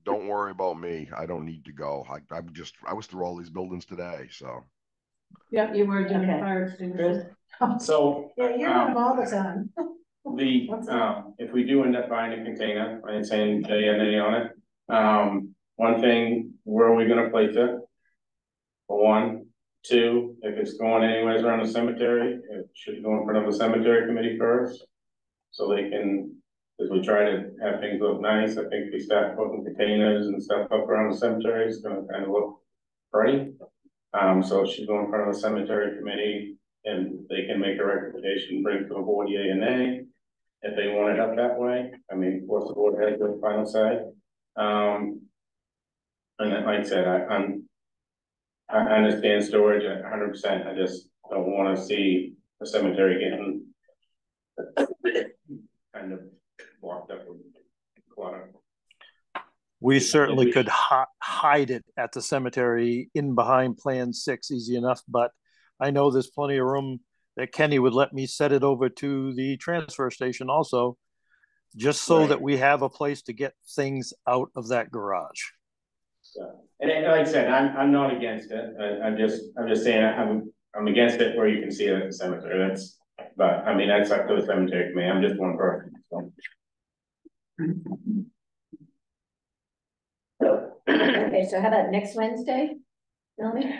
Don't worry about me. I don't need to go. I was through all these buildings today, so. Yep, you were doing Okay. fire extinguishers. So. Yeah, you're on all the time. If we do end up buying a container, I ain't saying J&A on it. One thing, where are we gonna place it? For 1, 2, if it's going anyways around the cemetery, it should go in front of the cemetery committee first. So they can, as we try to have things look nice, I think we start putting containers and stuff up around the cemetery, it's gonna kind of look pretty. So it should go in front of the cemetery committee and they can make a recommendation, bring to the board yea and nay. If they want it up that way, I mean, of course, the board has the final say. And then, like I said, I understand storage 100%. I just don't want to see the cemetery getting kind of blocked up with clutter. We certainly could hide it at the cemetery in behind Plan 6 easy enough, but I know there's plenty of room that Kenny would let me set it over to the transfer station also, just so that we have a place to get things out of that garage. Yeah. And like I said, I'm not against it. I'm just saying I'm against it where you can see it at the cemetery. But I mean, that's up to the cemetery committee. I'm just one person. So. Okay, so how about next Wednesday, Melanie?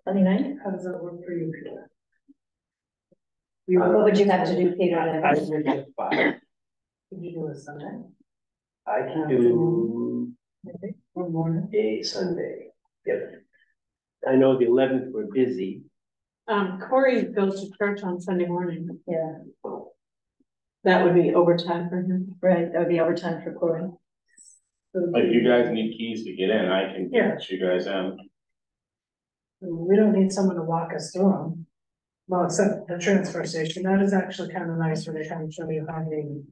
29th? How does that work for you, Peter? What would you have to do, Peter? Could you do a Sunday? I can do Or morning? a Sunday. Yep. I know the 11th we're busy. Corey goes to church on Sunday morning. Yeah, That would be overtime for him. right, that would be overtime for Corey. Like, if you guys need keys to get in, I can Yeah. get you guys in. We don't need someone to walk us through them. Well, except the transfer station, that is actually kind of nice where they kind of show you how they,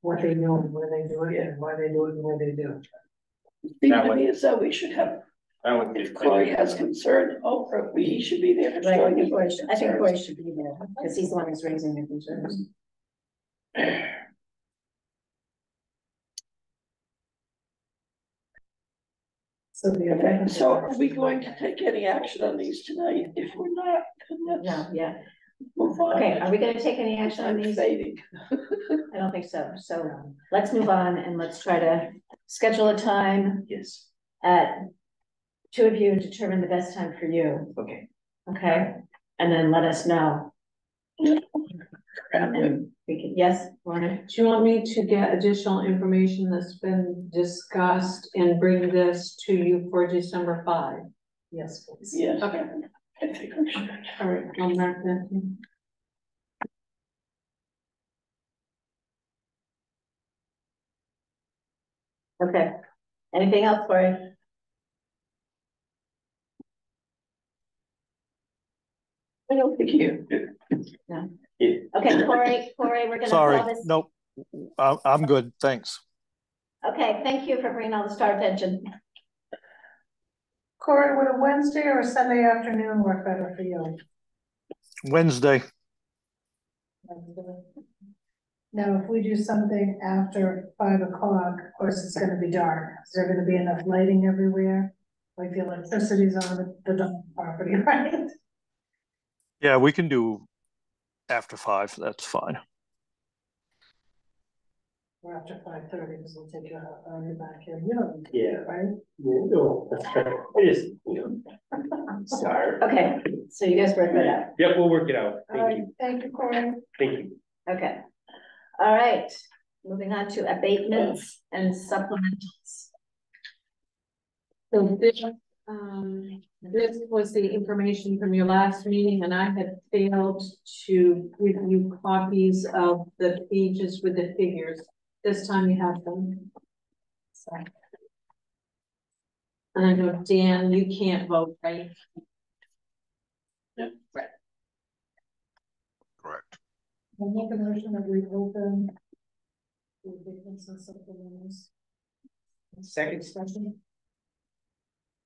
what they do and where they do it and why they do it and where they do it. Seems to me as though we should have, That would if Corey has concern over it, he should be there. Right, I think Corey should be there, because he's the one who's raising the concerns. So the Okay, so are we going to take any action on these tonight? If we're not, then No, let's yeah, move on. okay, are we gonna take any action on I'm these? fading. I don't think so, so let's move on and let's try to schedule a time Yes, at two of you and determine the best time for you, okay. okay? And then let us know. And we can, yes, Lorna? Do you want me to get additional information that's been discussed and bring this to you for December 5? Yes, please. Yes. Okay. I think we should. All right, I'll mark that. Okay, anything else, Corey? I don't think you. No. Yeah. Okay, Corey, we're gonna Sorry, call this. nope, I'm good, thanks. Okay, thank you for bringing all this to our attention. Corey, would a Wednesday or a Sunday afternoon work better for you? Wednesday, Now, if we do something after 5 o'clock, of course, it's gonna be dark. Is there gonna be enough lighting everywhere? Like the electricity's on the dog property, right? yeah, we can do after 5, that's fine. Or after 5:30, because we'll take you out back here, you know. Yeah. Right? No, that's right. I just, sorry. Okay, so you guys work that out. Yep, we'll work it out. All right, Thank you. thank you, Corey. Thank you. Okay, all right, moving on to abatements and supplementals. So this was the information from your last meeting, and I had failed to give you copies of the pages with the figures. This time you have them. So. And I know, Dan, you can't vote, right? Yep. Right. Correct. I'll make a motion that we open the abatements and supplementals. Second. Discussion.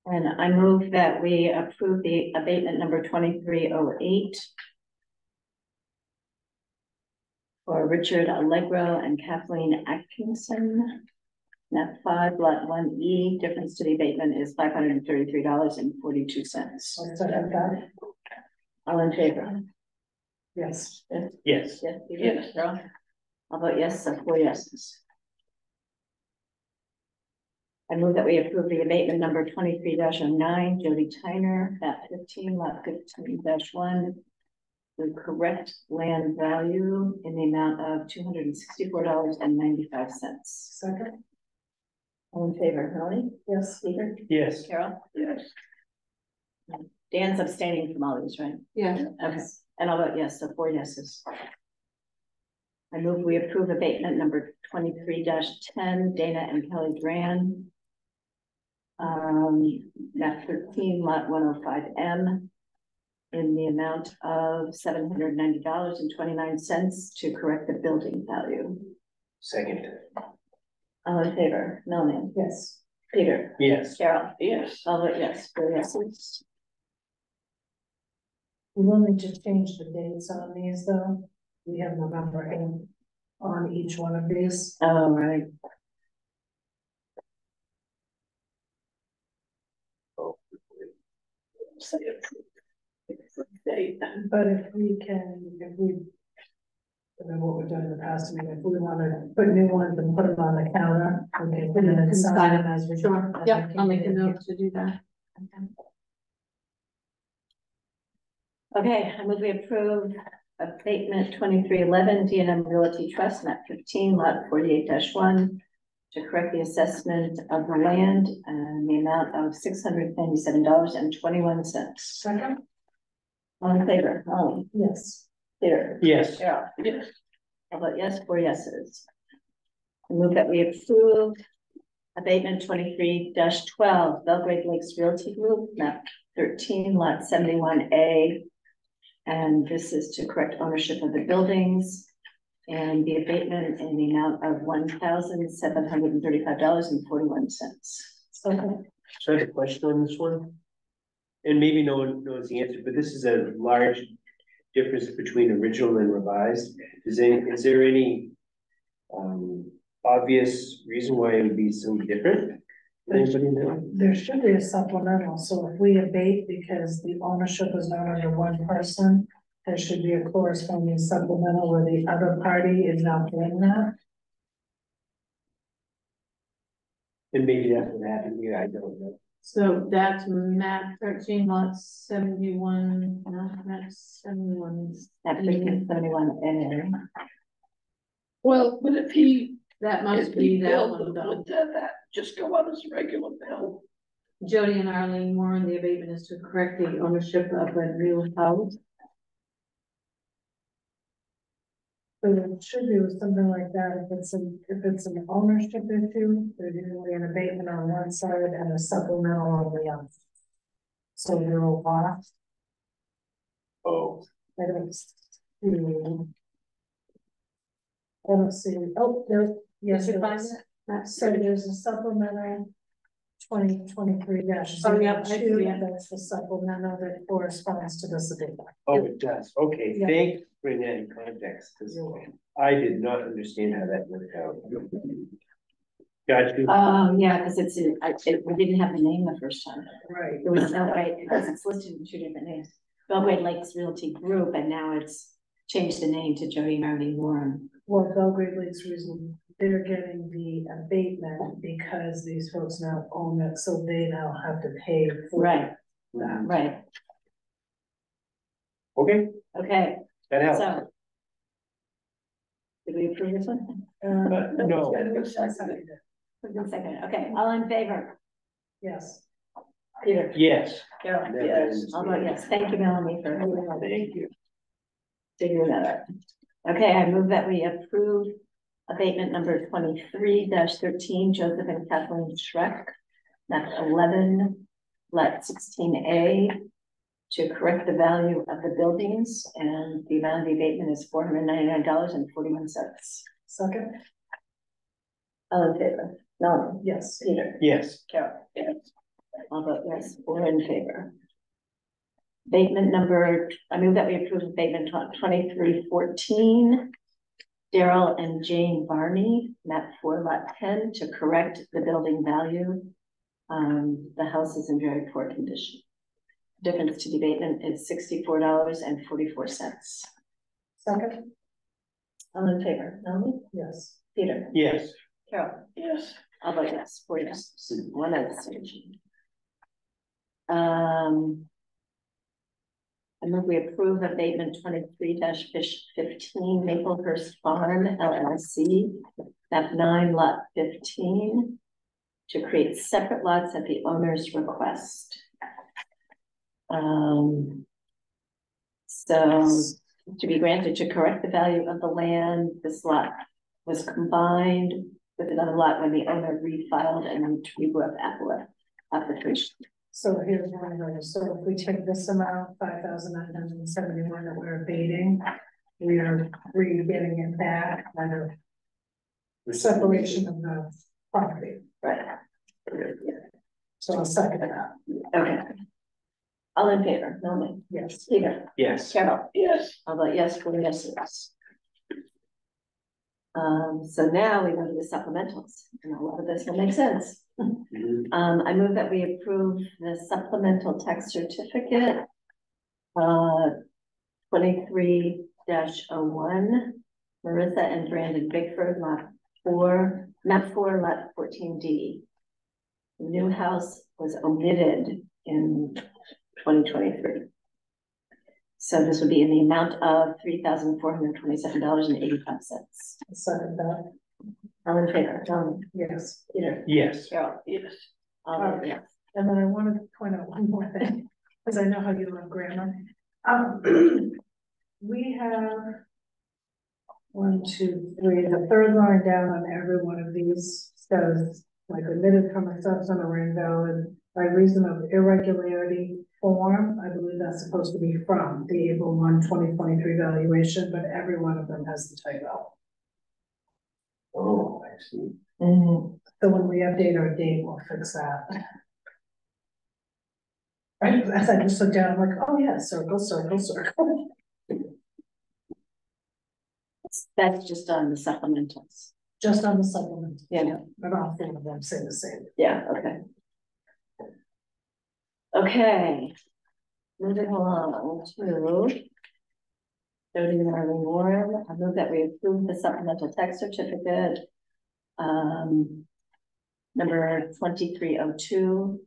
And I move that we approve the abatement number 2308 for Richard Allegro and Kathleen Atkinson. Net 5, lot 1E, difference to the abatement is $533.42. I'll second that. All in favor? Yes. Yes. Yes. Yes. Carol? I'll vote yes, so 4 yeses. I move that we approve the abatement number 23-09, Jody Tyner, map 15, lot 15-1. The correct land value in the amount of $264.95. Second. All in favor, Melanie? Yes. Peter? Yes. Carol? Yes. Dan's abstaining from all these, right? Yeah. Okay, and I'll vote yes, so 4 yeses. I move we approve abatement number 23-10, Dana and Kelly Duran. Map 13, lot 105M. In the amount of $790.29 to correct the building value. Second. All in favor, Melanie? Yes. Peter? Yes. Carol? Yes. I'll vote yes, 4 yeses. We will need to change the dates on these though. We have November 8th on each one of these. All right. Say approve. Date. But if we, I don't know what we've done in the past, I mean, if we want to put new ones and put them on the counter, we can put them and sign them as we. Sure, as yep, we I'll make a can. note to do that. Okay, I move we approve abatement 2311, D&M Realty Trust, map 15, lot 48-1, to correct the assessment of the land and the amount of $697.21. Second. All in favor? Oh, Yes. Peter? Yes. Yeah. Yes. How about yes, 4 yeses? I move that we approve Abatement 23-12, Belgrade Lakes Realty Group, map 13, lot 71A. And this is to correct ownership of the buildings. And the abatement in the amount of $1,735.41. So I have a question on this one. And maybe no one knows the answer, but this is a large difference between original and revised. Is there any obvious reason why it would be so different? Anybody know? There should be a supplemental, so if we abate because the ownership is not under one person, there should be a corresponding supplemental where the other party is now paying that. And maybe that's what happened here, I don't know. So that's map 13, lot 71, no, that's 71. Map 1371A. Well, but if he, That if must he be that billed one it, though. would that just go on as a regular bill? Jody and Arlene Warren, the abatement is to correct the ownership of a new house. So it should be with something like that, if it's an ownership issue, there's usually an abatement on one side and a supplemental on the other. So they're all off. Oh. I don't see, oh, there, yes, Did you there find is. it? So there's a supplemental 2023-02, Oh, yeah, I see it. that's the supplemental that corresponds to this abatement. Oh, it does. Okay, Yeah. thanks for bringing that in context, because I did not understand how that worked out. Got you. Yeah, because we didn't have the name the first time. Right. It was, no, right, because it's listed in 2 different names. Belgrade Lakes Realty Group, and now it's changed the name to Jody Marley Warren. Well, Belgrade Lakes reason, they're getting the abatement because these folks now own it, so they now have to pay for Right. that. Right, Okay, okay, that helps. so. Did we approve this one? No. Second, okay, all in favor? Yes. Peter? Yes. Carol? Yes. I'll vote yes. Thank you, Melanie, for Thank you. figuring that out. Okay, I move that we approve abatement number 23-13, Joseph and Kathleen Schreck, map 11, lot 16A, to correct the value of the buildings, and the amount of the abatement is $499.41. Second? All in favor? Melanie? Yes. Peter? Yes. Carol? Yes. I'll vote yes, 4 in favor. Abatement number, I move that we approve abatement 2314, Daryl and Jane Barney, map 4, lot 10, to correct the building value. The house is in very poor condition. Difference to the abatement is $64.44. Second? All in favor? Melanie? Yes. Peter? Yes. Carol? Yes. I'll vote yes, 4 yes, 1 abstention. I move we approve abatement 23-15 Maplehurst Farm LLC, map 9, lot 15, to create separate lots at the owner's request. So to be granted to correct the value of the land, this lot was combined with another lot when the owner refiled and regrew up application. So here's one of those. So if we take this amount, 5,971 that we're abating, we are getting it back under separation of the property. Right. So I'll second that. Okay. All in favor? Melanie? Yes. Peter? Yes. Carol? Yes. I'll vote yes, 4 yeses. So now we go to the supplementals, and a lot of this will make sense. I move that we approve the supplemental tax certificate 23-01, Marissa and Brandon Bickford, map 4, lot 14D. The new house was omitted in 2023. So this would be in the amount of $3,427.85. Second that. All in favor? Tom? Yes. Peter? Yes. Carol? Yes. Yes. And then I wanted to point out one more thing, because I know how you love grammar. We have 1, 2, 3, the third line down on every one of these says like omitted from assessment or invalid by reason of irregularity form. I believe that's supposed to be from the April 1, 2023 valuation, but every one of them has the typo. Oh, I see. So when we update our date, we'll fix that. Right, as I just looked down, I'm like, oh yeah, circle, circle, circle. That's just on the supplementals. Just on the supplement. Yeah. But all four of them say the same. Yeah, okay. Okay. Moving along to voting on our reward. I move that we approve the supplemental tax certificate. Number 2302.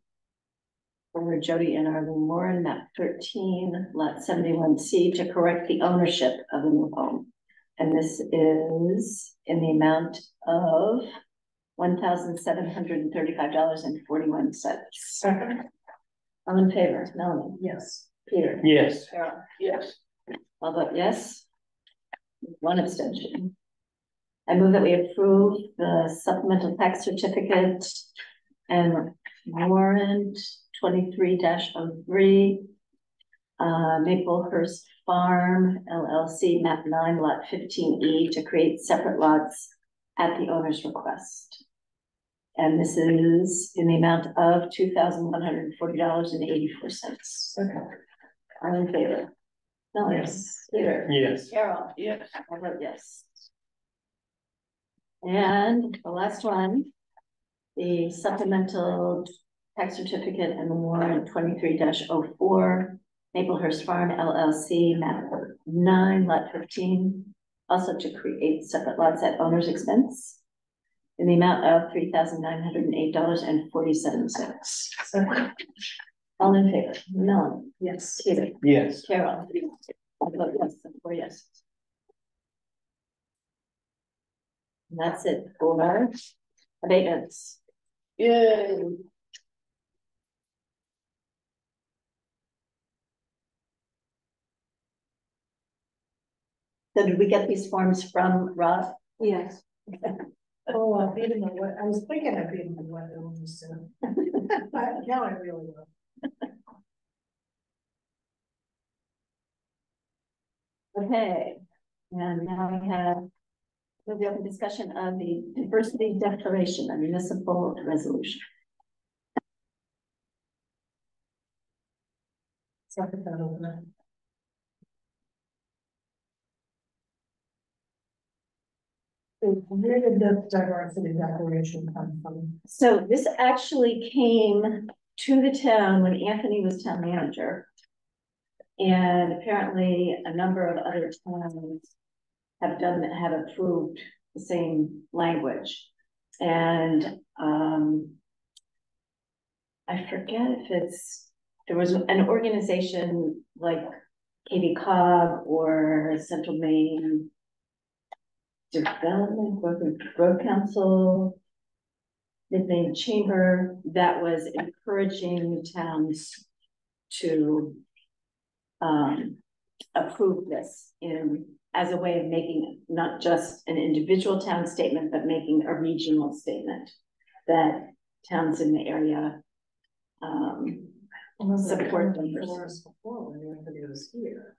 For Jody and Arlene Warren, map 13, lot 71C, to correct the ownership of the new home. And this is in the amount of $1,735.41. Second. All in favor? Melanie? Yes. Peter? Yes. Carol? Yes. I'll vote yes. One abstention. I move that we approve the supplemental tax certificate and warrant 23-03, Maplehurst Farm LLC, map 9, lot 15E, to create separate lots at the owner's request. And this is in the amount of $2,140.84. Okay. All in favor? No, yes. Peter? Yes. Carol? Yes. I vote yes. And the last one, the supplemental tax certificate and the warrant 23-04, Maplehurst Farm LLC, map 9, lot 15, also to create separate lots at owner's expense in the amount of $3,908.47. All in favor? Melanie? Yes. Peter? Yes. Carol? I vote yes, and 4 yes. And that's it for abatements. Yay. So did we get these forms from Rob? Yes. Oh, I beat him at what, I was thinking I beat him at what illness soon. But now I really will. Okay, and now we have the open discussion of the diversity declaration, a municipal resolution. Second that over. Where did the diversity declaration come from? So this actually came to the town when Anthony was town manager. And apparently a number of other towns have approved the same language. And I forget if there was an organization like Katie Cobb or Central Maine Development Growth Council, Mid-Maine Chamber, that was encouraging towns to approve this as a way of making not just an individual town statement, but making a regional statement that towns in the area support them. Before when Anthony was here.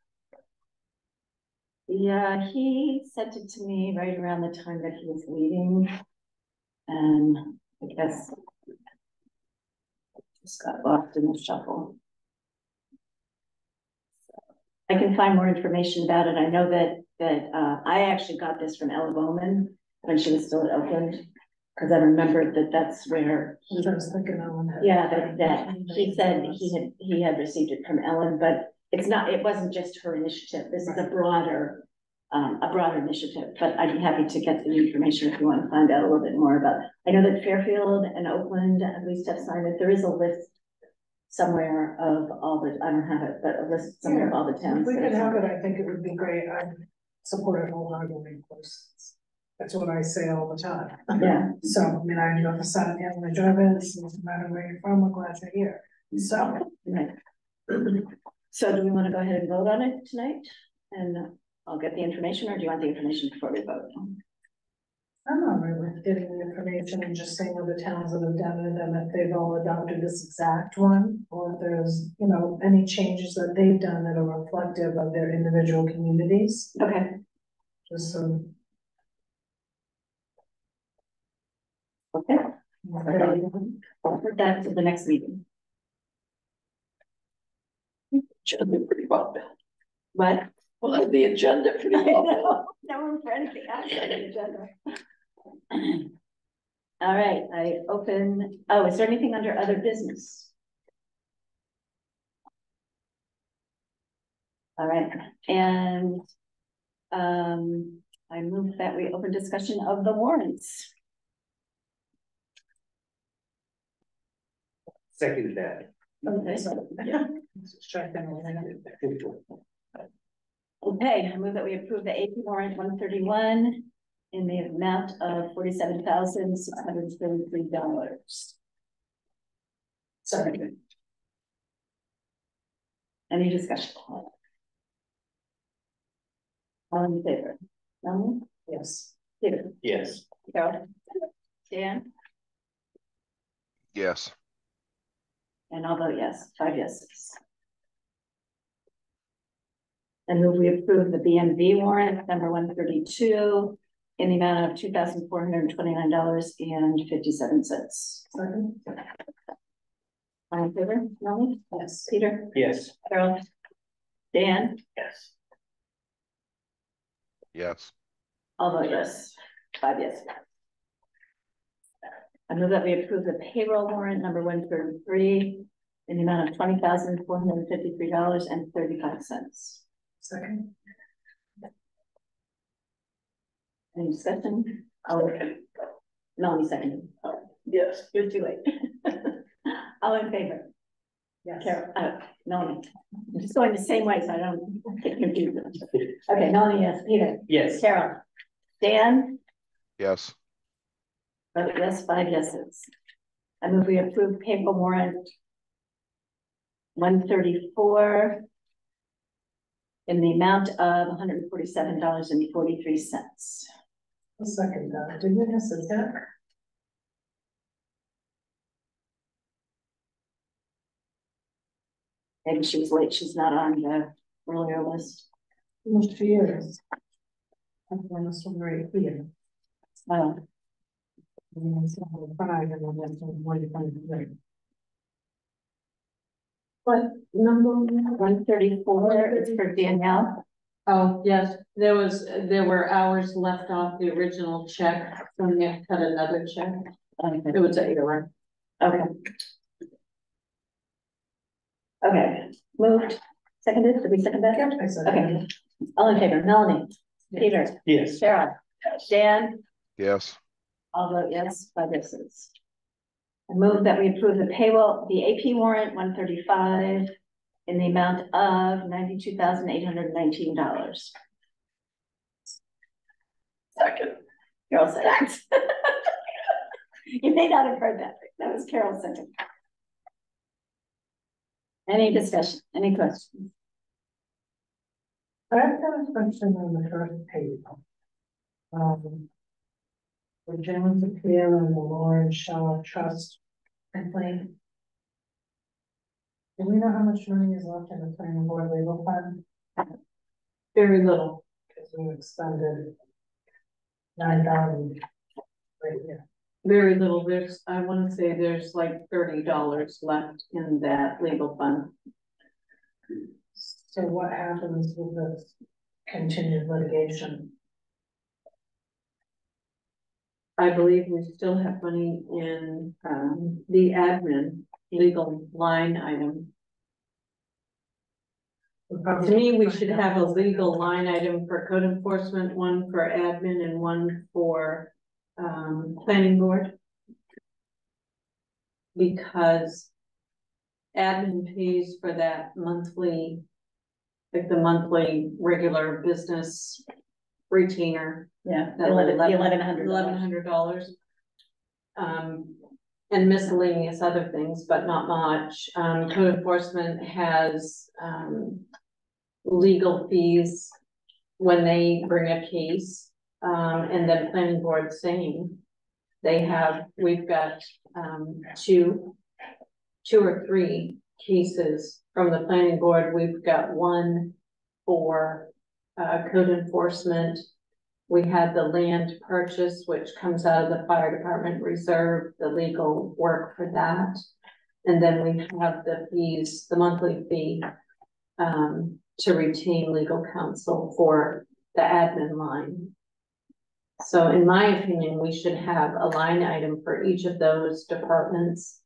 Yeah, he sent it to me right around the time that he was leaving, and I guess just got lost in the shuffle. I can find more information about it. I know that I actually got this from Ella Bowman when she was still at Oakland, because I remembered that's where I was thinking Ellen had. Yeah, that he said he had received it from Ellen, but it wasn't just her initiative. This is a broader initiative, but I'd be happy to get the information if you want to find out a little bit more about it. I know that Fairfield and Oakland at least have signed it. There is a list somewhere of all the, I don't have it, but a list somewhere of all the towns. If we could have it, I think it would be great. I support it wholeheartedly, of course. That's what I say all the time. Yeah. So, I mean, I know the son of my job is, no matter where you're from, we're glad you're here. So. Right. So do we want to go ahead and vote on it tonight? And I'll get the information, or do you want the information before we vote? I'm not really getting the information and just saying other towns that have done it and if they've all adopted this exact one, or if there's, you know, any changes that they've done that are reflective of their individual communities, Okay, just so. okay. I'll put that to the next meeting. Agenda pretty well built. But We'll have the agenda pretty I well. know, no room for anything else on the agenda. All right, I open, oh, is there anything under other business? All right, and I move that we open discussion of the warrants. Second that. Okay, Yeah. okay, I move that we approve the AP warrant 131 in the amount of $47,633. Sorry. Any discussion? All in favor? No? Yes. Peter? Yes. Carol? Dan? Yes. And I'll vote yes, 5 yeses. And move we approve the BMV warrant number 132 in the amount of $2,429.57. Second. All in favor? Melanie? Yes. Peter? Yes. Carol? Dan? Yes. Yes. I'll vote yes, 5 yeses. I move that we approve the payroll warrant number 133 in the amount of $20,453.35. Second. Any discussion? Melanie seconded. Oh, Yes. you're too late. All in favor? Yes. Carol, Melanie. I'm just going the same way so I don't get confused. Okay, Melanie, yes. Peter? Yes. Carol? Dan? Yes. Vote yes, 5 yeses. I move we approve payroll warrant 134 in the amount of $147.43. A second, did you miss it, Jack? Maybe she was late, she's not on the earlier list. Almost 2 years. I'm going to swim right here. Oh, And then some of the pride and then that's what you find there. What number? 134 is for Danielle. Oh, yes, there were hours left off the original check, so we have to cut another check. It was an error. Okay. Okay, moved, seconded, did we second that? Yep, I said. Okay, all in favor, Melanie, Peter, Yes. Cheryl, Dan, Yes. I'll vote yes, 5 yeses. I move that we approve the payroll, the AP warrant 135 in the amount of $92,819. Second. Carol seconds. You may not have heard that. That was Carol second. Any discussion, any questions? I've got a question on the first page. The Jones appeal and the Lawrence Shaw Trust complaint. Do we know how much money is left in the planning board legal fund? Very little. Because we expended 9,000 right here. Very little. I want to say there's like $30 left in that legal fund. So what happens with this continued litigation? I believe we still have money in the admin legal line item. To me, we should have a legal line item for code enforcement, one for admin and one for planning board. Because admin pays for that monthly, like the monthly regular business retainer. Yeah, That $1,100. And miscellaneous other things, but not much. Code enforcement has legal fees when they bring a case. And then planning board same. We've got, two or three cases from the planning board. We've got one for, code enforcement. We had the land purchase, which comes out of the fire department reserve, the legal work for that. And then we have the fees, the monthly fee, to retain legal counsel for the admin line. So in my opinion, we should have a line item for each of those departments.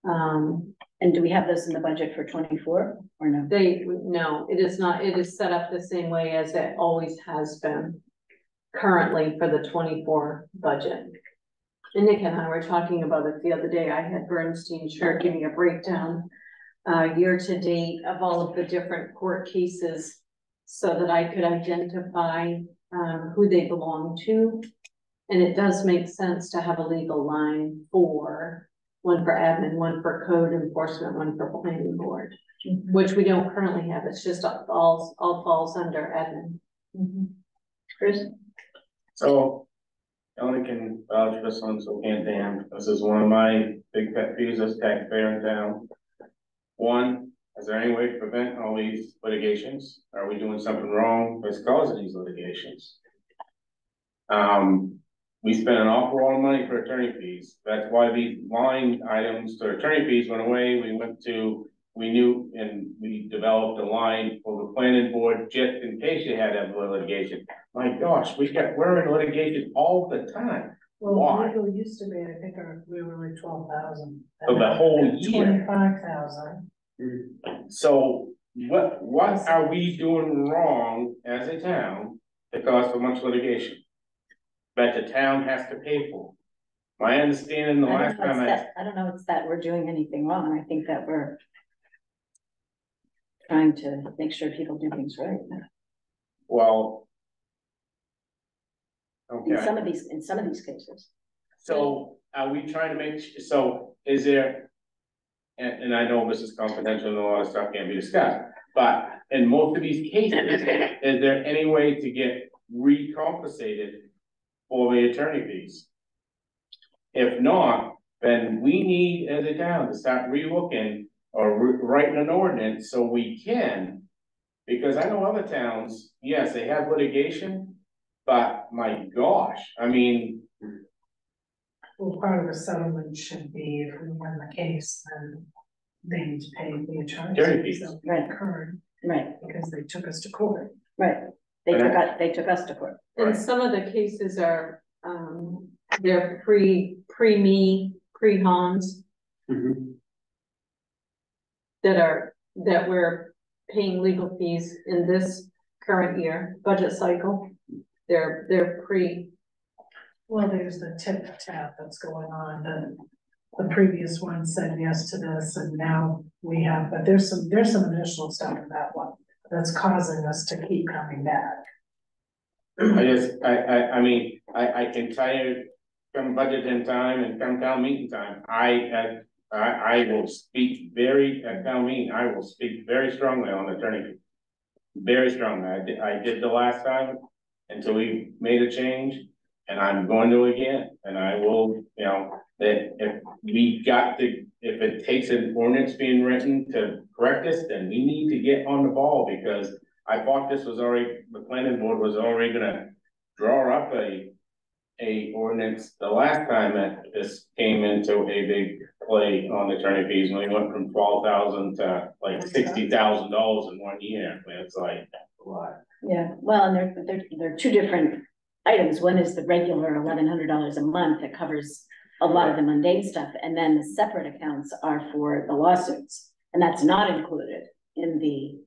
And do we have those in the budget for 24 or no? No, it is not. It is set up the same way as it always has been currently for the 24 budget. And Nick and I were talking about it the other day. I had Bernstein Short give me a breakdown year to date of all of the different court cases so that I could identify who they belong to. And it does make sense to have a legal line for one for admin, one for code enforcement, one for planning board, which we don't currently have. It's just all falls under admin. Chris? So, Ellen can vouch for some, so can't Dan. This is one of my big pet peeves as taxpayer in town. One, is there any way to prevent all these litigations? Are we doing something wrong that's causing these litigations? We spent an awful lot of money for attorney fees. That's why these line items to attorney fees went away. We knew and we developed a line for the planning board just in case you had to have litigation. My gosh, we're in litigation all the time. Well, Why? legal used to be, I think we were like 12,000. For the whole year. 25,000. So what are we doing wrong as a town that cause so much litigation that the town has to pay for? My understanding the last time I don't know it's that we're doing anything wrong. I think that we're trying to make sure people do things right. Well, In okay, some of these cases. so are we trying to make, so is there, and I know this is confidential and a lot of stuff can't be discussed, but in most of these cases, is there any way to get recompensated for the attorney fees? If not, then we need as a town to start relooking or writing an ordinance so we can. Because I know other towns, yes, they have litigation, but my gosh, I mean. Well, part of the settlement should be if we win the case, then they need to pay the attorney fees that we incurred. Right. Because they took us to court. Right. They took us to court. And some of the cases are, they're pre-Hans that we're paying legal fees in this current year budget cycle. They're pre. Well, there's the tit for tat that's going on. The previous one said yes to this, and now we have. But there's some additional stuff in that one that's causing us to keep coming back. I mean, I can tell you, come budget in time and come town meeting time, I will speak at town meeting, I will speak very strongly on attorney fees. Very strongly. I did the last time until we made a change, and I'm going to again. And I will, that if it takes an ordinance being written to correct this, then we need to get on the ball, because I thought the planning board was already gonna draw up a ordinance the last time that this came into a big play on attorney fees, and we went from 12,000 to like $60,000 in 1 year. It's like, what? Yeah, well, and they're two different items. One is the regular $1,100 a month that covers a lot of the mundane stuff, and then the separate accounts are for the lawsuits, and that's not included in the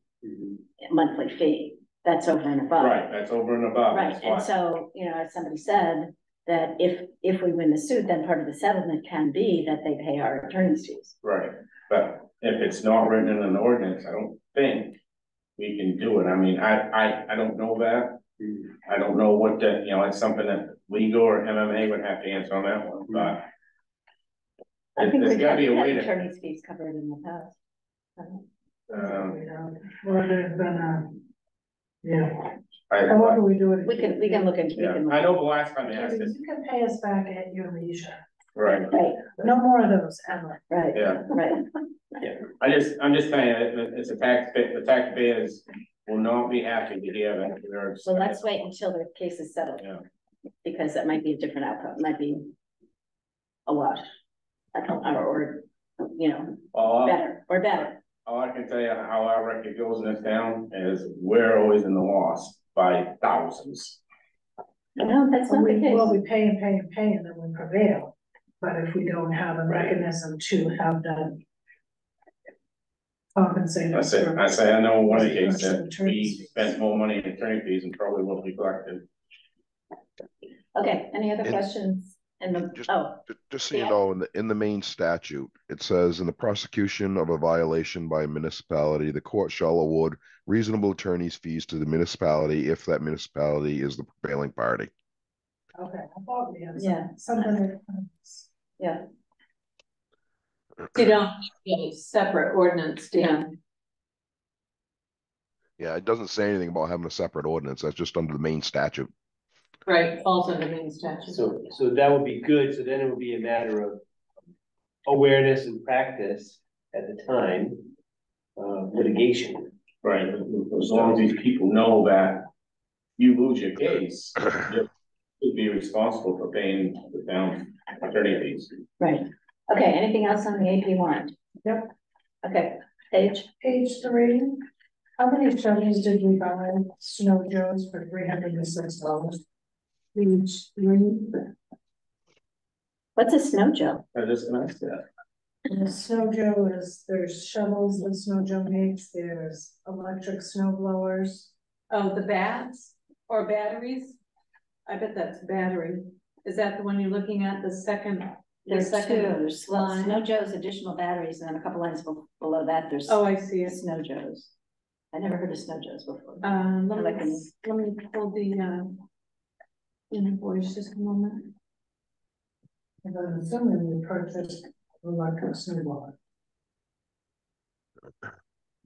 monthly fee. That's over and above. Right, that's over and above. Right, and so, as somebody said, that if we win the suit, then part of the settlement can be that they pay our attorney's fees. Right, but if it's not written in an ordinance, I don't think we can do it. I mean, I don't know that. I don't know what the, it's something that legal or MMA would have to answer on that one, but I think there's gotta be a way to. Attorney's fees covered in the past. Well, there's been Yeah, I, however we do it. We can look into, we yeah, can. I know the last time they asked this, You can pay us back at your leisure. right, Right, No more of those, Emma. right, yeah. right. I'm just saying, it's a the taxpayers will not be happy to hear that. We're- So let's wait until the case is settled. Yeah. Because that might be a different outcome, might be a wash. Or, you know, All better. all I can tell you how our record goes in this town is we're always in the loss by thousands. No, that's not the case. Well, we pay and pay and pay and then we prevail. But if we don't have a mechanism to have them compensate us. I say, I know one of the cases that we spent more money in attorney fees and probably what we collected. Okay, any other questions? Just so you know, in the main statute, it says in the prosecution of a violation by a municipality, the court shall award reasonable attorney's fees to the municipality if that municipality is the prevailing party. Okay, I thought we had something. Yeah. You don't have a separate ordinance, Dan. Yeah, it doesn't say anything about having a separate ordinance. That's just under the main statute. Right, falls under main statute. So that would be good. So then it would be a matter of awareness and practice at the time, litigation. Right, as long as these people know that you lose your case, you'll be responsible for paying the town attorney fees. Right. Okay, anything else on the AP warrant? Yep. Okay, Page 3. How many shovels did we buy Snow Joes for $306? Page 3. What's a snow Joe? I just asked that. And the Snow Joe there's shovels that Snow Joe makes, there's electric snow blowers. Oh, the bats or batteries? I bet that's battery. Is that the one you're looking at, the second? There's there's line. Snow Joe's additional batteries, and then a couple lines below that, there's. Oh, I see it. Snow Joe's. I never heard of Snow Joe's before. Let me pull the invoice just a moment. And I'm assuming we purchased electric snow blower.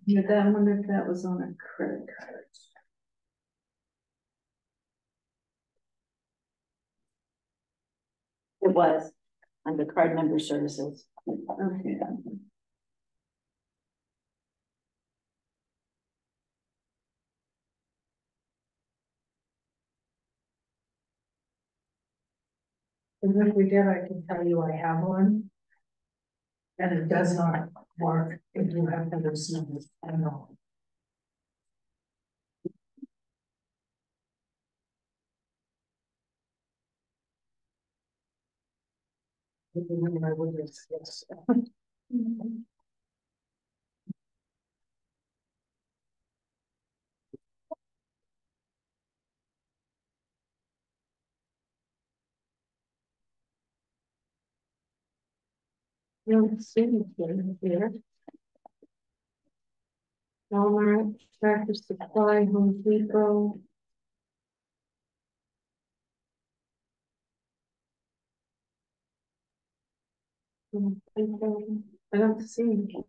Yeah, I wonder if that was on a credit card. It was under card member services. Okay. And if we did, I can tell you I have one. And it does not work if you have to do snow at all. I would yes. Don't see anything here. Walmart, Tractor Supply, Home Depot. I don't see anything.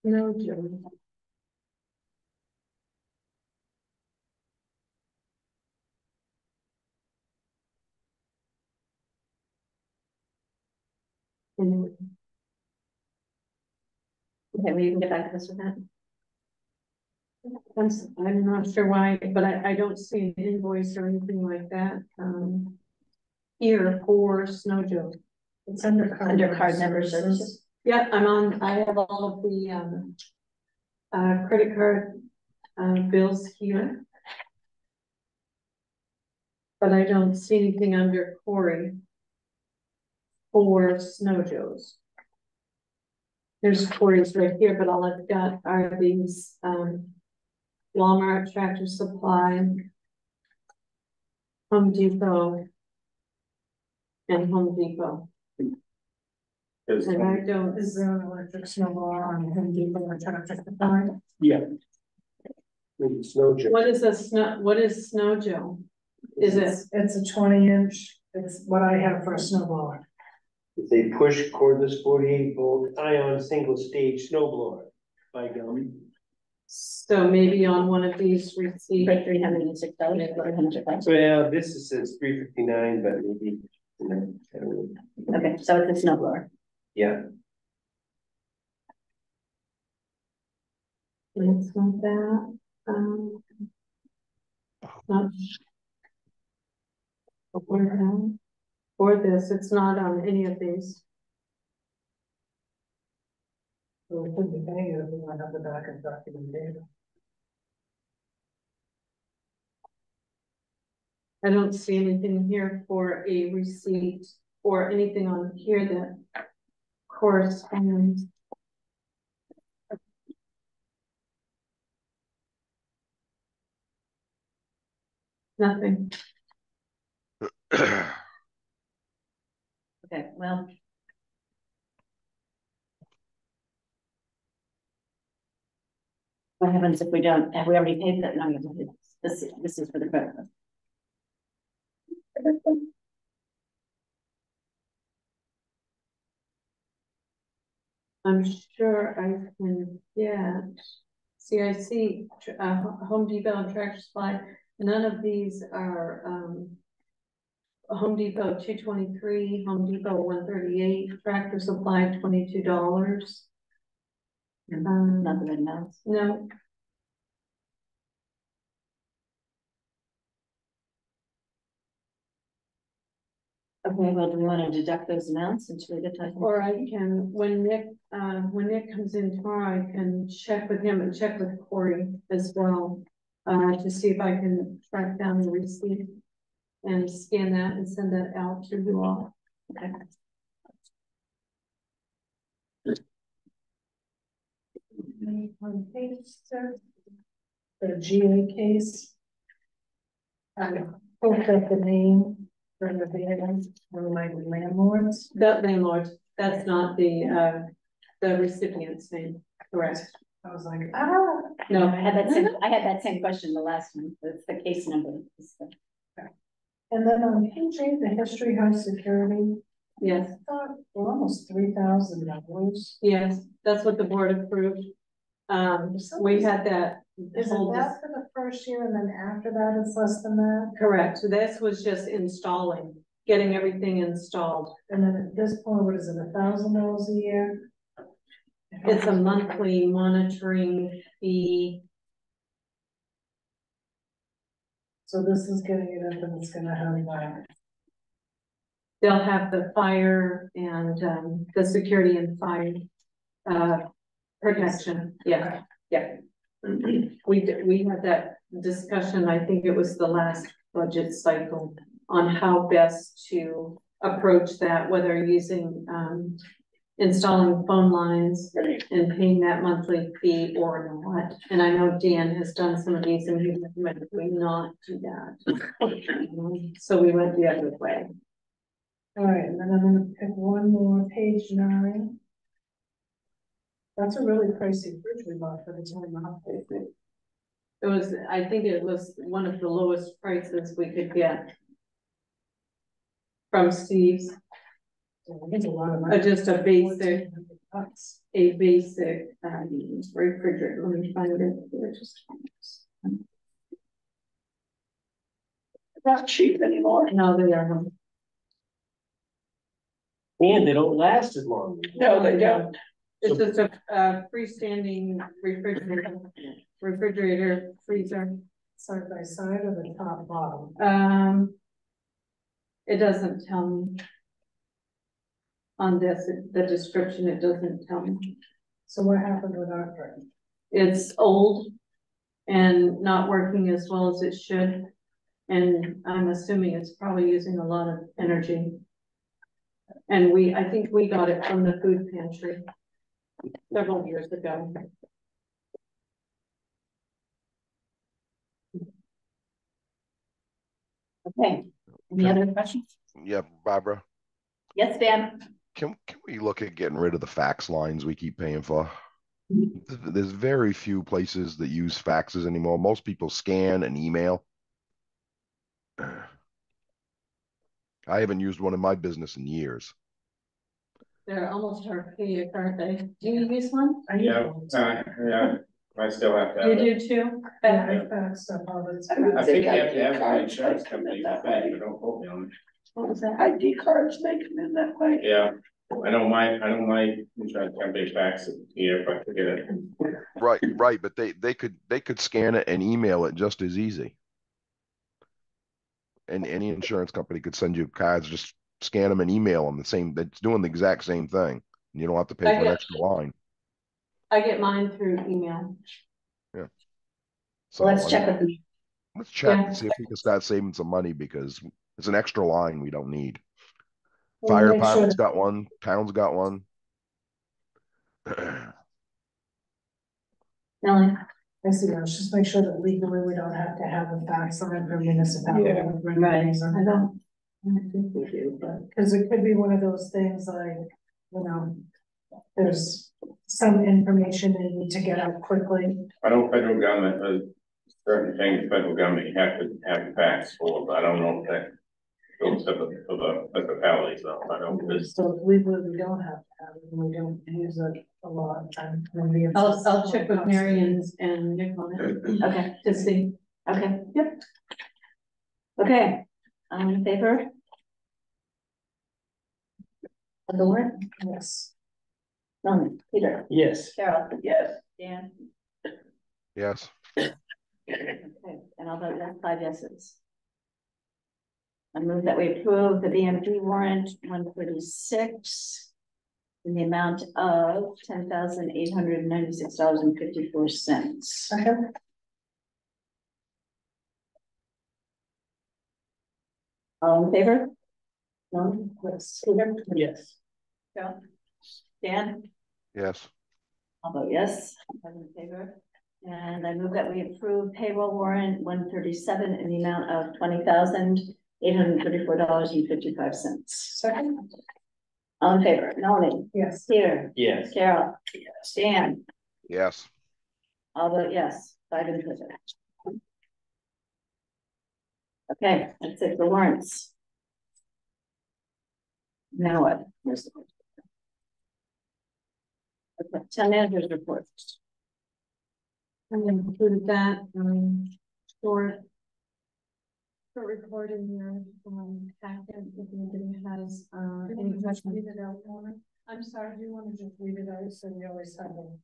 No, Joe. Okay, we can get back to this with that. I'm not sure why, but I don't see an invoice or anything like that, here for Snow Joe. It's under card member services. Yeah, I have all of the, credit card, bills here. But I don't see anything under Corey for Snow Joe's. There's Corey's right here, but all I've got are these, Walmart, Tractor Supply, Home Depot, and Home Depot. And I don't. Is there an electric snow blower on Home Depot or Tractor Supply? Yeah. Maybe Snow Joe. What is Snow Joe? Is it? It's a 20-inch. It's what I have for a snow blower. It's a push cordless 48 volt ion single stage snow blower by gum. So maybe on one of these receipts. For $306, Well, this says 359, but maybe, you know, I don't know. Okay, so it's a snow blower. Yeah, It's not that, not. For this, it's not on any of these. So we could be paying it if we want to have the back and documentation. I don't see anything here for a receipt or anything on here that corresponds. Nothing. Okay, well. What happens if we don't, have we already paid that? No, this is for the credit card. I'm sure I can get, see, I see, Home Depot and Tractor Supply, none of these are, Home Depot 223, Home Depot 138, Tractor Supply $22. Not the red mouse. No. Okay, well, do we want to deduct those amounts until we get to? Or I can, when Nick comes in tomorrow, I can check with him and check with Corey as well. To see if I can track down the receipt and scan that and send that out to you all. Okay. On page 6, the GA case. I pulled up the name for the van, one of my landlords. That landlord, that's not the recipient's name, correct? I was like, No, I had that same question the last time. That's the case number. and then on page 8, the history house security. yes, We're almost $3,000. yes, that's what the board approved. We had that. Isn't that for the first year and then after that it's less than that? Correct, so this was just installing, getting everything installed. And then at this point, what is it, $1,000 a year? It's a monthly monitoring fee. So this is getting it up and it's gonna have They'll have the fire and the security and fire protection, yeah, yeah. We had that discussion, I think it was the last budget cycle, on how best to approach that, whether using installing phone lines and paying that monthly fee or not. And I know Dan has done some of these and he recommended we not do that. So we went the other way. All right, and then I'm gonna pick one more, page 9. That's a really pricey fridge we bought for the time off. It was, I think it was one of the lowest prices we could get from Steve's. It's a lot of money. Just a basic, $1,400. Refrigerator. Let me find it. Just Not cheap anymore. no, they are. and they don't last as long. No, they don't. It's just a freestanding refrigerator, freezer. Side by side or the top bottom? It doesn't tell me. On this, the description, it doesn't tell me. So what happened with our fridge? It's old and not working as well as it should. And I'm assuming it's probably using a lot of energy. And I think we got it from the food pantry several years ago. Okay, any other questions? Yeah, Barbara, Yes, Dan? can we look at getting rid of the fax lines we keep paying for? There's very few places that use faxes anymore. Most people scan and email. I haven't used one in my business in years. They're almost archaic, aren't they? Do you use one? Yeah, I still have to have You it. do too? Yeah, I faxed stuff all the I would I time. think you think have to have an ID insurance cards company, that I think, way. but don't quote me on it. What was that? ID cards, they come in that way. Yeah, I know my insurance company fax it here if I forget it. Right, but they could scan it and email it just as easy. And any insurance company could send you cards, just scan them and email them it's doing the exact same thing. You don't have to pay for an extra line. I get mine through email. So Let's check with them. let's check Yeah. and see if we can start saving some money because it's an extra line we don't need. We'll Fire make sure department's got one, town's got one. Melanie? I see, let's just make sure that legally we don't have to have a fax line for municipality. Yeah. Right. I don't think we do, but, because it could be one of those things like, you know, there's some information they need to get out quickly. I know federal government, certain things, federal government, you have to have fax for, but I don't know if that goes to the municipalities, though, I don't, this. So legally we don't have to have it, and we don't use it a lot of time. Maybe it's I'll just check with Mary and Nick on it. Okay, To see. okay, yep. Okay, I'm in favor of the warrant. Yes. Melanie, Peter, Yes. Carol, Yes. Dan, Yes. okay, and I'll vote yes, 5 yeses. I move that we approve the BMD warrant 136 in the amount of $10,896.54. Okay. All in favor? No? Yes. Peter? Yes. Carol? Dan? Yes. I'll vote yes, I'm in favor. And I move that we approve payroll warrant 137 in the amount of $20,834.55. Second. All in favor, Melanie, Yes. Peter, Yes. Carol, Dan, Yes. I'll vote yes, 5 in favor. Okay, that's it for warrants. Now what? Where's the- Okay, town managers report. I included that, short report in your packet, if anybody has any questions. Read it out, Lauren. I'm sorry, do you want to just read it out so we always have them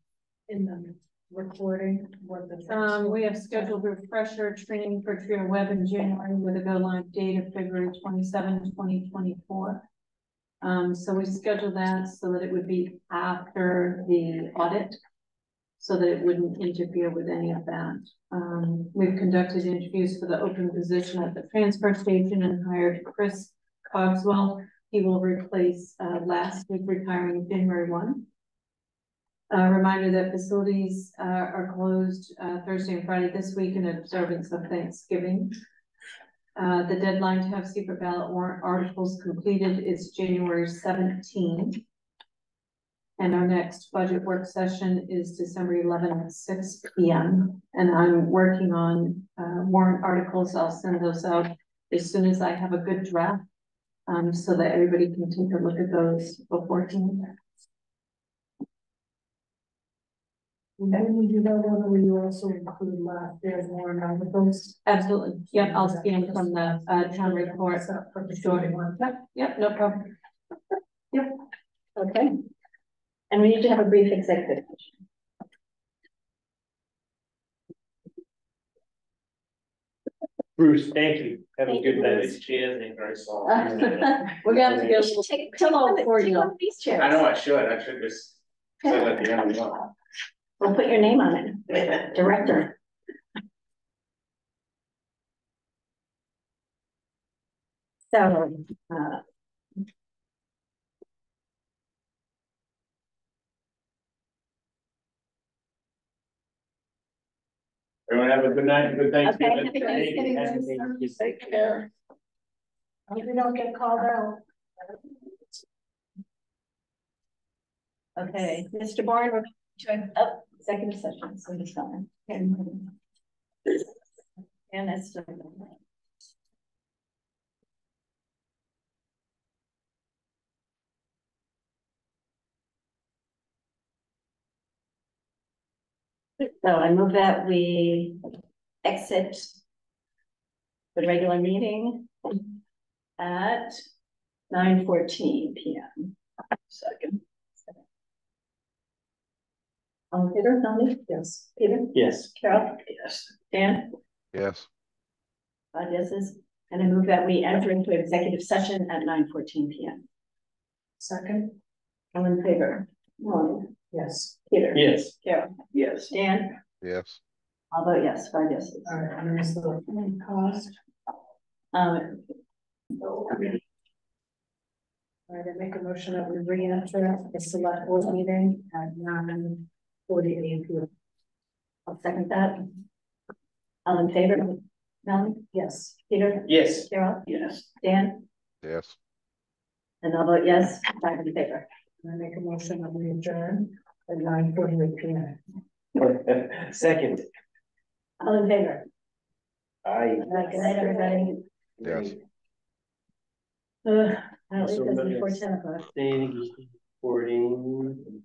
in the recording what the. we have scheduled refresher training for Trio Web in January with a go live date of February 27, 2024. So we scheduled that so that it would be after the audit, so that it wouldn't interfere with any of that. We've conducted interviews for the open position at the transfer station and hired Chris Cogswell. He will replace last week retiring January 1. Reminder that facilities are closed Thursday and Friday this week in observance of Thanksgiving. The deadline to have secret ballot warrant articles completed is January 17th. And our next budget work session is December 11th at 6 p.m. And I'm working on warrant articles. I'll send those out as soon as I have a good draft, so that everybody can take a look at those beforehand. When we do that one, will you also include last year's warrant articles? Absolutely. Yep, I'll scan from the town report. Sure. Yep, no problem. Yep, okay. And we need to have a brief executive session. Bruce, thank you. Have a Thank good you, night. Bruce. Cheers and very soft. We're gonna have to go Take too long before you one go. of these chairs. I know I should just say at the end, We'll put your name on it, director. So, Everyone have a good night and good Thanksgiving. happy Thanksgiving, Bruce. Take care. Hope you don't get called out. okay, Mr. Bourne, we're to executive session, so this time. And that's. So I move that we exit the regular meeting at 9:14 PM. Second. All in favor, Melanie? Yes. Peter? Yes. Carol? Yes. Dan? Yes. 5 yeses. And I move that we enter into executive session at 9:14 PM. Second. All in favor? Melanie? Yes. Peter? Yes. Carol? Yes. Dan? Yes. I'll vote yes, 5 yeses. All right, and there's the cost. Um, All right, I make a motion that we re-enter the select board meeting at 9:48 PM. I'll second that. All in favor? Melanie? Yes. Peter? Yes. Carol? Yes. Dan? Yes. And I'll vote yes, 5 in favor. And I make a motion that we adjourn at 9:48 PM. Second. All in favor? Aye. Good night, everybody. Yes. I'll leave So this we're before gonna 10 o'clock. Staying, recording.